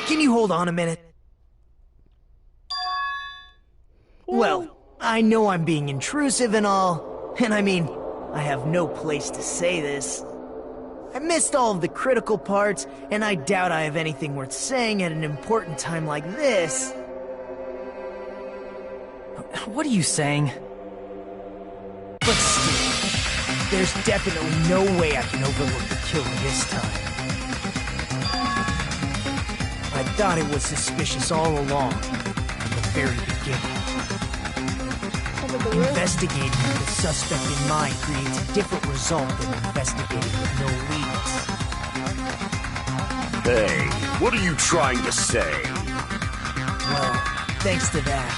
Can you hold on a minute? Well, I know I'm being intrusive and all, and I mean, I have no place to say this. I missed all of the critical parts, and I doubt I have anything worth saying at an important time like this. What are you saying? But still, there's definitely no way I can overlook the killer this time. I thought it was suspicious all along, from the very beginning. Investigating with the suspect in mind creates a different result than investigating with no leads. Hey, what are you trying to say? Well, thanks to that,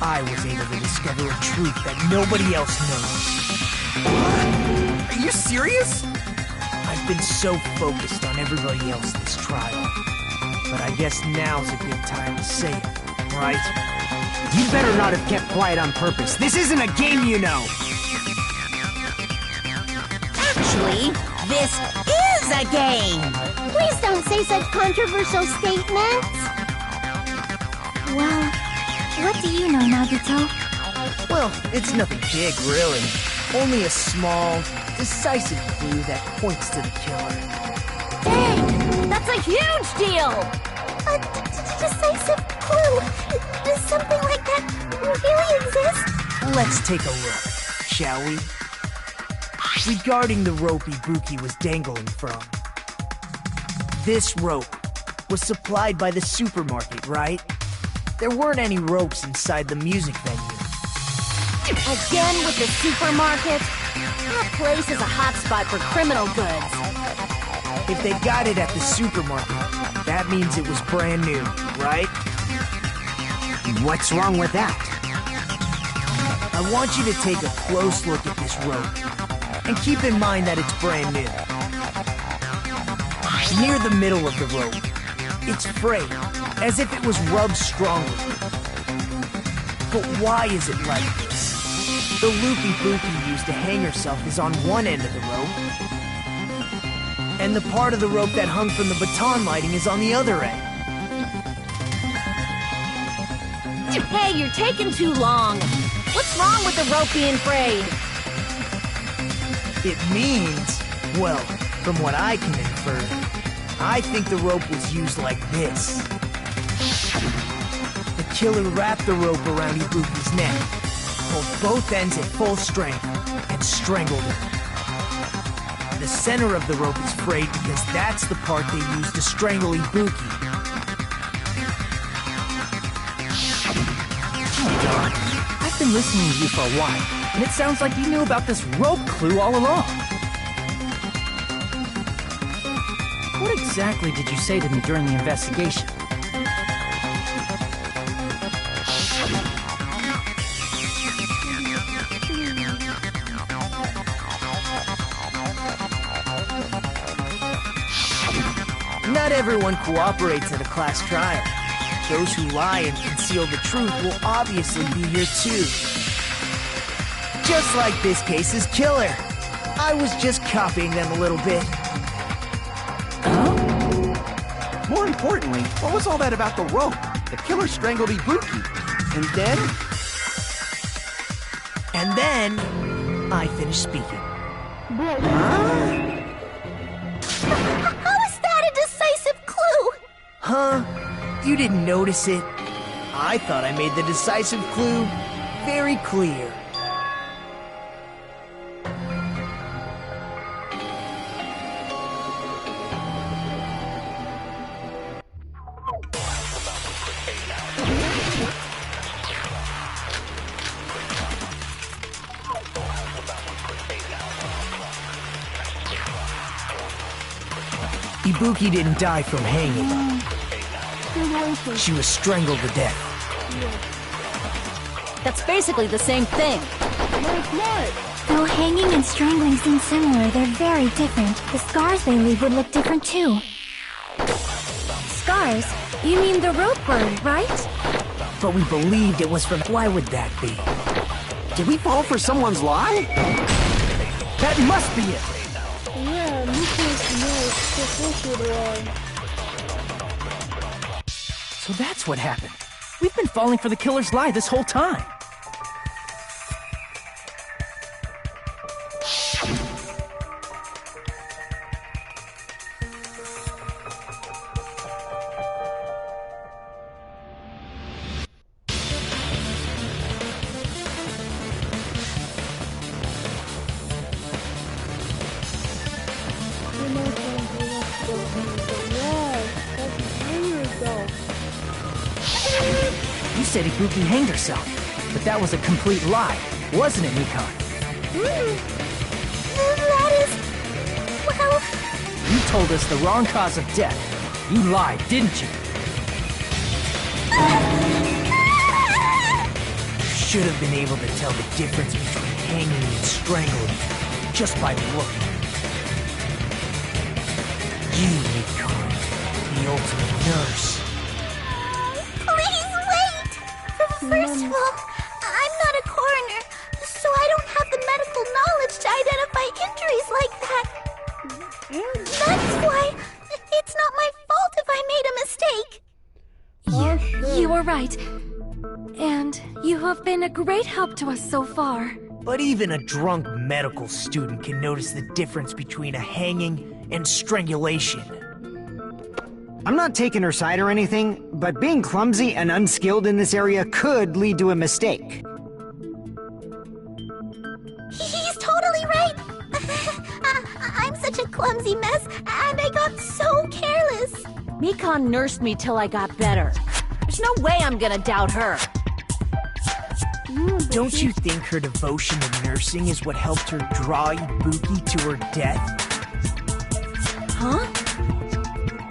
I was able to discover a truth that nobody else knows. Are you serious? I've been so focused on everybody else this trial. But I guess now's a good time to say it, right? You better not have kept quiet on purpose. This isn't a game, you know! Actually, this is a game! Please don't say such controversial statements. Well, what do you know, Nagito? Well, it's nothing big, really. Only a small, decisive clue that points to the killer. Dang! That's a huge deal! A decisive clue? Does something like that really exist? Let's take a look, shall we? Regarding the rope Ibuki was dangling from. This rope was supplied by the supermarket, right? There weren't any ropes inside the music venue. Again with the supermarket? That place is a hotspot for criminal goods. If they got it at the supermarket, that means it was brand new, right? What's wrong with that? I want you to take a close look at this rope, and keep in mind that it's brand new. Near the middle of the rope, it's frayed, as if it was rubbed strongly. But why is it like this? The loop Ibuki used to hang herself is on one end of the rope, and the part of the rope that hung from the baton lighting is on the other end. Hey, you're taking too long. What's wrong with the rope being frayed? It means, well, from what I can infer, I think the rope was used like this. The killer wrapped the rope around Ibuki's neck, pulled both ends at full strength, and strangled her. The center of the rope is frayed because that's the part they used to strangle Ibuki. I've been listening to you for a while, and it sounds like you knew about this rope clue all along. What exactly did you say to me during the investigation? everyone cooperates at a class trial. Those who lie and conceal the truth will obviously be here too. Just like this case's killer. I was just copying them a little bit. More importantly, what was all that about the rope? The killer strangled Ibuki. And then? And then, I finished speaking. How is that a decisive clue? Huh? You didn't notice it? I thought I made the decisive clue very clear. Ibuki didn't die from hanging. She was strangled to death. That's basically the same thing. Though hanging and strangling seem similar, they're very different. The scars they leave would look different too. Scars? You mean the rope burn, right? But we believed it was from... Why would that be? Did we fall for someone's lie? That must be it! Yeah, So that's what happened. We've been falling for the killer's lie this whole time. You said Ibuki hanged herself, but that was a complete lie, wasn't it, Mikon? That is... well... You told us the wrong cause of death. You lied, didn't you? You should have been able to tell the difference between hanging and strangling just by looking. You, Mikon, the ultimate nurse. Please wait! First of all, I'm not a coroner, so I don't have the medical knowledge to identify injuries like that. That's why it's not my fault if I made a mistake. You were right. And you have been a great help to us so far. But even a drunk medical student can notice the difference between a hanging and strangulation. I'm not taking her side or anything, but being clumsy and unskilled in this area could lead to a mistake. He's totally right. I'm such a clumsy mess, and I got so careless. Mikon nursed me till I got better. There's no way I'm gonna doubt her. Don't you think her devotion to nursing is what helped her draw Ibuki to her death? Huh?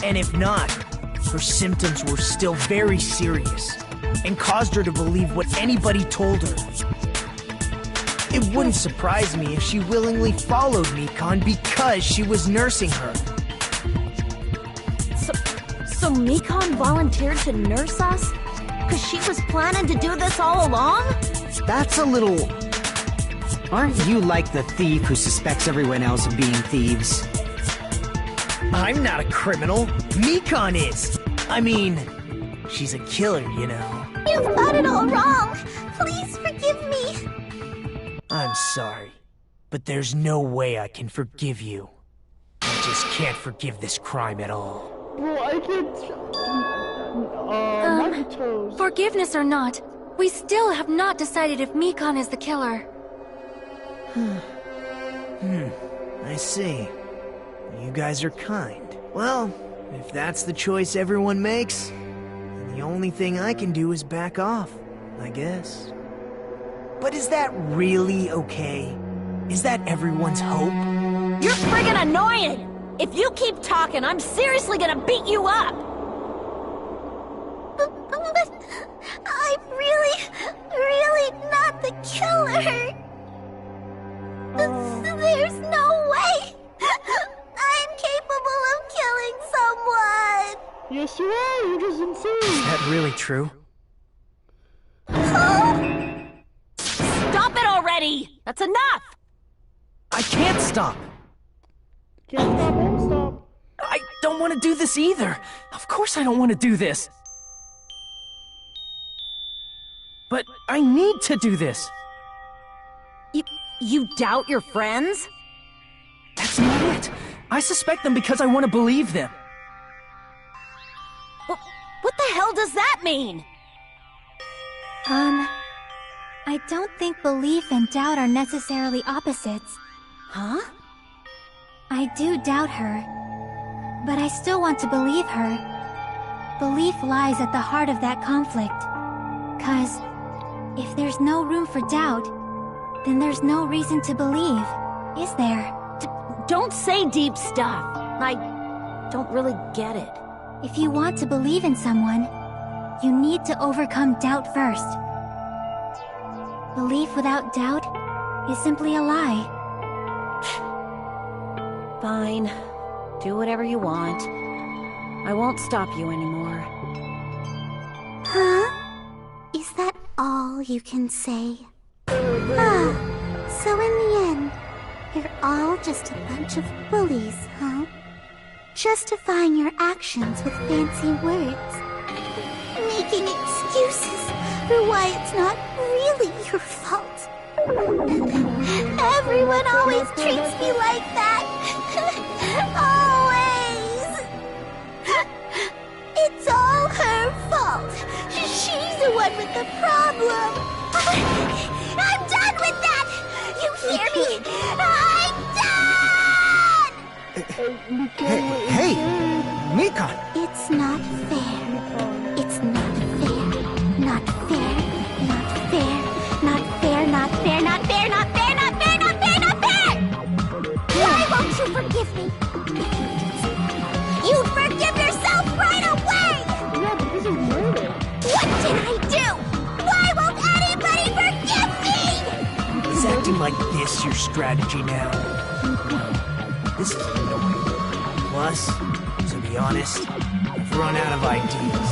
And if not, her symptoms were still very serious and caused her to believe what anybody told her. It wouldn't surprise me if she willingly followed Mikon because she was nursing her. So Mikon volunteered to nurse us? Because she was planning to do this all along? That's a little... Aren't you like the thief who suspects everyone else of being thieves? I'm not a criminal. Mikon is. I mean, she's a killer, you know. You've got it all wrong. Please forgive me. I'm sorry, but there's no way I can forgive you. I just can't forgive this crime at all. Bro, I can't... my toes. Forgiveness or not, we still have not decided if Mikon is the killer. I see. You guys are kind. Well, if that's the choice everyone makes, then the only thing I can do is back off, I guess. But is that really okay? Is that everyone's hope? You're friggin' annoying! If you keep talking, I'm seriously gonna beat you up! But I'm really not the killer. There's no way I'm capable of killing someone. true? Stop it already! That's enough! I can't stop! Can't stop and stop. I don't want to do this either! Of course I don't want to do this! But I need to do this! You doubt your friends? That's not it! I suspect them because I want to believe them! What the hell does that mean? I don't think belief and doubt are necessarily opposites. Huh? I do doubt her, but I still want to believe her. Belief lies at the heart of that conflict. 'Cause if there's no room for doubt, then there's no reason to believe, is there? Don't say deep stuff. I don't really get it. If you want to believe in someone, you need to overcome doubt first. Belief without doubt is simply a lie. Fine. Do whatever you want. I won't stop you anymore. Huh? Is that all you can say? So in the end, you're all just a bunch of bullies, huh? Justifying your actions with fancy words. Making excuses for why it's not really your fault. Everyone always treats me like that. Always. It's all her fault. She's the one with the problem. I'm done with that. You hear me? I'm done! Hey! Mikan! It's not fair. It's not fair. Not fair. Not fair. Not fair. Not fair. Not fair. Not fair. Not fair. Not fair. Not fair! Why won't you forgive me? You forgive yourself right away! Yeah, but this is murder. What did I do? Why won't anybody forgive me? Is acting like this your strategy now? This is annoying. Plus, to be honest, I've run out of ideas.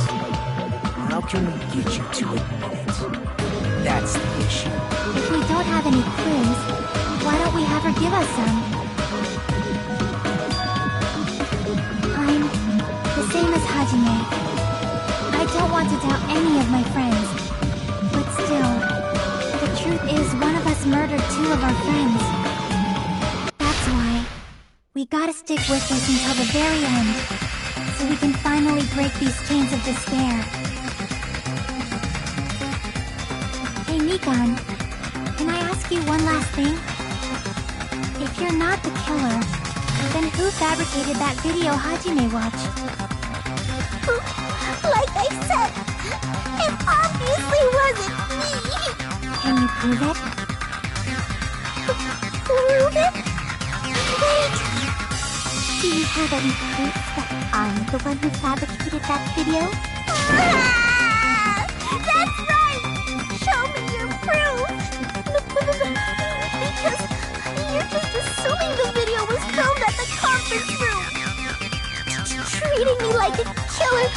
How can we get you to admit it? That's the issue. If we don't have any clues, why don't we have her give us some? I'm the same as Hajime. I don't want to doubt any of my friends. But still, the truth is one of us murdered two of our friends. That's why we gotta stick with this until the very end, so we can finally break these chains of despair. Hey Mikan, can I ask you one last thing? If you're not the killer, then who fabricated that video Hajime watched? Like I said, it obviously wasn't me. Can you prove it? Prove it? Wait. Do you have any proof that I'm the one who fabricated that video? That's right! Show me your proof! Because you're just assuming the video was filmed at the conference room. Treating me like a killer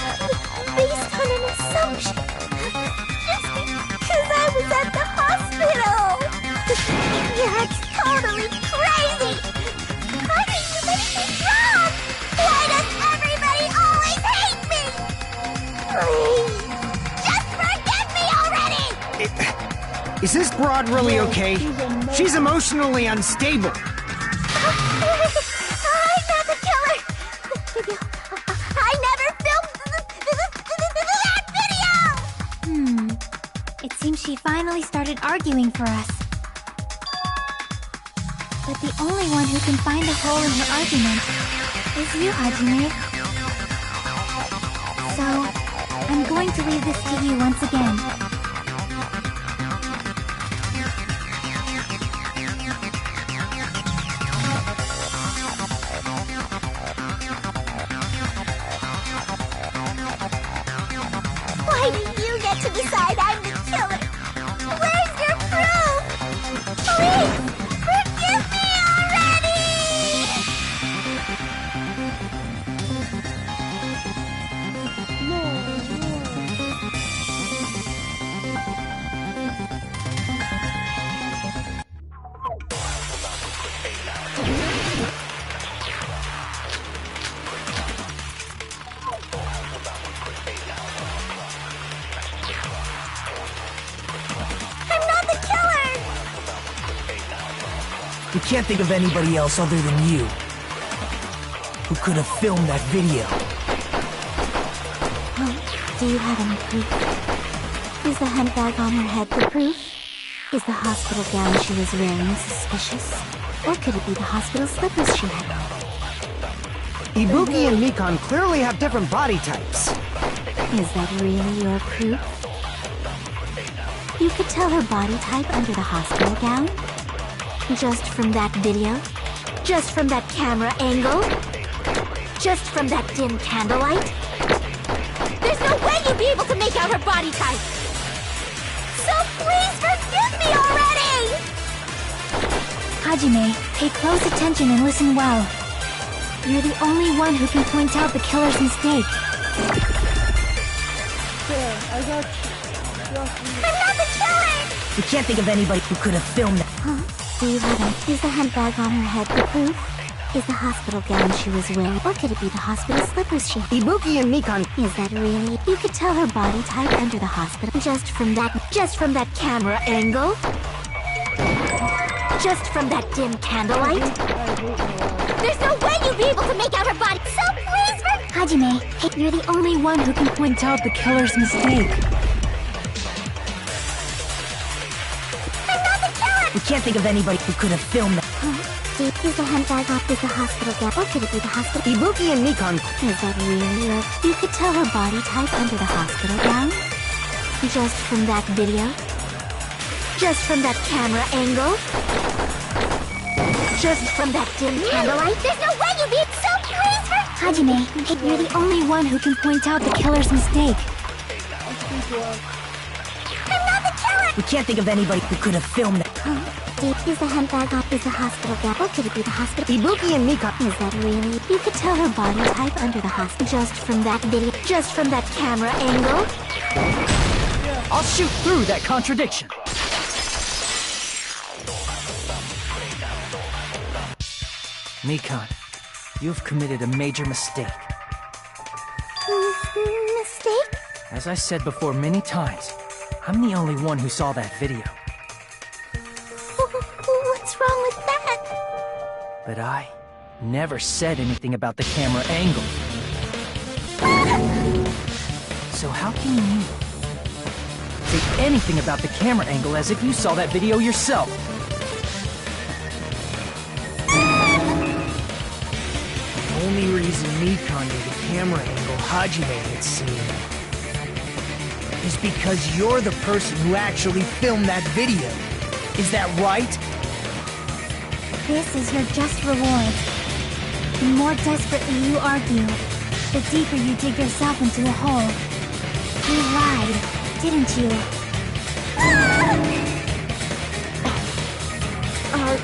based on an assumption. Just because I was at the hospital. That's totally crazy! I didn't do anything wrong! Why does everybody always hate me? Please, just forgive me already! Is this broad really okay? She's emotionally unstable. I'm not the killer! I never filmed that video! It seems she finally started arguing for us. But the only one who can find a hole in her argument is you, Hajime. So, I'm going to leave this to you once again. Why do you get to decide I'm the killer? Where's your proof? Please, forgive me already! We can't think of anybody else other than you who could have filmed that video. Do you have any proof? Is the handbag on her head the proof? Is the hospital gown she was wearing suspicious? Or could it be the hospital slippers she had on? Ibuki and Mikan clearly have different body types. Is that really your proof? You could tell her body type under the hospital gown? Just from that video? Just from that camera angle? Just from that dim candlelight? There's no way you'd be able to make out her body type! So please forgive me already! Hajime, pay close attention and listen well. You're the only one who can point out the killer's mistake. Yeah, I got you. I'm not the killer! We can't think of anybody who could have filmed that. Huh? Do you have any? Is the handbag on her head the proof? Is the hospital gown she was wearing? Or could it be the hospital slippers she had? Ibuki and Mikan... Is that really? You could tell her body type under the hospital just from that camera angle? Just from that dim candlelight? There's no way you'd be able to make out her body, so please Hajime, hey, you're the only one who can point out the killer's mistake. I'm not the killer! We can't think of anybody who could have filmed that. Is the handbag off? Is the hospital gown? Or could it be the hospital? Ibuki and Mikan... Is that really your... You could tell her body type under the hospital gown? Just from that video? Just from that camera angle? Just from that dim candlelight? There's no way you'd be so pleased for... Hajime, hey, you're the only one who can point out the killer's mistake. I'm not the killer! We can't think of anybody who could have filmed that. Is the handbag off? Is the hospital gown? Or could it be the hospital? Ibuki and Mikan... Is that really? You could tell her body type under the hospital just from that video, just from that camera angle? I'll shoot through that contradiction. Mikan, you've committed a major mistake. Mistake? As I said before many times, I'm the only one who saw that video. What's wrong with that? But I never said anything about the camera angle. So how can you say anything about the camera angle as if you saw that video yourself? The only reason Mikan knew the camera angle Hajime had seen is because you're the person who actually filmed that video. Is that right? This is your just reward. The more desperately you argue, the deeper you dig yourself into a hole. You lied, didn't you? Are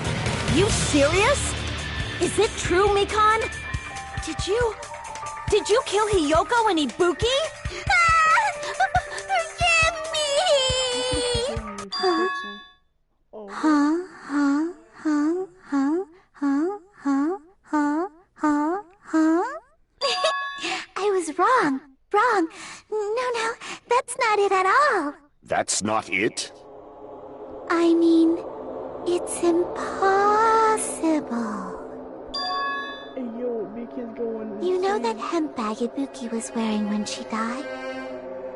you serious? Is it true, Mikan? Did you kill Hiyoko and Ibuki? Forgive me! I was wrong. Wrong. No, that's not it at all. That's not it? I mean, it's impossible. Hey, yo, Mikan's going You know insane. that hemp bag Ibuki was wearing when she died?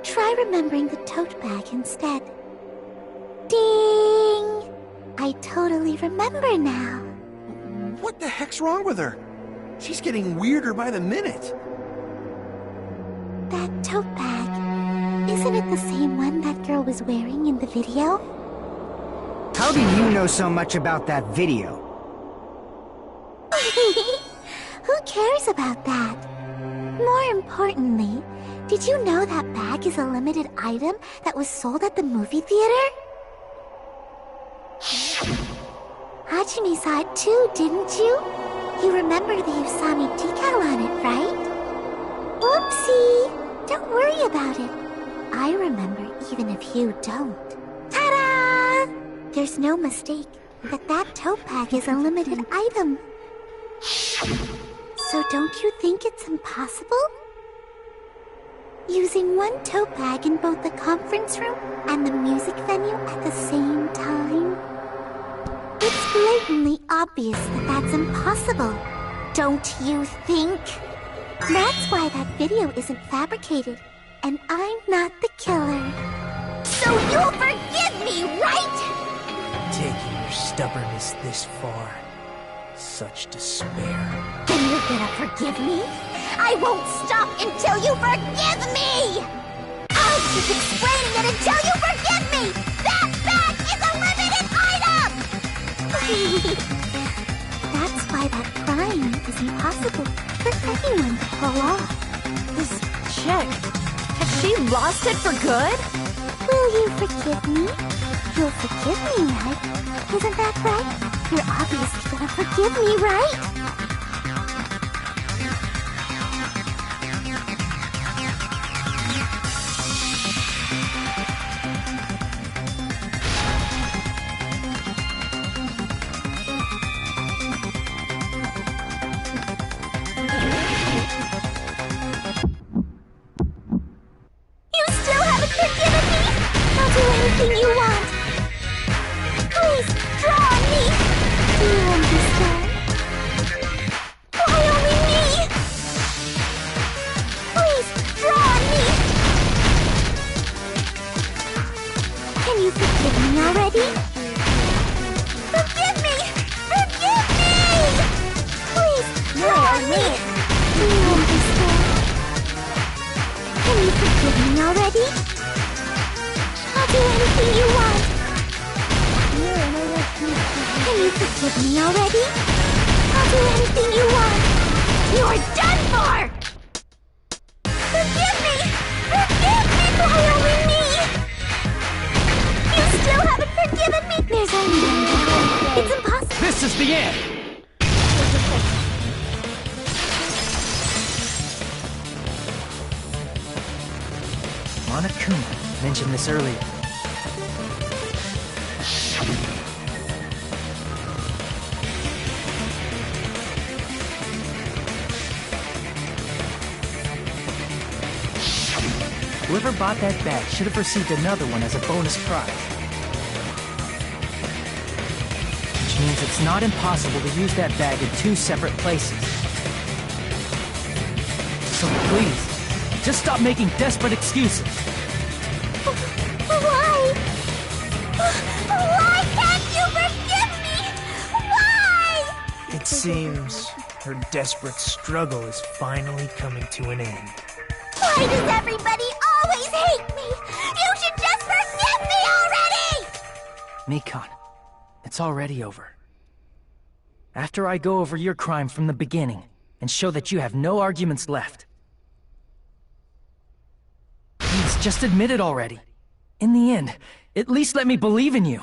Try remembering the tote bag instead. Ding! I totally remember now. What the heck's wrong with her? She's getting weirder by the minute. That tote bag, isn't it the same one that girl was wearing in the video? How do you know so much about that video? Who cares about that? More importantly, did you know that bag is a limited item that was sold at the movie theater? Hajime saw it too, didn't you? You remember the Usami decal on it, right? Whoopsie! Don't worry about it. I remember even if you don't. Ta-da! There's no mistake that that tote bag is a limited item. So don't you think it's impossible? Using one tote bag in both the conference room and the music venue at the same time? It's blatantly obvious that that's impossible. Don't you think? That's why that video isn't fabricated, and I'm not the killer. So you'll forgive me, right? Taking your stubbornness this far. Such despair. Then you're gonna forgive me? I won't stop until you forgive me! I'll keep explaining it until you forgive me! That bag is a limited item! That's why that crime is impossible for anyone to pull off. This chick, has she lost it for good? Will you forgive me? You'll forgive me, right? Isn't that right? You're obviously gonna forgive me, right? You still haven't forgiven me? I'll do anything you want. Please, draw on me. Do you understand? Why only me? Please, draw on me. Can you forgive me already? Forgive me! Forgive me! Please, draw on me. Do you understand? Can you forgive me already? I'll do anything you want. Can you forgive me already? I'll do anything you want. You're done for! Forgive me! Forgive me! Why only me? You still haven't forgiven me? There's only one way. It's impossible. This is the end! Monokuma mentioned this earlier. Whoever bought that bag should have received another one as a bonus prize. Which means it's not impossible to use that bag in two separate places. So please, just stop making desperate excuses. Why? Why can't you forgive me? Why? It seems her desperate struggle is finally coming to an end. Why does everybody always hate me? You should just forgive me already! Mikan, it's already over. After I go over your crime from the beginning and show that you have no arguments left. Please, just admit it already. In the end, at least let me believe in you.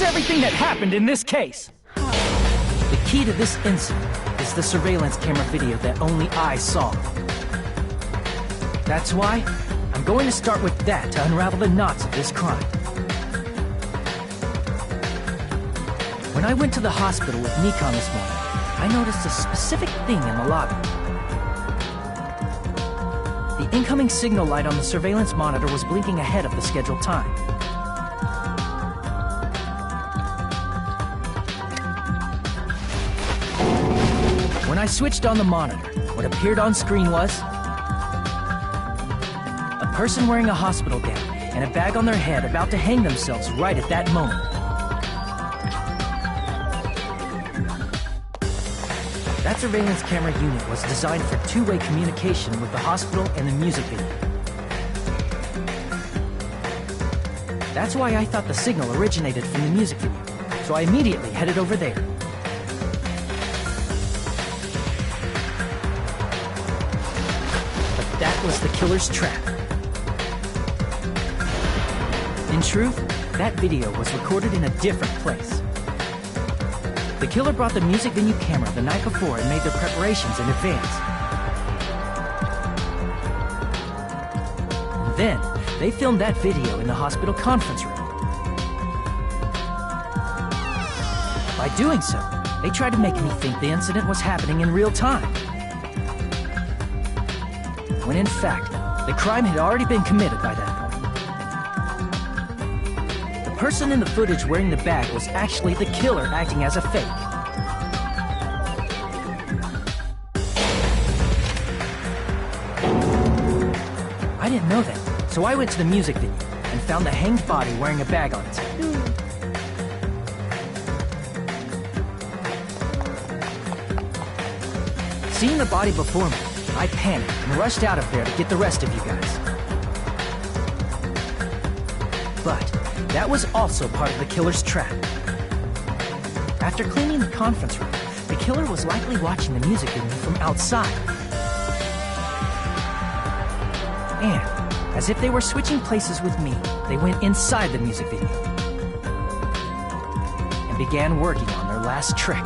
Everything that happened in this case. The key to this incident is the surveillance camera video that only I saw. That's why I'm going to start with that to unravel the knots of this crime. When I went to the hospital with Mikan this morning, I noticed a specific thing in the lobby. The incoming signal light on the surveillance monitor was blinking ahead of the scheduled time. When I switched on the monitor, what appeared on screen was a person wearing a hospital gown and a bag on their head about to hang themselves right at that moment. That surveillance camera unit was designed for two-way communication with the hospital and the music video. That's why I thought the signal originated from the music video, so I immediately headed over there. that was the killer's trap. In truth, that video was recorded in a different place. The killer brought the music venue camera the night before and made their preparations in advance. And then, they filmed that video in the hospital conference room. By doing so, they tried to make me think the incident was happening in real time. When in fact, the crime had already been committed by that point. The person in the footage wearing the bag was actually the killer acting as a fake. I didn't know that, so I went to the music venue and found the hanged body wearing a bag on its head. Seeing the body before me, I panicked and rushed out of there to get the rest of you guys. But that was also part of the killer's trap. After cleaning the conference room, the killer was likely watching the music venue from outside. And, as if they were switching places with me, they went inside the music venue and began working on their last trick.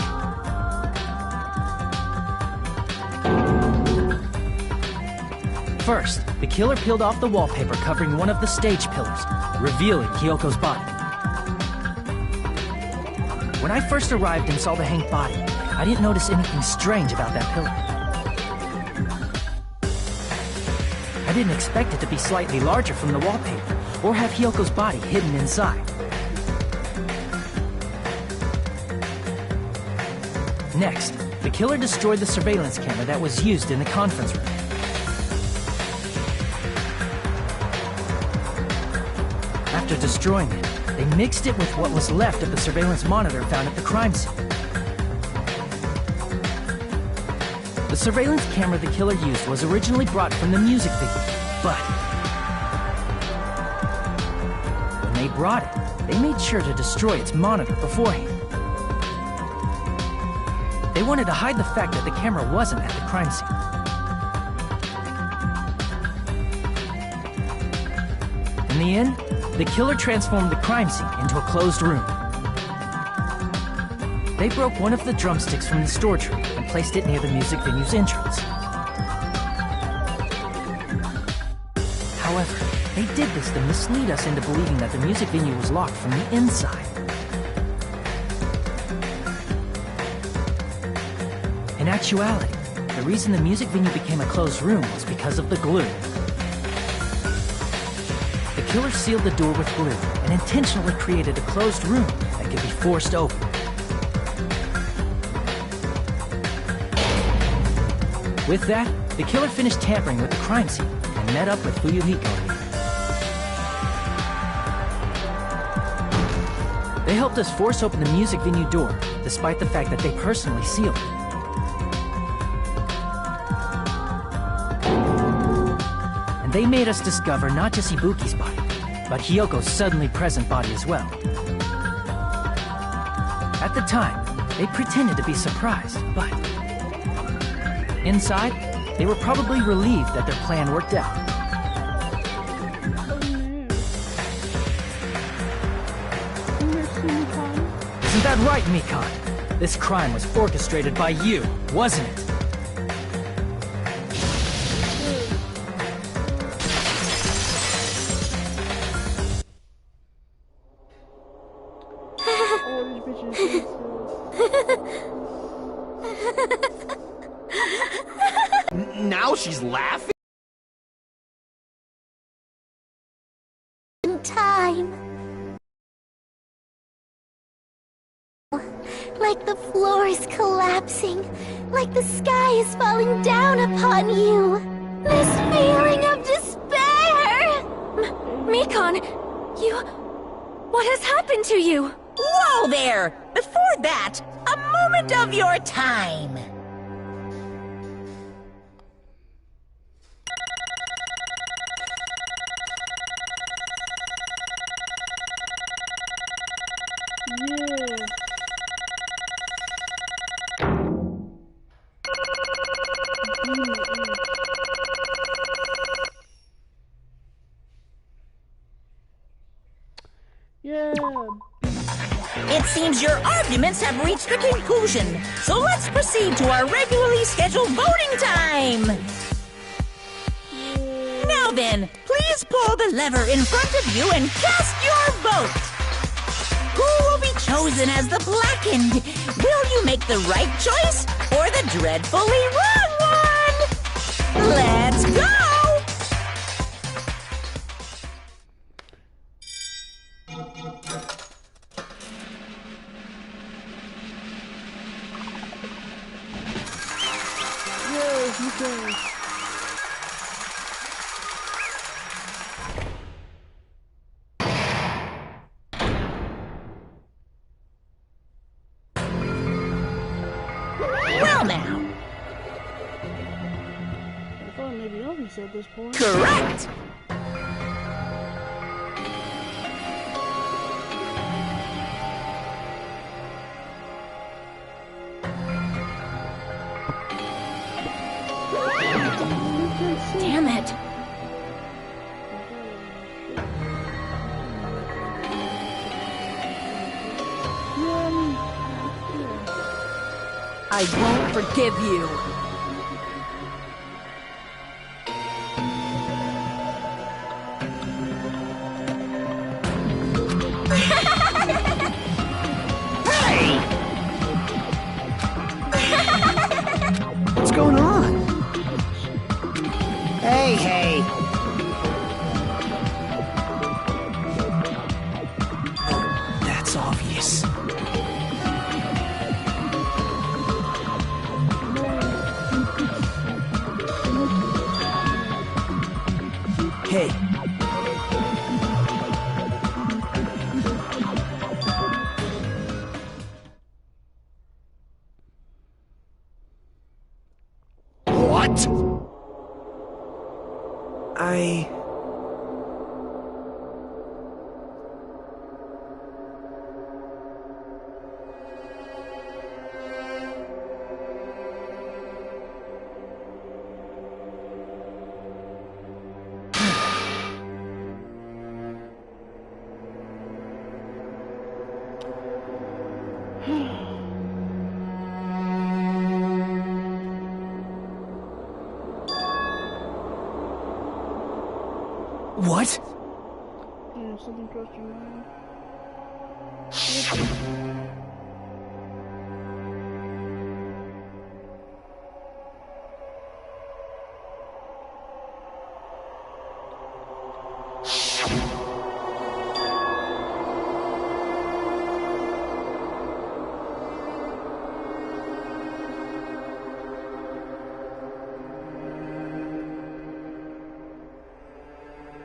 First, the killer peeled off the wallpaper covering one of the stage pillars, revealing Hyoko's body. When I first arrived and saw the hanged body, I didn't notice anything strange about that pillar. I didn't expect it to be slightly larger from the wallpaper, or have Hyoko's body hidden inside. Next, the killer destroyed the surveillance camera that was used in the conference room. After destroying it, they mixed it with what was left of the surveillance monitor found at the crime scene. The surveillance camera the killer used was originally brought from the music video, but when they brought it, they made sure to destroy its monitor beforehand. They wanted to hide the fact that the camera wasn't at the crime scene. In the end, the killer transformed the crime scene into a closed room. They broke one of the drumsticks from the storage room and placed it near the music venue's entrance. However, they did this to mislead us into believing that the music venue was locked from the inside. In actuality, the reason the music venue became a closed room was because of the glue. The killer sealed the door with glue and intentionally created a closed room that could be forced open. With that, the killer finished tampering with the crime scene and met up with Fuyuhiko. They helped us force open the music venue door, despite the fact that they personally sealed it. And they made us discover not just Ibuki's body, but Hyoko's suddenly present body as well. At the time, they pretended to be surprised, but inside, they were probably relieved that their plan worked out. Isn't that right, Mikan? This crime was orchestrated by you, wasn't it? Now she's laughing? In time. Like the floor is collapsing, like the sky is falling down upon you. This feeling of despair! Mikan, what has happened to you? Whoa there! Before that, a moment of your time. seems your arguments have reached a conclusion. So let's proceed to our regularly scheduled voting time. Now then, please pull the lever in front of you and cast your vote. Who will be chosen as the blackened? Will you make the right choice or the dreadfully wrong one? Let's go! Well now. I thought maybe obvious at this point. Correct! Damn it. I won't forgive you. What's going on? Hey. That's obvious. Hey. What? What? Yeah, something crossed your mind.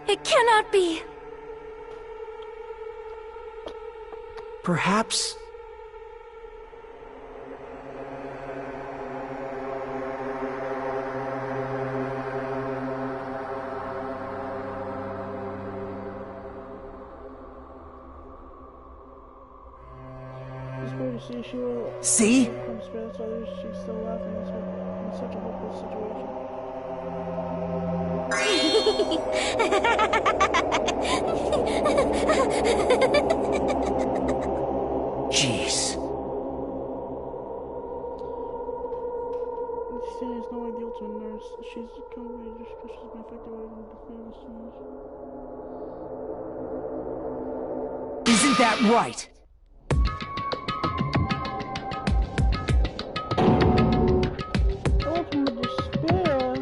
It cannot be. Perhaps... It's weird to see she will. See? Comes past others, she's still laughing in such a hopeless situation. Jeez. Christina is no ideal to a nurse. She's company just because she's been affected by the famous Isn't that right? ultimate despair.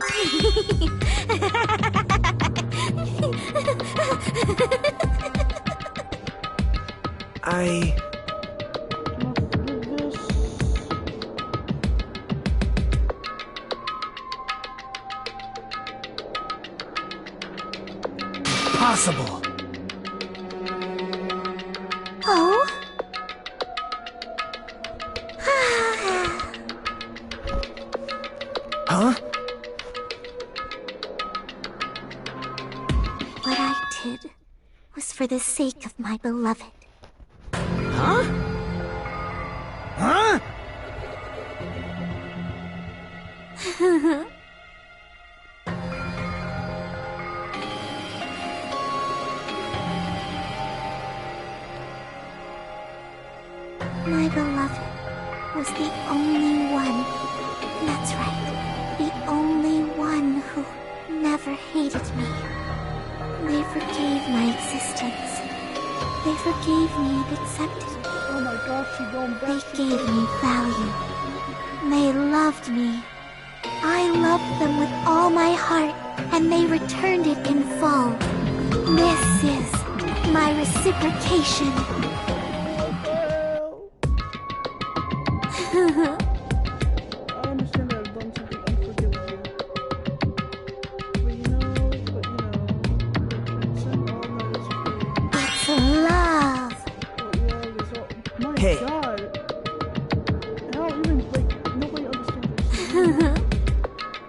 I... Possible. Oh? Huh? What I did was for the sake of my beloved. Huh? Huh? of my existence. They forgave me and accepted me. Oh my gosh, she going back. They gave me value. They loved me. I loved them with all my heart, and they returned it in full. This is my reciprocation. I understand that I've done something unforgivable. But you know, transcend all that is free. It's love. What love is all. My Hey. God. How even, like, nobody understands what you're saying.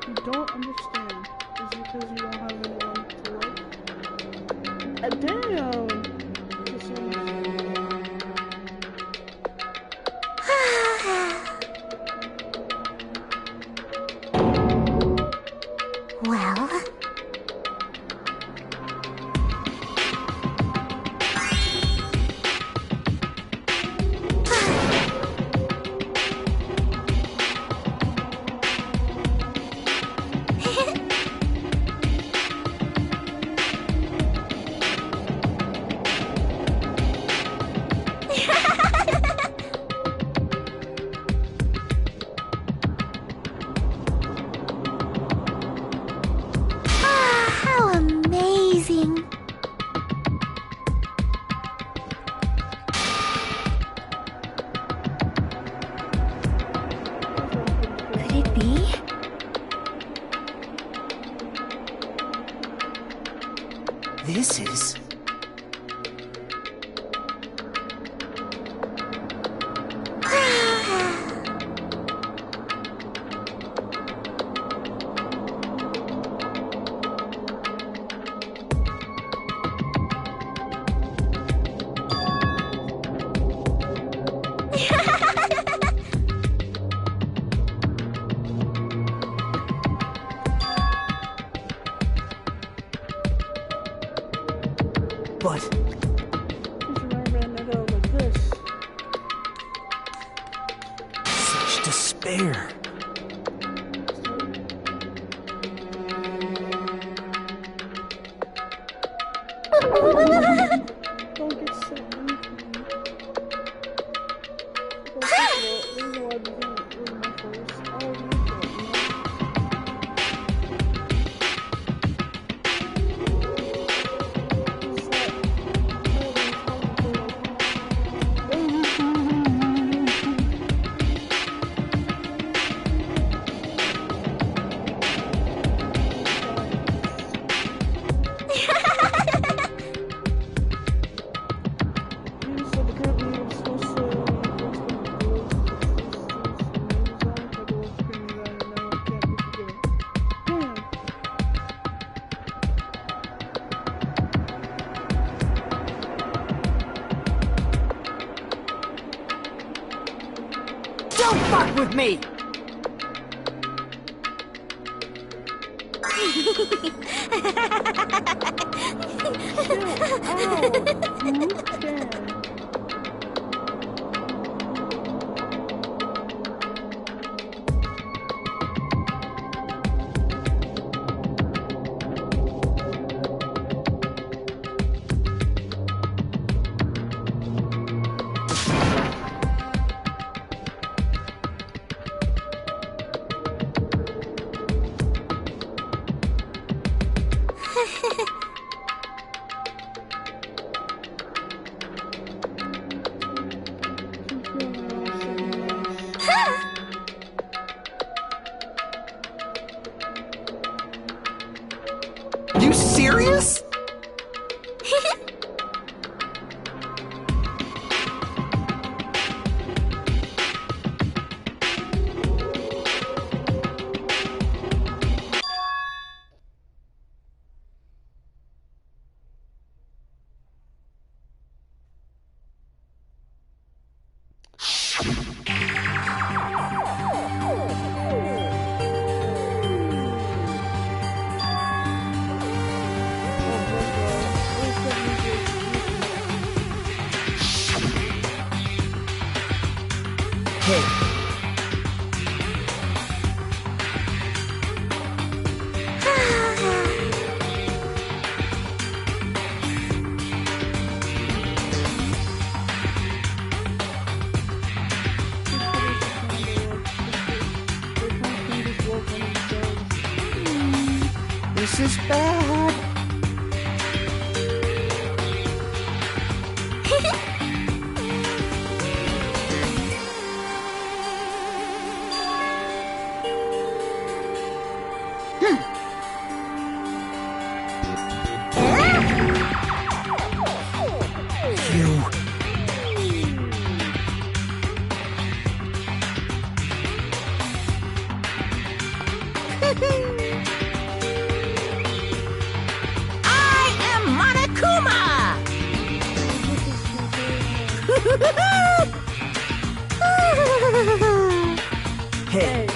You don't understand. Is it because you don't have anyone to love? Damn! This is- Well, how amazing. Could it be? This is... But... Just remember another like this. such despair. Don't get sick. The reason why I began with my first, I was used to it, you know? It's like, you said the current leader was supposed to Don't fuck with me! You serious? This is bad. I am Monokuma! Hey.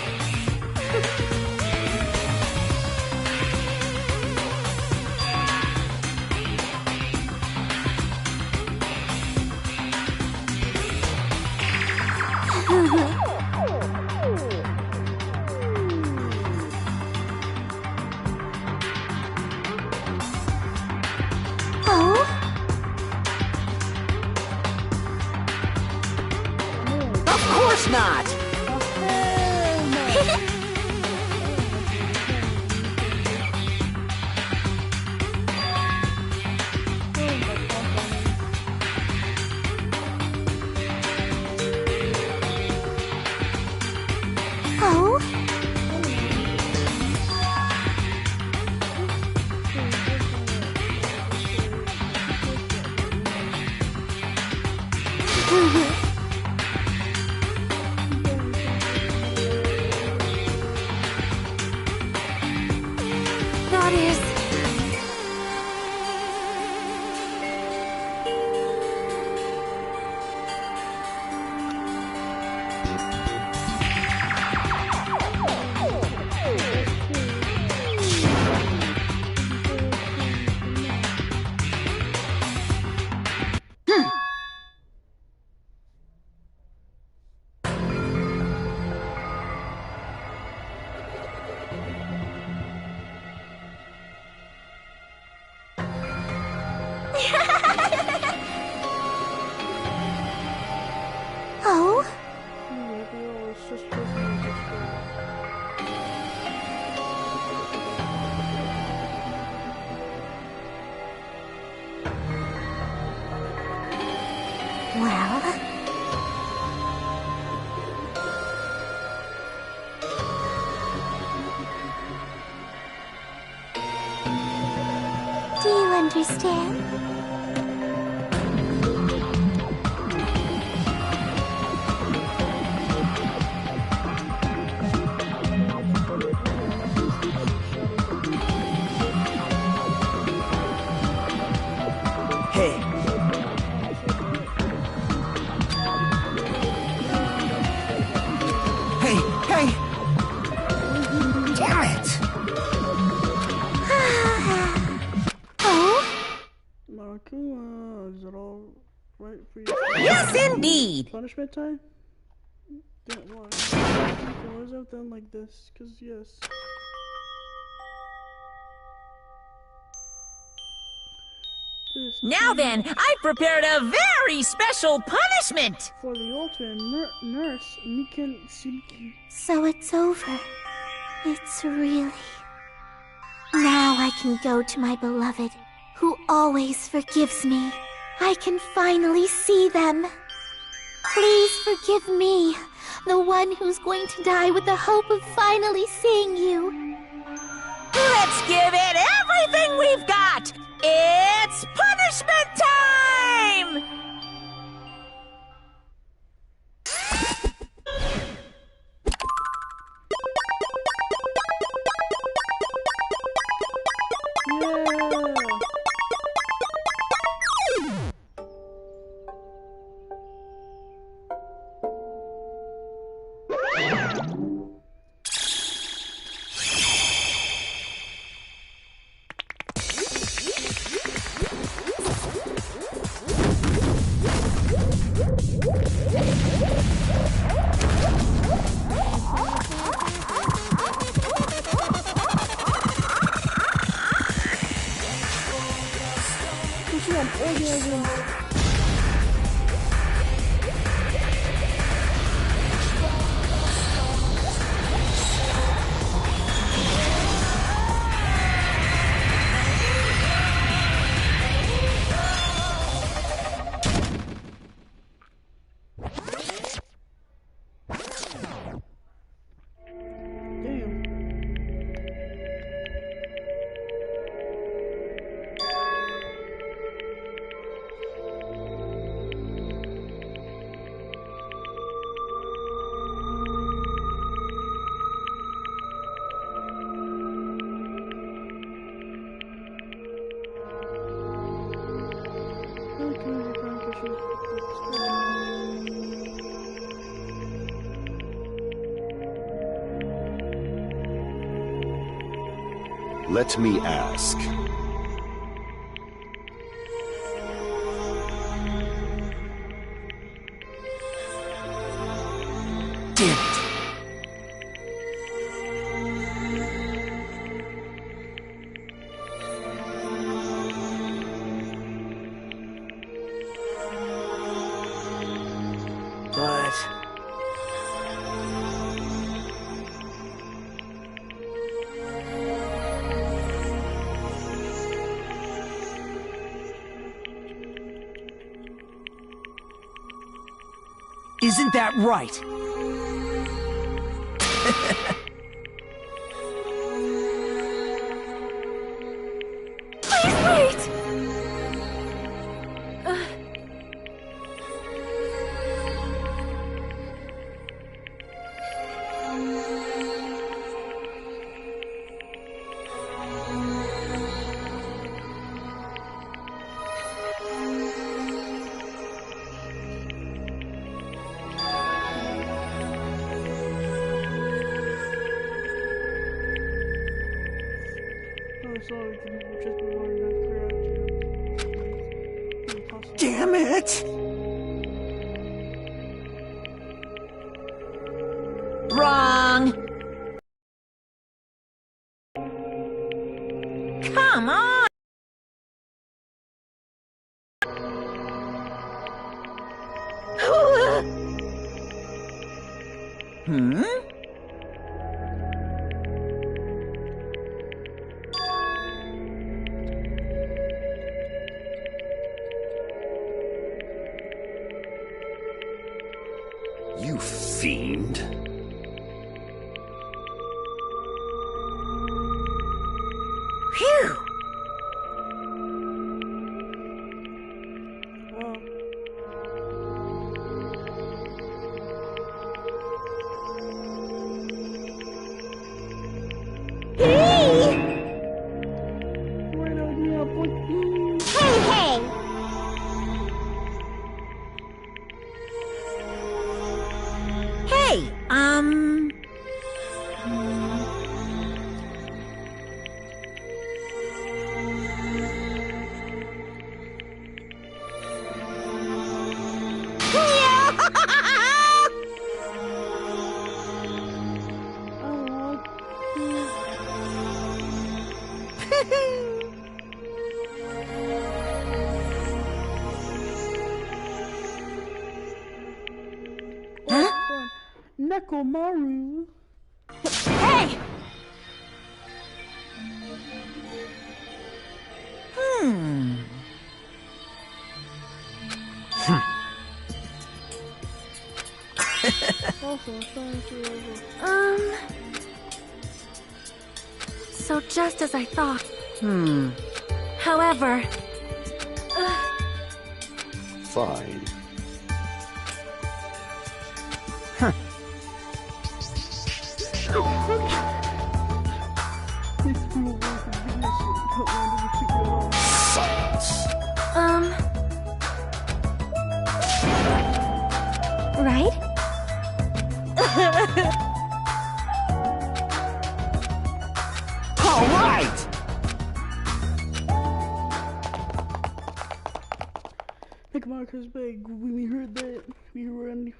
Of course not! Oh? That is... Oh? Well... Do you understand? Hey. Hey, hey! Damn it! Oh? Monokuma, is it all right for you? Yes, indeed! Punishment time? Yeah, why? Why is it done like this? Cause yes. Now then, I've prepared a very special punishment! For the ultimate nurse, Mikan Tsuki. So it's over. It's really... Now I can go to my beloved, who always forgives me. I can finally see them. Please forgive me, the one who's going to die with the hope of finally seeing you. Let's give it everything we've got! It's punishment time! Let me ask. Damn it. But... Isn't that right? Please wait! Damn it! Wrong! Come on! Hmm? You fiend. Phew! Hey, Nekomaru. Hey! Also, thank you. So just as I thought. However... Fine. Silence. Right? All right! Nekomaru is big. When we heard that, we were on the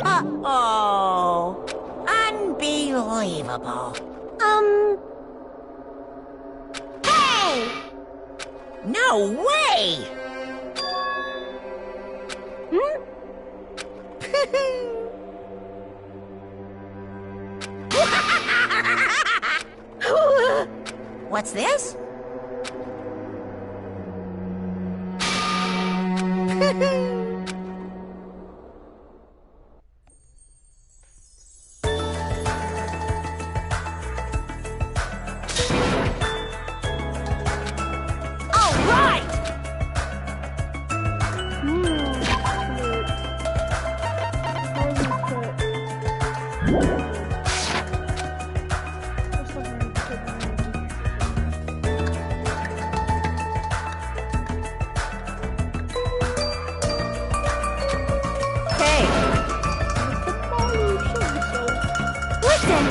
Uh-oh. Unbelievable. Hey! No way! What's this? All right! Listen!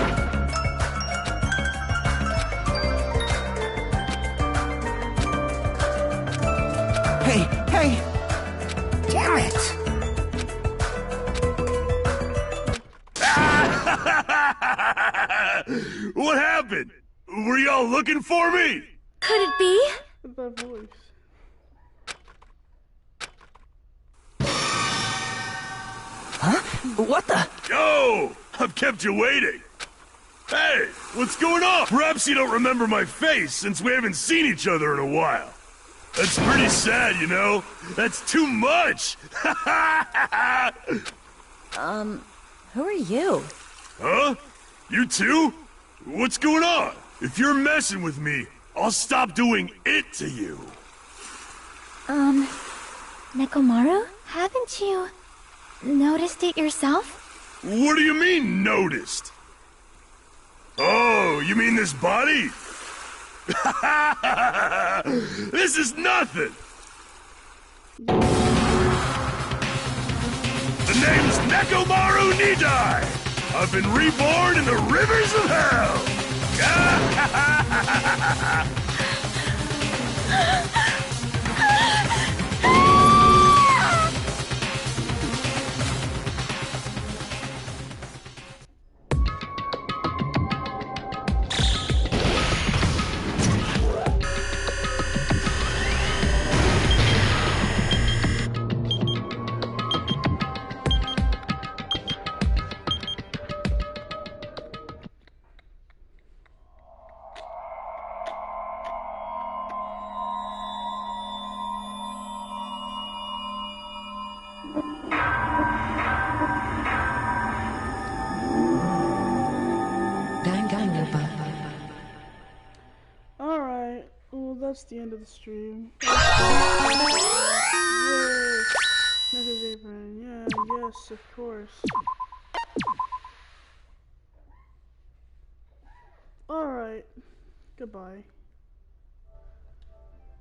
What happened? Were y'all looking for me? Could it be? With that voice. Huh? What the? Yo! I've kept you waiting. Hey, what's going on? Perhaps you don't remember my face since we haven't seen each other in a while. That's pretty sad, you know? That's too much! Who are you? Huh? You too? What's going on? If you're messing with me, I'll stop doing it to you. Nekomaru? Haven't you noticed it yourself? What do you mean, noticed? Oh, you mean this body? This is nothing! The name's Nekomaru Nidai! I've been reborn in the rivers of hell! Danganronpa. Alright, well that's the end of the stream. Yay! Mrs. Apron, yeah, yes, of course. Alright, goodbye.